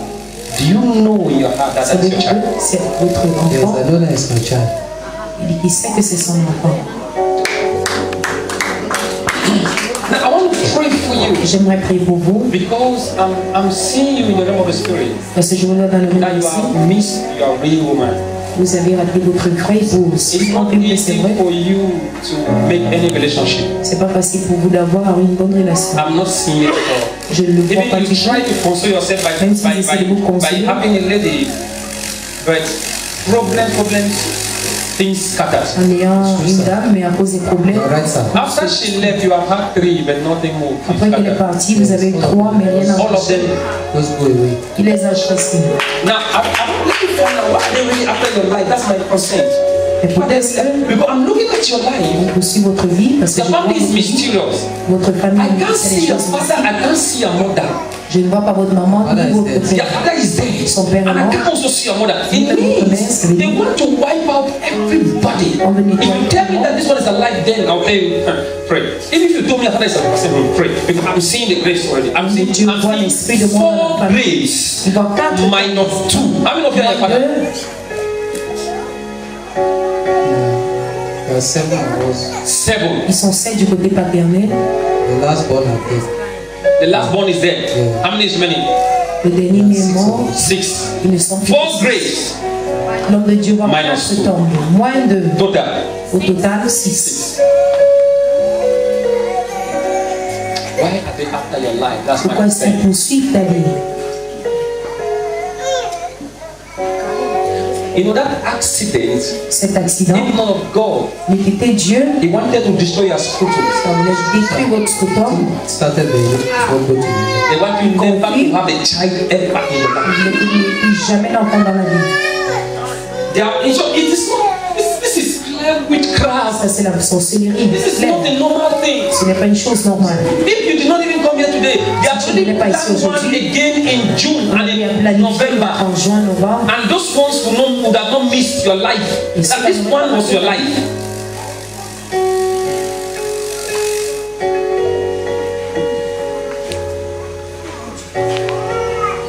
Do you know in your heart that that's Savez-vous your que child? c'est votre Yes, enfant? I know that it's my child. Il dit qu'il sait que c'est son enfant. Now I want to pray for you J'aimerais prier pour vous because I'm seeing you in the realm of the spirit. parce que je vous vois dans le monde That you ici. have missed your real woman. Vous avez raté votre vraie épouse. It's not Confirme que c'est easy vrai. for you to make any relationship. C'est pas facile pour vous d'avoir une bonne relation. I'm not seeing it at all. Je ne le vois pas Even du you tout. try to console yourself Même si vous essayez de vous by consoler. having a lady, but problems, things scattered. En ayant une dame, mais à cause des problèmes. You're right, sir. After she left, you have had 3, but nothing more. Après qu'elle est partie, vous avez eu 3, mais rien All n'a of them. Just go away. Il les a choisis. Now, I'm looking for now. Why are they really after your life? That's my concern. Et peut-être que Because I'm looking at your life. vous suivez votre vie parce que The je vois family is mysterious. votre famille. I can't c'est des see your choses father. I can't see your mother. Je ne vois pas votre maman Father ni is votre dead. Your père. father is dead. Son père est And I mort. can't also see your mother. It Votre means mère, ça veut they dire- want to wipe out everybody. On veut If nettoyer you tell me that this one is alive, then I'll tell you, pray. Even if you told me your father is alive, I said, pray. Because I'm seeing the grace already. I'm seeing, Tu vois l'esprit de moi dans la 4 famille. grace Tu vois 4 minus 2. How many of you are your father? There are 7 of us. 7. Ils sont 7 du côté paternel. The last born are dead. The last born is dead. Yeah. How many is remaining? Le dernier est mort. 6. Ils ne sont plus. 4 grace L'homme de Dieu va Minus 4 two. tombes. Moins 2. total. Au total 6. Why are they after your life? That's my Pourquoi est-ce qu'ils question. poursuivent ta vie? You know that accident, Cet accident, if not of God, mais était Dieu, He wanted to destroy your scrotum. ça voulait détruire votre scrotum. Started by God go to me. They want you never to have a child ever in your life. Il ne voulait plus jamais d'enfant dans la vie. They are, it is not, this is clear witchcraft Ça, c'est la sorcellerie. This is not a normal thing. Ce n'est pas une chose normale. If you did not even come here today, they are only n'es pas ici planned one aujourd'hui, again in June and Il y a in planifié November. en juin, novembre. And those ones would have not missed your life. That this one was your life.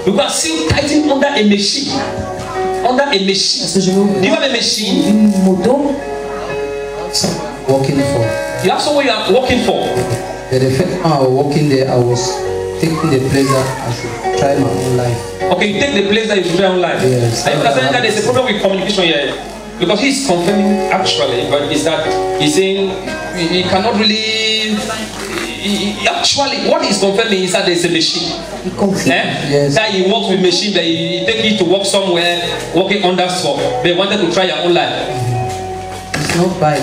You are still tightened under a machine. Under a machine. Parce que je veux Do you have a machine? une moto. Working for. You have somewhere you are working for. The first time I was working there, I was taking the pleasure I should try my own life. Okay, you take the place that you should try on life. Yes. Are you understanding that there's a problem with communication here? Because he's confirming actually, but is that he's saying he cannot really. Actually, what he's confirming is that there's a machine. Il confie. Yes. That he works with machine, that he take you to work somewhere, working under store. They wanted to try your own life. It's not bad.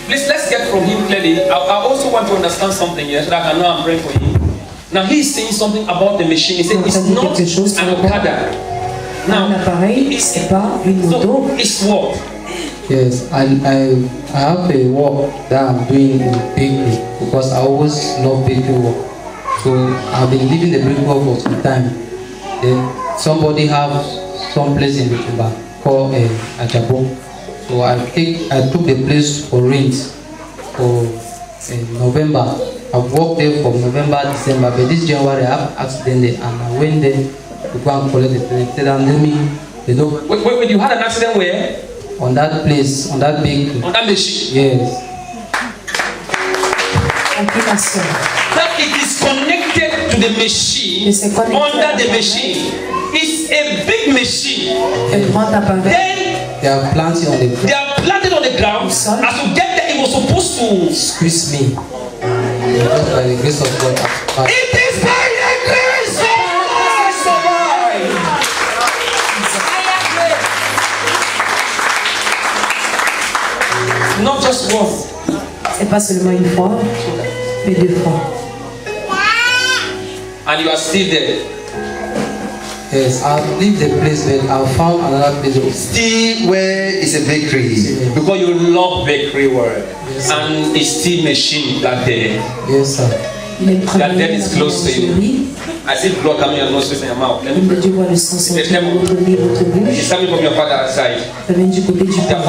Please, let's get from him clearly. I also want to understand something here so that I know I'm praying for him. Now he's saying something about the machine. He said it's not an Okada. Un Now, appareil, c'est pas une moto. so it's what? Yes, I have a work that I'm doing in bakery because I always love bakery work. So I've been leaving the bakery work for some time. Then somebody have some place in Bitumba called Ajabo. So I took the place for rent for November. I've worked there from November, December, but this January I have accident there and I went there to go and collect the place. They tell me they don't. Wait, you had an accident where? On that place, on that bakery. On that machine. Yes. Complication. That it is connected to the machine, Mais c'est connecté under the machine. It's a big machine. Un grand appareil. Then They are planting on the they are planted on the ground. As you get there, it was supposed to. squeeze me. Just by the grace of God. It is by the grace of God. Not just once. C'est pas seulement une fois, mais deux fois. And you are still there. Yes, I'll leave the place, but I'll found another place. Still where is a bakery. Because you love bakery work. Yes. And it's still machine that day. Yes, sir. Il aime That travailler death is dans close la to you. boucherie. I see blood coming and no space in your mouth. Let me L'homme de Dieu voit le sang sortir de votre nez, votre bouche. It's coming from your father's side. Ça vient du côté du Your père.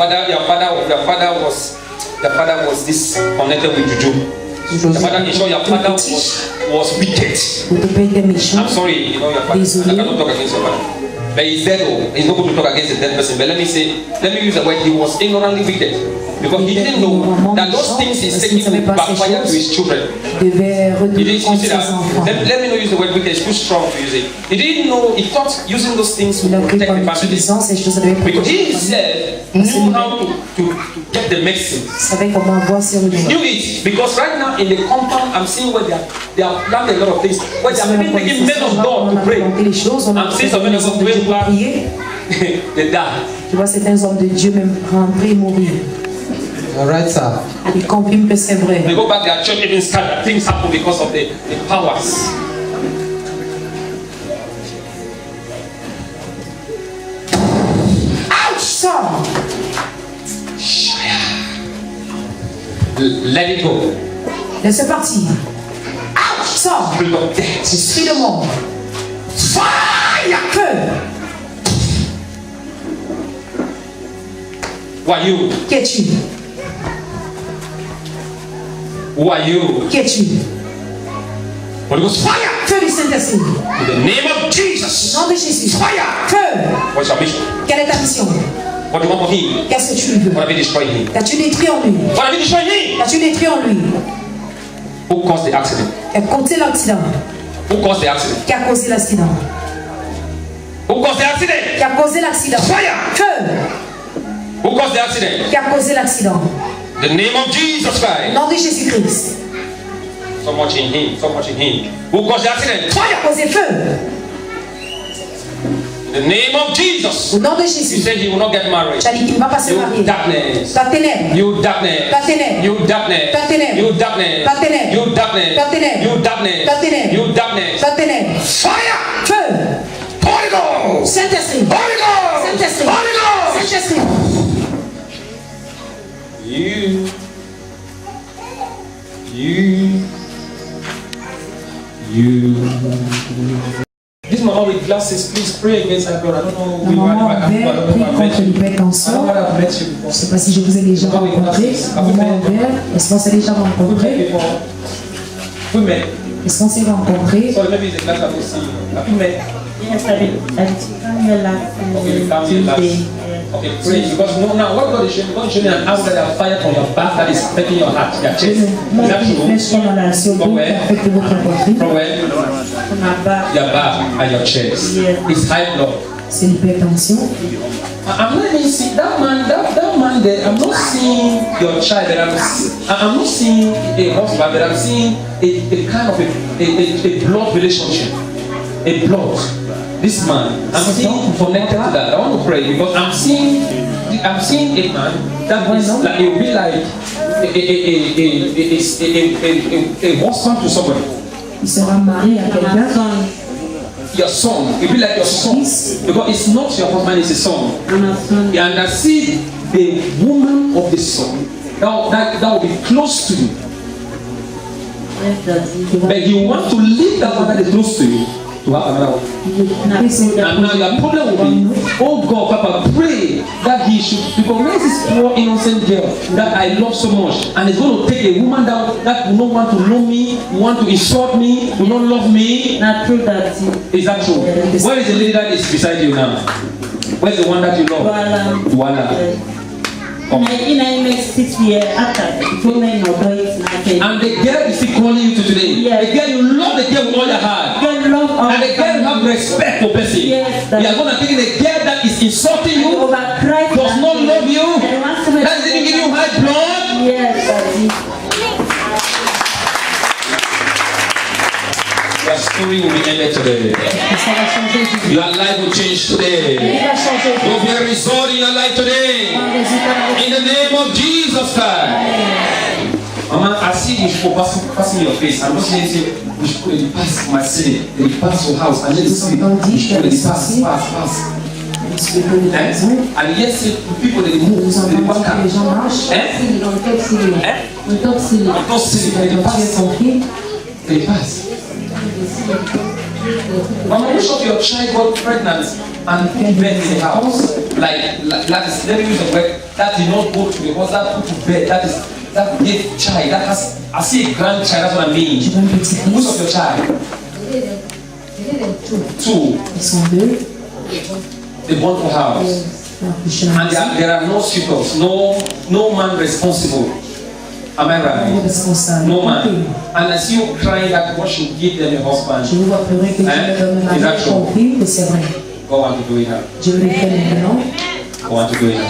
father was this connected with juju. Your father, in short, your father was wicked. Votre père était méchant. I'm sorry, you know your father. Désolé. I cannot talk against your father. But he's dead. Oh, he's not going to talk against a dead person. But let me use the word. He was ignorantly wicked because he didn't know that those things he's taking will backfire to his children. Devait He retourner didn't you contre see ses that. enfants. Let me not use the word wicked. It's too strong to use it. He didn't know. He thought using those things Il would a cru protect qu'en the family. utilisant ces choses, ça devait Because protéger he la famille. himself knew how to get the medicine. Il savait comment avoir ses He remèdes. knew it because right now in the compound I'm seeing where they are planning a lot of things. Where they are making men of God to pray. les choses, on a I'm seeing some men of God de Dieu praying pour back. prier. They die. Tu vois certains hommes de Dieu même rentrer et mourir. All right, sir. Ils confirment que c'est vrai. They go back their church even scattered. Things happen because of the powers. Ouch! Sors! Let it go. Laissez partir. Ouch! Sors! Spirit of death. Esprit de mort. Fire. Feu! Who are you? Qui es-tu? Who are you? Qui es-tu? Holy Ghost fire. Feu du Saint-Esprit. In the name of Jesus. Nom de Jésus. Fire. Feu! What's your mission? Quelle est ta mission? What do you want from him? Qu'est-ce que tu veux? What have you destroyed him? Qu'as-tu détruit en lui? What have you destroyed him? Qu'as-tu détruit en lui? Who caused the accident? Qui a causé l'accident? Who caused the accident? Qui a causé l'accident? Who caused the accident? Qui a causé l'accident? Fire. Feu! Who caused the accident? Qui a causé l'accident? The name of Jesus Christ. Nom de Jésus-Christ. So much in him. So much in him. Who caused the accident? Qui a causé feu? The name of Jesus. Au nom de He Jésus. said he will not get married. Tu as dit qu'il ne va pas se You marier. darkness. Ta ténèbre. You darkness. Ta ténèbre. You darkness. Ta ténèbre. You darkness. Ta ténèbre. You darkness. Ta ténèbre. You darkness. Ta ténèbre. You darkness. Ta ténèbre. Fire. Feu. Holy Ghost. Saint-Esprit. Holy Ghost. Saint-Esprit. Holy Ghost. Saint-Esprit. You. This mama with glasses, please pray against her God. I don't know La maman en vert prie contre l'hypertension. I don't know where I've met you Je ne before. sais pas si je vous ai déjà rencontré. Maman en vert, est-ce qu'on s'est déjà rencontré? Women. Est-ce qu'on s'est rencontré? So maybe it's a glass I will see. Women. Yes, I come here last Okay, you come here last. Tuesday. Okay, pray. Because now what God is showing, God is showing an arrow that have fire from your back that is affecting your heart, your chest. Is that Flèche true? dans la sur From where? affecte votre poitrine. From where? From my back. Your back and your chest. Yes. It's high blood. C'est l'hypertension. I'm not even seeing that man there. I'm not seeing your child, but I'm not seeing a husband, but I'm seeing a kind of a blood relationship. A blood. This man, I'm seeing connected to that. I want to pray because I'm seeing a man that is like it will be like a husband to somebody. Il sera marié à quelqu'un. Your son, it will be like your son because it's not your husband, it's a son. And I see the woman of the son that will be close to you. But you want to leave that one that is close to you to have another one. And now your problem will be, oh God, Papa, pray that he should, because where is this poor innocent girl that I love so much, and it's going to take a woman that will not want to know me, want to insult me, will not love me. Not true that. Is that true? Where is the lady that is beside you now? Where's the one that you love? Wala. In I make 6 years after the woman or boy is not. And the girl is still calling you to today. Yes. The girl, you love the girl with all your heart. God love all. And the girl have respect for person. Yes, You are going to take the girl that is insulting you, over Christ. does not love you, And wants to make that didn't give you high blood. Yes, Daddy. Your story will be ended today. Your life will change today. There will be a result in your life today. In the name of Jesus Christ. Mama, I see you should pass in your face. I'm not saying you should put it past my city, you pass your house, and let it sleep. You should put it pass. And yes, people they move, they walk out. On top city, they pass. Mama, which of your child got pregnant and put bed in the house? Like let me use the word that did not go to the house, that put to bed, that gave child, that has, I see a grandchild, that's what I mean. Which of your child? Two. They want to house. And there are no suitors, no man responsible. Am I right? No man. And I see you crying that God should give them a husband. Je vous vois pleurer que Dieu me donne un mari compris que c'est vrai. Go on to do it now. Dieu le fait maintenant. Go on to do it now.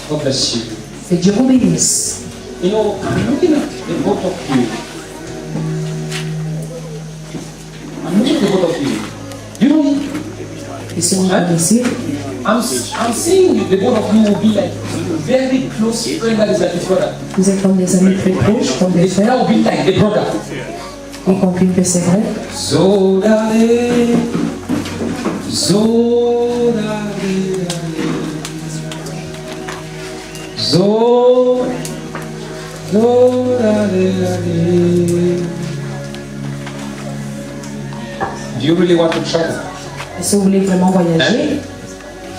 God bless you. Que Dieu vous bénisse. You know, I'm looking at the both of you. I'm looking at the both of you. You know, Et si vous connaissez, I'm seeing the both of you will be like very close friend that is like his brother. vous êtes comme des amis très proches, comme des That frères, will be like a brother. y compris que c'est vrai. Do you really want to travel? Si vous voulez vraiment voyager,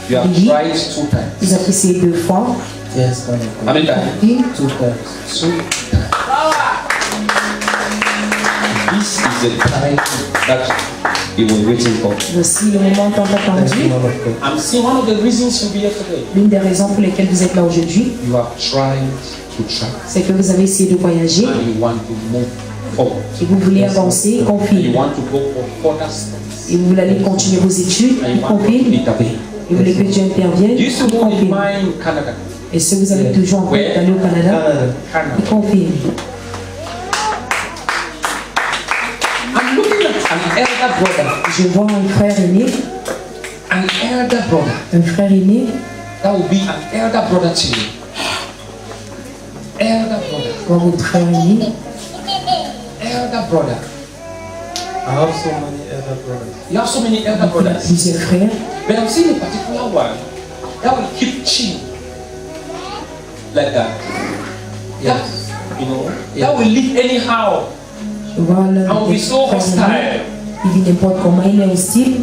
You have tried 2 times. vous avez essayé 2 fois. Yes, Father. How many times? Et 2 times. 2 times. This is the time that you were waiting for. voici le moment tant attendu. I'm seeing one of the reasons you'll be here today. L'une des raisons pour lesquelles vous êtes là aujourd'hui, You have tried to travel c'est que vous avez essayé de voyager and you want to move forward. et vous voulez avancer, You confine. want to go for further steps. Et vous voulez aller continuer vos études, And you want to confine. intervene. Et vous voulez que Dieu intervienne, Do you still hold in confine. mind Canada? Et si vous avez toujours en tête d'aller au Canada, Canada. confine. I'm looking at an elder brother. Je vois un frère aîné, An elder brother. un frère aîné, That will be an elder brother to you. Elder brother. voir votre frère aîné, Elder brother. I have so many elder brothers. You have so many elder Il a brothers. plusieurs frères. But I'm seeing a particular one that will keep cheating like that. Yes. You know, that will live anyhow. Je vois l'un And will be des so frères hostile. aînés. Il vit n'importe comment, il est hostile.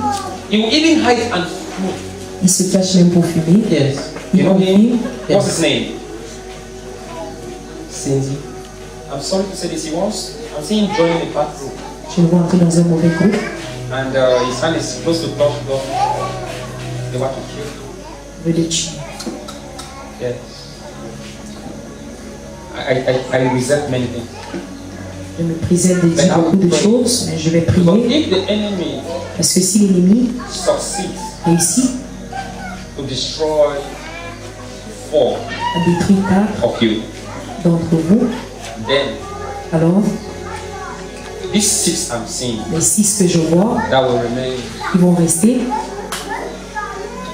He will even hide and smoke. Il se cache même pour fumer. Yes. You Il know fume. him? What's his name? Cindy. I'm sorry to say this. I'm seeing him joining the party. Je le vois entrer dans un mauvais groupe. And his hand is close to touch God. They want to kill him. Il veut le tuer. Yes. I resent many things. Je me préserve de dire beaucoup de choses, mais je vais But prier. if the enemy Parce que si l'ennemi succeeds réussit to destroy 4 à détruire 4 of you, d'entre vous, then alors these 6 I'm seeing les 6 que je vois, that will remain. ils vont rester.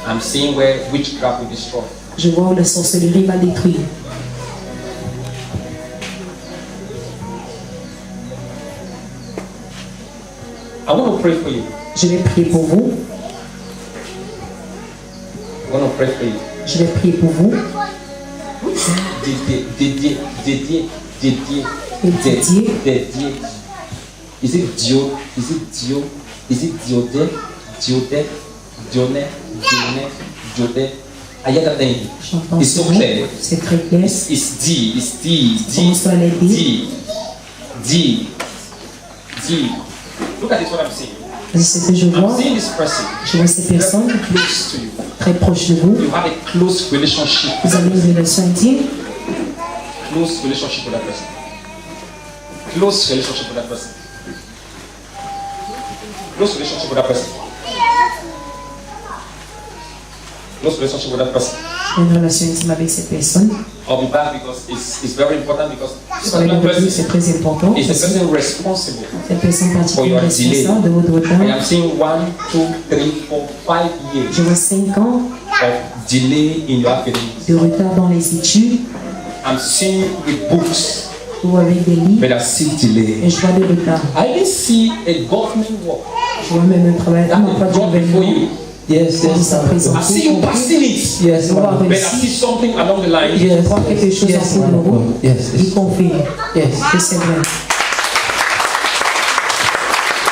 I'm seeing where witchcraft will destroy. Je vois où la sorcellerie va détruire. I want to pray for you. Je vais prier pour vous. I want to pray for you. Je vais prier pour vous. Dédié. Is it Dio? Is it Dio? Is it Diode? Dionne? I hear that name. J'entends It's ce so mot. clear. C'est très clair. It's D. Commence par les D. D. Look at this, what I'm seeing. C'est ce que je I'm vois. seeing this person Je vois ces personnes close to you. très proches de vous. You have a close relationship. Vous avez une relation intime. Close relationship with that person. Close relationship with that person. Close relationship with that person. Close relationship with that person. Une relation intime avec cette personne. I'll be back because it's very important because this Sur les particular revenus, person c'est très important. is the Parce que person responsible. cette personne For your particulière delay. responsable de votre retard. I am seeing 1, 2, 3, 4, 5 years Je vois 5 ans of delay in your academics. de retard dans les études. I'm seeing with books, Je vois avec des livres. but I see delay. Et je vois des retards. I even see a government work Je vois même un travail that un emploi will du God before gouvernement. you. Yes, Qui yes. s'est présenté. I see you passing it, Yes, Je vois but I réussir. see something along the line. Je vois quelque chose en cours de route. Yes, Il yes. confirme Yes. que c'est vrai.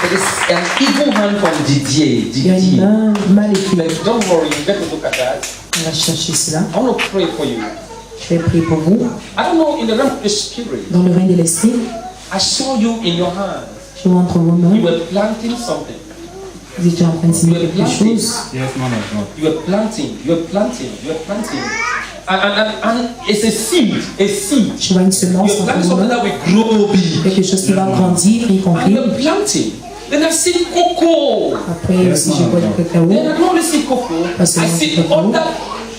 There is an evil hand from Didier. Il y a une main mal écrite. But don't worry, you get to look at that. On va chercher cela. I want to pray for you. Je vais prier pour vous. I don't know, in the realm of the spirit, Dans le règne de l'esprit, I saw you in your hands. je vois entre vos You mains. were planting something. Vous étiez en train de signer quelque chose. Yes, man of God. You were planting. And it's a seed. Je vois une semence You were entre planting vos something mains. that will grow big. Quelque chose qui va grandir, y And compris. you were planting. Then I see cocoa. Après aussi, je vois du cacao. Then I don't only see cocoa. I see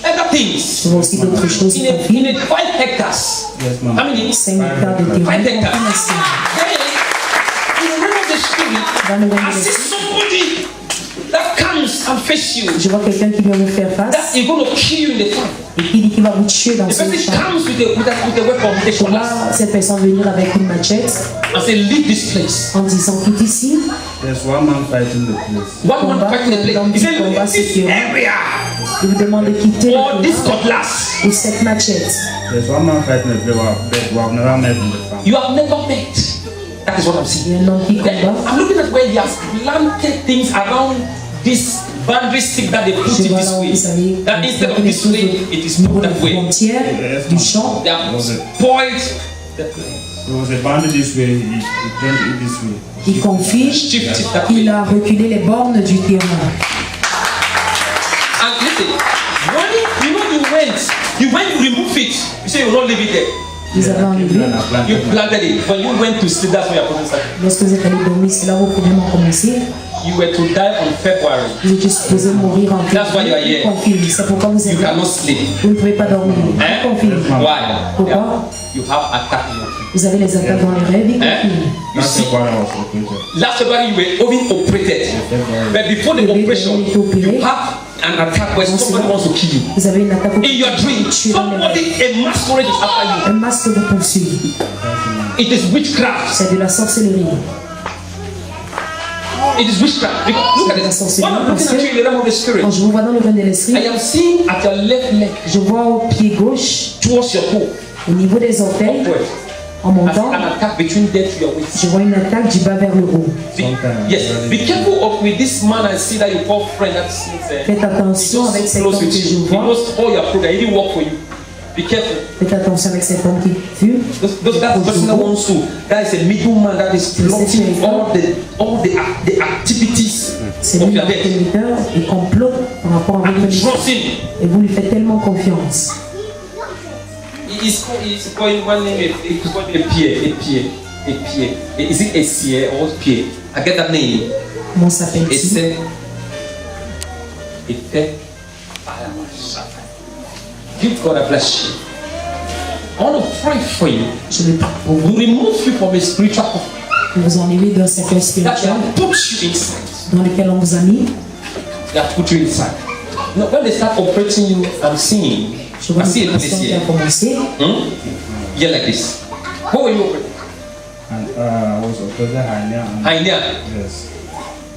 other things. Je vois aussi d'autres choses qui In confirment. a 5 hectares. Yes, man. How many? 5 hectares de 5 terrain. hectares. Aucun assez. Then, in the realm of the spirit, Dans le règne I de see l'esprit, somebody that comes and face you. je vois quelqu'un qui vient vous faire That face is going to kill you in the farm. et qui dit qu'il va vous tuer dans The ce person champ. comes with a weapon, with a Je vois cutlass, cette personne venir avec une machette and say, leave this place. en disant quitte ici. There's one man fighting the place. One man fighting the place. He said, Combat this sécuritaire. area, Il vous demande de quitter or this le cutlass, ou cette machette. There's one man fighting the place we have never met in the farm. you have never met. That is what I'm Il seeing. y a un homme qui Then combat. I'm looking at where he has planted things around this boundary stick that they put Je it vois this là où way. vous savez, That instead of this way, it is au put niveau de that la way. frontière du champ. They have spoiled the place. There was a boundary this way, he joined it this way. Il confie Shift it that way. qu'il a reculé les bornes du terrain. And listen, when you went to remove it, you say you will not leave it there. Vous avez enlevé. You planted it. When you went to sleep, that's where your problem started. Lorsque vous êtes allé dormir, c'est là où vos problèmes ont commencé. You were to die on February. Vous étiez supposé mourir en That's why you are here. Confirme. C'est pourquoi vous You êtes là. cannot sleep. Vous ne pouvez pas dormir. Eh? Confirme. Why? Pourquoi? You have attack in your dream. Vous avez les attaques dans les rêves. Eh? Confirme. You That's see, why I was located. last February you were even operated. But before the operation, you have an attack where somebody wants to kill you. Vous avez une attaque au In your dream, tuer dans les rêves. somebody, a masquerade is after Un masque vous poursuit. you. It is witchcraft. C'est de la sorcellerie. It is witchcraft. Look at this. When I'm looking at you in the realm of the spirit, Quand je vous vois dans le règne de l'esprit, I am seeing at your left leg je vois au pied gauche, towards your toe, au niveau des orteils, upward, en as montant, an attack between there to your waist. je vois une attaque du bas vers le haut. Yes, be careful of with this man I see that you call friend. That seems Faites attention avec cet homme que je He vois. knows all your program. He didn't work for you. Be careful. Faites attention avec cet homme qui fume. That person that wants to. That is a middleman that is plotting all the activities C'est of lui your votre death. leader et complote par rapport à votre And mission. trust him. Et vous lui faites tellement confiance. He's calling one name. He's calling a Pierre. Is it a Pierre or Pierre? I get that name. Comment s'appelle-t-il? Esse. Give God a bless you. I want to pray for you. Je vais prier pour vous. To remove you from a spiritual covenant Que vous enlevez d'un cercle that spirituel have put you inside. dans lequel on vous a mis. They have put you inside. You know, when they start operating you, I'm seeing. Je vois I see a place l'opération qui a here. commencé. Yeah, like this. What were you operating? And I was opposite Hainia. Hainia. Yes.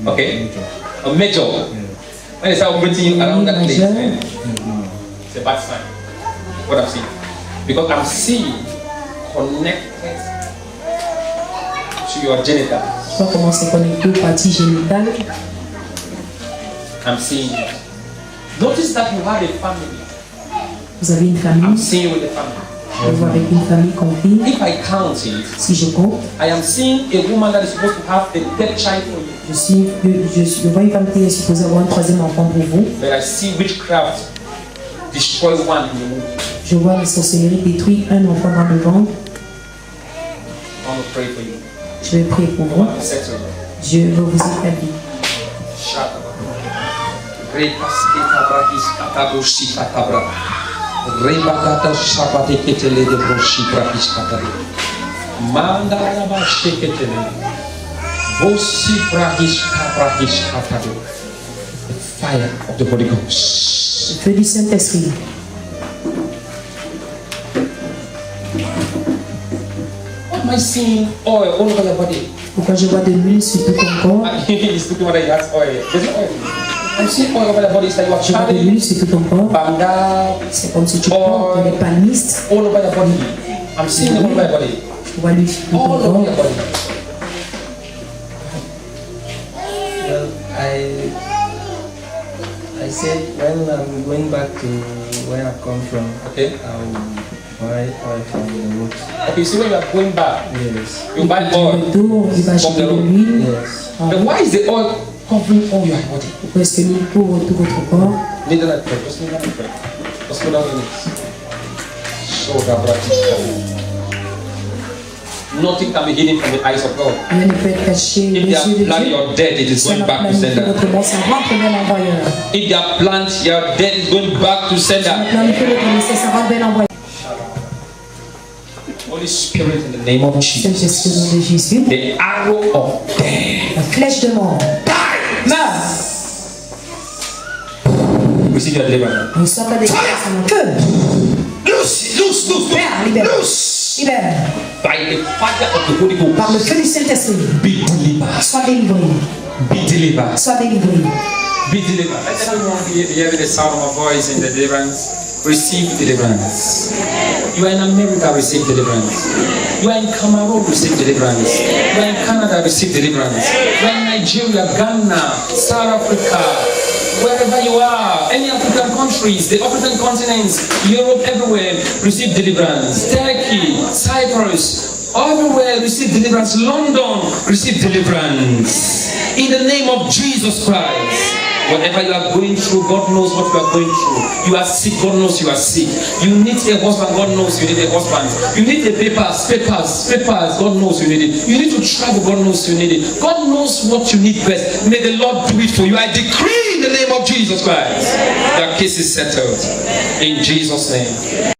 Okay. Major. A major. Yes. When they start operating you around that place, Major. eh, No. it's a bad sign. What I'm seeing. Because I'm seeing connected to your genitals. Je vois comment c'est connecté aux parties génitales. I'm seeing it. Notice that you have a family. Vous avez une I'm famille. seeing you with a family. Je vois avec une famille comprise. If I count it, Si je compte, I am seeing a woman that is supposed to have the third child for you. je vois une femme qui est supposée avoir un troisième enfant pour vous. But I see witchcraft destroy one in the womb. Je vois la sorcellerie détruire un enfant dans le ventre. I want to pray for you. Je vais prier pour I vous. want to settle you. Dieu va vous établir. Shut up. Repasketa brahis katabushi katabra. Rebakata shabate ketele de broshi brahis katabra. Mandara ba sheketele. Bosi brahis katabra. The fire of the Holy Ghost. Le feu du Saint-Esprit. What am I seeing? Oil all over your body. Pourquoi je vois de l'huile sur tout ton corps? He's looking what he has oil. There's no oil. I'm seeing oil over your body. It's like you are Je vois de carrying l'huile sur tout ton corps. banda C'est comme si tu portes des palmistes. all over your body. I'm seeing them all over your body. Je vois l'huile sur tout All ton over corps. your body. Well, I said when I'm going back to where I come from, Okay. I'll buy oil from the root. Okay, so when you are going back, Yes. you buy Du oil. retour, il va acheter de l'huile. Yes. Ah, But why is the oil covering all your body? pourquoi est-ce que l'huile couvre tout votre corps? Kneel down and pray. Just kneel down and pray. Just go down your knees. Shoulder, brother. Nothing can be hidden from the eyes of God. Rien ne peut être caché aux If they yeux have de planned Dieu. your death, it is Si on going a back to planifié sender. votre mort, ça rentre vers l'envoyeur. If they have planned your death, is going back to Si on a sender. planifié votre décès, ça rentre vers l'envoyeur. Holy Spirit, in the name of Jesus, Saint-Esprit, au nom de Jésus. the arrow of death. La flèche de mort. Meurs. Receive your deliverance. Ne sois pas dégueulasse. Feu. Loose. Libère, libère. Libère. By the fire of the Holy Ghost, Par le feu du Saint-Esprit. be delivered. Sois délivré. Be delivered. Sois délivré. Be delivered. Let everyone hear the sound of my voice in the deliverance. Receive deliverance. You are in America, receive deliverance. You are in Cameroon, receive deliverance. You are in Canada, receive deliverance. You are in Nigeria, Ghana, South Africa, wherever you are, any African countries, the African continents, Europe, everywhere, receive deliverance. Turkey, Cyprus, everywhere, receive deliverance. London, receive deliverance. In the name of Jesus Christ. Whatever you are going through, God knows what you are going through. You are sick, God knows you are sick. You need a husband, God knows you need a husband. You need the papers, God knows you need it. You need to travel, God knows you need it. God knows what you need best. May the Lord do it for you. I decree in the name of Jesus Christ. Your case is settled. In Jesus' name.